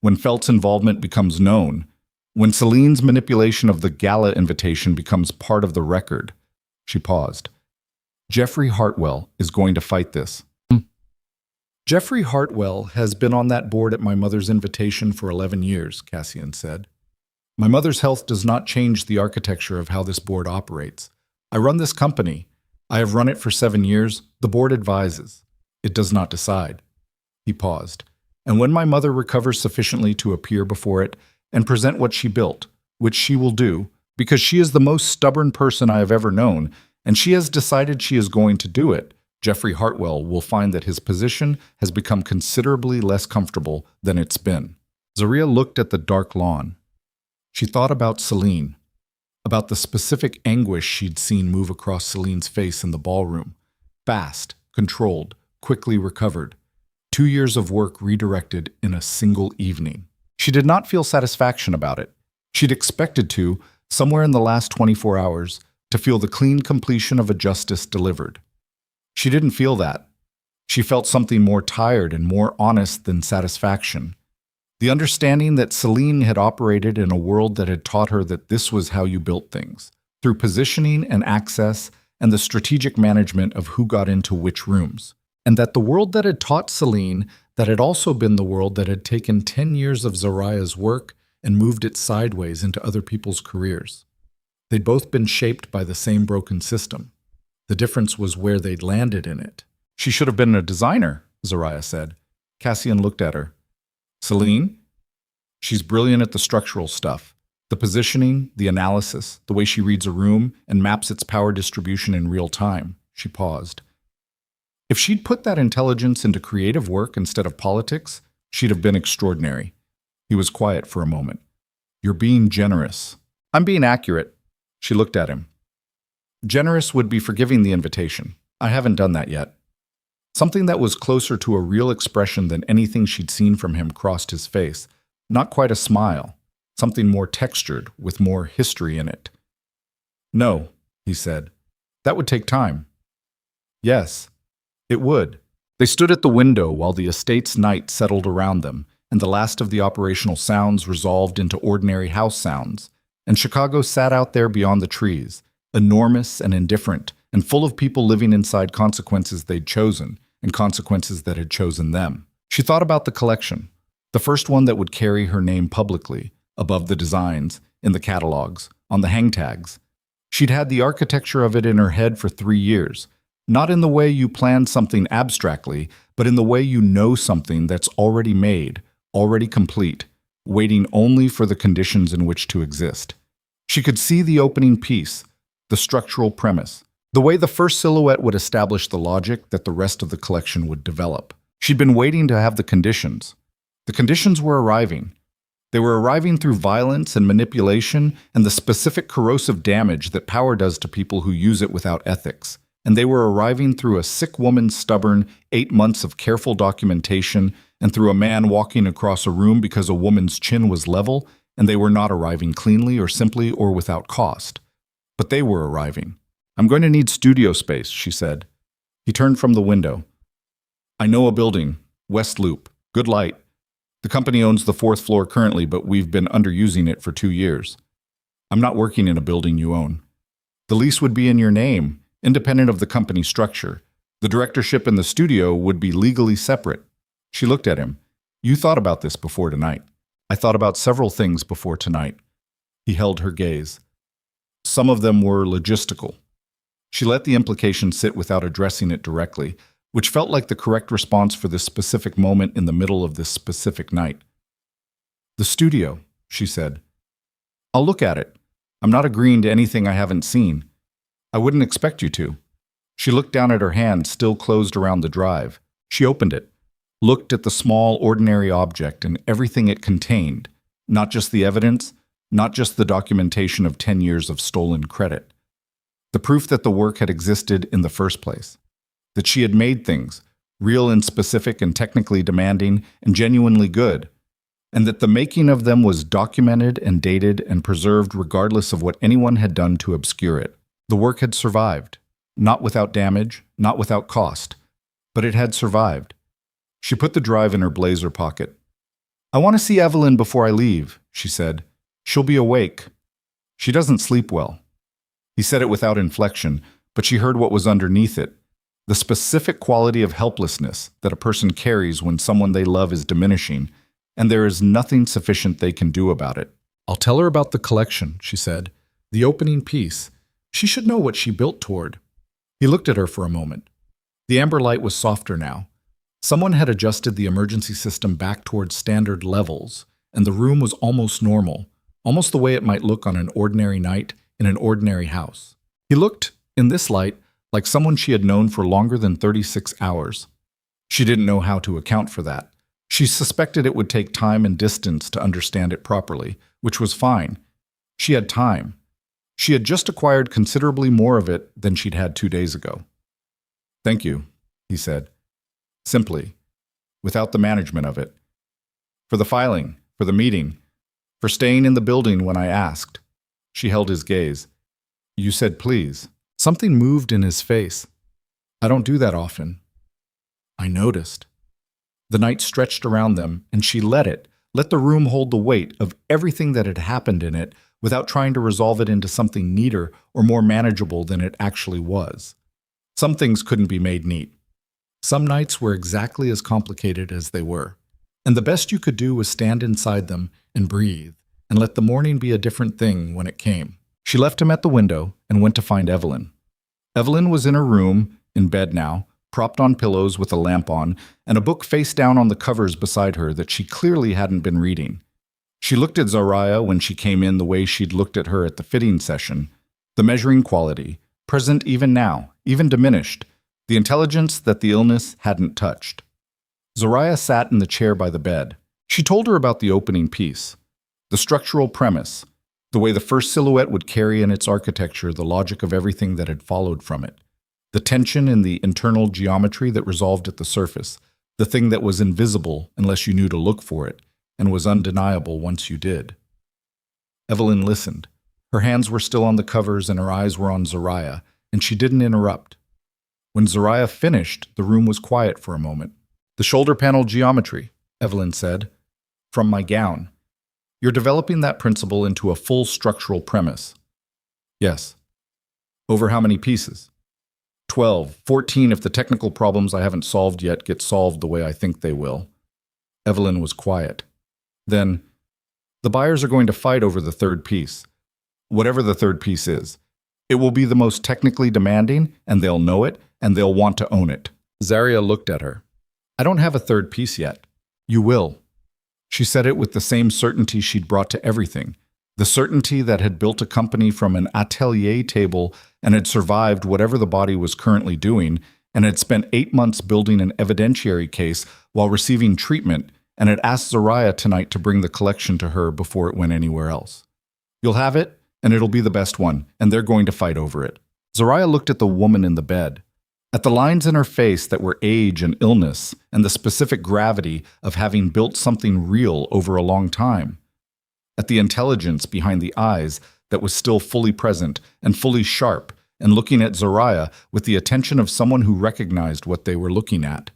when Felt's involvement becomes known, when Celine's manipulation of the gala invitation becomes part of the record." She paused. "Jeffrey Hartwell is going to fight this." "Jeffrey Hartwell has been on that board at my mother's invitation for 11 years, Cassian said. "My mother's health does not change the architecture of how this board operates. I run this company. I have run it for 7 years. The board advises. It does not decide." He paused. "And when my mother recovers sufficiently to appear before it and present what she built, which she will do, because she is the most stubborn person I have ever known, and she has decided she is going to do it, Jeffrey Hartwell will find that his position has become considerably less comfortable than it's been." Zaria looked at the dark lawn. She thought about Celine, about the specific anguish she'd seen move across Celine's face in the ballroom. Fast, controlled, quickly recovered. 2 years of work redirected in a single evening. She did not feel satisfaction about it. She'd expected to, somewhere in the last 24 hours, to feel the clean completion of a justice delivered. She didn't feel that. She felt something more tired and more honest than satisfaction. The understanding that Celine had operated in a world that had taught her that this was how you built things, through positioning and access and the strategic management of who got into which rooms. And that the world that had taught Celine that had also been the world that had taken 10 years of Zariah's work and moved it sideways into other people's careers. They'd both been shaped by the same broken system. The difference was where they'd landed in it. "She should have been a designer," Zariah said. Cassian looked at her. "Celine? She's brilliant at the structural stuff, the positioning, the analysis, the way she reads a room and maps its power distribution in real time." She paused. "If she'd put that intelligence into creative work instead of politics, she'd have been extraordinary." He was quiet for a moment. "You're being generous." "I'm being accurate." She looked at him. "Generous would be forgiving the invitation. I haven't done that yet." Something that was closer to a real expression than anything she'd seen from him crossed his face. Not quite a smile. Something more textured, with more history in it. "No," he said. "That would take time." "Yes, it would." They stood at the window while the estate's night settled around them, and the last of the operational sounds resolved into ordinary house sounds. And Chicago sat out there beyond the trees, enormous and indifferent, and full of people living inside consequences they'd chosen, and consequences that had chosen them. She thought about the collection, the first one that would carry her name publicly, above the designs, in the catalogs, on the hang tags. She'd had the architecture of it in her head for 3 years, not in the way you plan something abstractly, but in the way you know something that's already made, already complete, waiting only for the conditions in which to exist. She could see the opening piece, the structural premise, the way the first silhouette would establish the logic that the rest of the collection would develop. She'd been waiting to have the conditions. The conditions were arriving. They were arriving through violence and manipulation and the specific corrosive damage that power does to people who use it without ethics. And they were arriving through a sick woman's stubborn 8 months of careful documentation and through a man walking across a room because a woman's chin was level, and they were not arriving cleanly or simply or without cost. But they were arriving. "I'm going to need studio space," she said. He turned from the window. "I know a building, West Loop, good light. The company owns the 4th floor currently, but we've been underusing it for 2 years. I'm not working in a building you own. The lease would be in your name, independent of the company structure. The directorship and the studio would be legally separate." She looked at him. "You thought about this before tonight." "I thought about several things before tonight." He held her gaze. "Some of them were logistical." She let the implication sit without addressing it directly, which felt like the correct response for this specific moment in the middle of this specific night. "The studio," she said. "I'll look at it. I'm not agreeing to anything I haven't seen. I wouldn't expect you to." She looked down at her hand, still closed around the drive. She opened it, looked at the small, ordinary object and everything it contained, not just the evidence, not just the documentation of 10 years of stolen credit. The proof that the work had existed in the first place. That she had made things, real and specific and technically demanding and genuinely good, and that the making of them was documented and dated and preserved regardless of what anyone had done to obscure it. The work had survived, not without damage, not without cost, but it had survived. She put the drive in her blazer pocket. "I want to see Evelyn before I leave," she said. "She'll be awake. She doesn't sleep well." He said it without inflection, but she heard what was underneath it. The specific quality of helplessness that a person carries when someone they love is diminishing, and there is nothing sufficient they can do about it. "I'll tell her about the collection," she said. "The opening piece. She should know what she built toward." He looked at her for a moment. The amber light was softer now. Someone had adjusted the emergency system back towards standard levels, and the room was almost normal, almost the way it might look on an ordinary night in an ordinary house. He looked, in this light, like someone she had known for longer than 36 hours. She didn't know how to account for that. She suspected it would take time and distance to understand it properly, which was fine. She had time. She had just acquired considerably more of it than she'd had 2 days ago. "Thank you," he said, simply, without the management of it. "For the filing, for the meeting, for staying in the building when I asked." She held his gaze. "You said please." Something moved in his face. "I don't do that often." "I noticed." The night stretched around them, and she let the room hold the weight of everything that had happened in it without trying to resolve it into something neater or more manageable than it actually was. Some things couldn't be made neat. Some nights were exactly as complicated as they were, and the best you could do was stand inside them and breathe, and let the morning be a different thing when it came. She left him at the window and went to find Evelyn. Evelyn was in her room, in bed now, propped on pillows with a lamp on, and a book face down on the covers beside her that she clearly hadn't been reading. She looked at Zariah when she came in the way she'd looked at her at the fitting session, the measuring quality, present even now, even diminished, the intelligence that the illness hadn't touched. Zariah sat in the chair by the bed. She told her about the opening piece, the structural premise, the way the first silhouette would carry in its architecture the logic of everything that had followed from it, the tension in the internal geometry that resolved at the surface, the thing that was invisible unless you knew to look for it, and was undeniable once you did. Evelyn listened. Her hands were still on the covers and her eyes were on Zariah, and she didn't interrupt. When Zariah finished, the room was quiet for a moment. "The shoulder panel geometry," Evelyn said, "from my gown. You're developing that principle into a full structural premise." "Yes." "Over how many pieces?" 12, 14 if the technical problems I haven't solved yet get solved the way I think they will. Evelyn was quiet. Then, "The buyers are going to fight over the third piece. Whatever the third piece is. It will be the most technically demanding, and they'll know it, and they'll want to own it." Zariah looked at her. "I don't have a third piece yet." "You will." She said it with the same certainty she'd brought to everything, the certainty that had built a company from an atelier table and had survived whatever the body was currently doing, and had spent 8 months building an evidentiary case while receiving treatment and had asked Zariah tonight to bring the collection to her before it went anywhere else. You'll have it, and it'll be the best one, and they're going to fight over it. Zariah looked at the woman in the bed, at the lines in her face that were age and illness, and the specific gravity of having built something real over a long time, at the intelligence behind the eyes that was still fully present and fully sharp, and looking at Zariah with the attention of someone who recognized what they were looking at.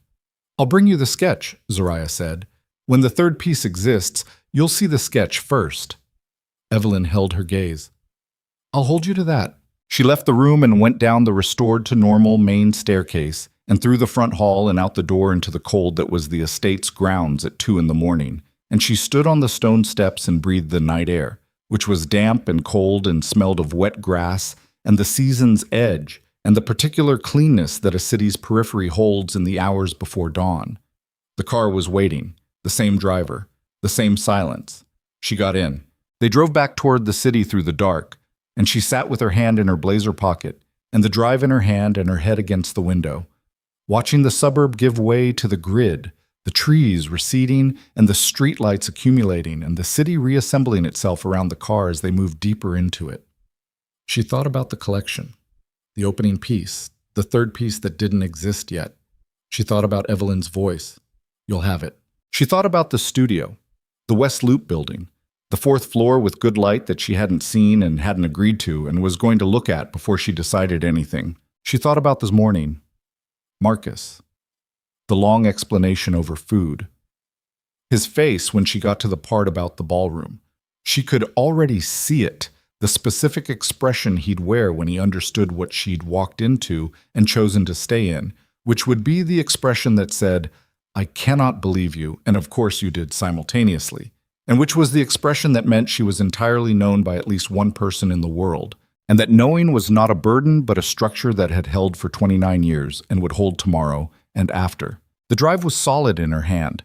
I'll bring you the sketch, Zariah said. When the third piece exists, you'll see the sketch first. Evelyn held her gaze. I'll hold you to that. She left the room and went down the restored to normal main staircase and through the front hall and out the door into the cold that was the estate's grounds at 2 a.m, and she stood on the stone steps and breathed the night air, which was damp and cold and smelled of wet grass and the season's edge and the particular cleanness that a city's periphery holds in the hours before dawn. The car was waiting, the same driver, the same silence. She got in. They drove back toward the city through the dark, and she sat with her hand in her blazer pocket and the drive in her hand and her head against the window, watching the suburb give way to the grid, the trees receding and the streetlights accumulating and the city reassembling itself around the car as they moved deeper into it. She thought about the collection, the opening piece, the third piece that didn't exist yet. She thought about Evelyn's voice. You'll have it. She thought about the studio, the West Loop building, the 4th floor with good light that she hadn't seen and hadn't agreed to and was going to look at before she decided anything. She thought about this morning. Marcus. The long explanation over food. His face when she got to the part about the ballroom. She could already see it, the specific expression he'd wear when he understood what she'd walked into and chosen to stay in, which would be the expression that said, I cannot believe you, and of course you did simultaneously, and which was the expression that meant she was entirely known by at least one person in the world, and that knowing was not a burden but a structure that had held for 29 years and would hold tomorrow and after. The drive was solid in her hand.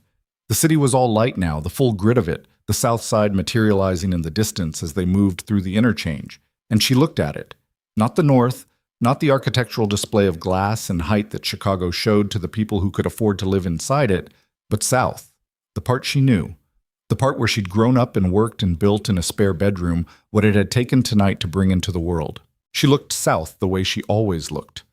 The city was all light now, the full grid of it, the south side materializing in the distance as they moved through the interchange, and she looked at it. Not the north, not the architectural display of glass and height that Chicago showed to the people who could afford to live inside it, but south, the part she knew, the part where she'd grown up and worked and built in a spare bedroom what it had taken tonight to bring into the world. She looked south the way she always looked,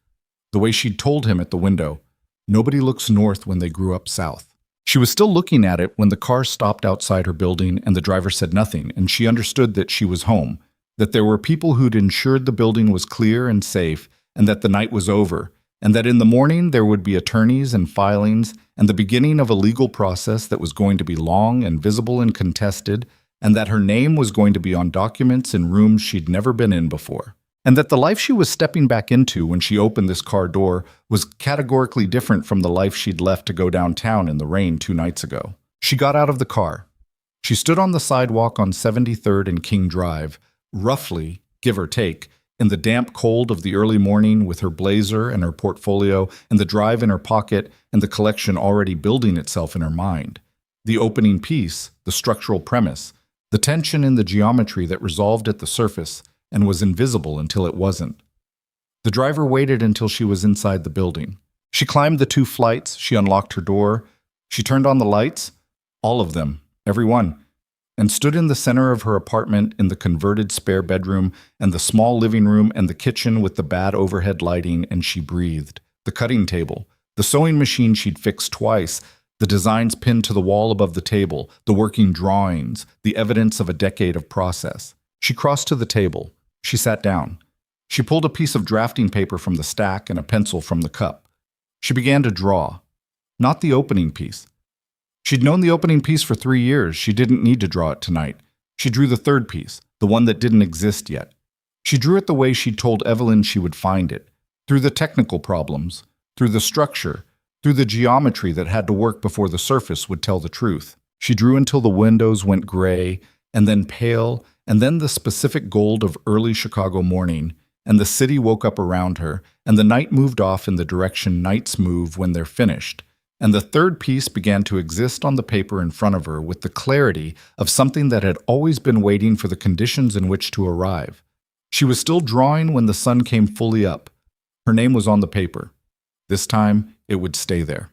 the way she'd told him at the window. Nobody looks north when they grew up south. She was still looking at it when the car stopped outside her building and the driver said nothing, and she understood that she was home, that there were people who'd ensured the building was clear and safe, and that the night was over, and that in the morning there would be attorneys and filings and the beginning of a legal process that was going to be long and visible and contested, and that her name was going to be on documents in rooms she'd never been in before. And that the life she was stepping back into when she opened this car door was categorically different from the life she'd left to go downtown in the rain 2 nights ago. She got out of the car. She stood on the sidewalk on 73rd and King Drive, roughly, give or take, in the damp cold of the early morning with her blazer and her portfolio and the drive in her pocket and the collection already building itself in her mind. The opening piece, the structural premise, the tension in the geometry that resolved at the surface and was invisible until it wasn't. The driver waited until she was inside the building. She climbed the 2 flights, she unlocked her door, she turned on the lights, all of them, every one, and stood in the center of her apartment in the converted spare bedroom and the small living room and the kitchen with the bad overhead lighting, and she breathed. The cutting table, the sewing machine she'd fixed twice, the designs pinned to the wall above the table, the working drawings, the evidence of a decade of process. She crossed to the table. She sat down. She pulled a piece of drafting paper from the stack and a pencil from the cup. She began to draw. Not the opening piece. She'd known the opening piece for 3 years. She didn't need to draw it tonight. She drew the third piece, the one that didn't exist yet. She drew it the way she'd told Evelyn she would find it, through the technical problems, through the structure, through the geometry that had to work before the surface would tell the truth. She drew until the windows went gray, and then pale, and then the specific gold of early Chicago morning, and the city woke up around her, and the night moved off in the direction nights move when they're finished, and the third piece began to exist on the paper in front of her with the clarity of something that had always been waiting for the conditions in which to arrive. She was still drawing when the sun came fully up. Her name was on the paper. This time, it would stay there.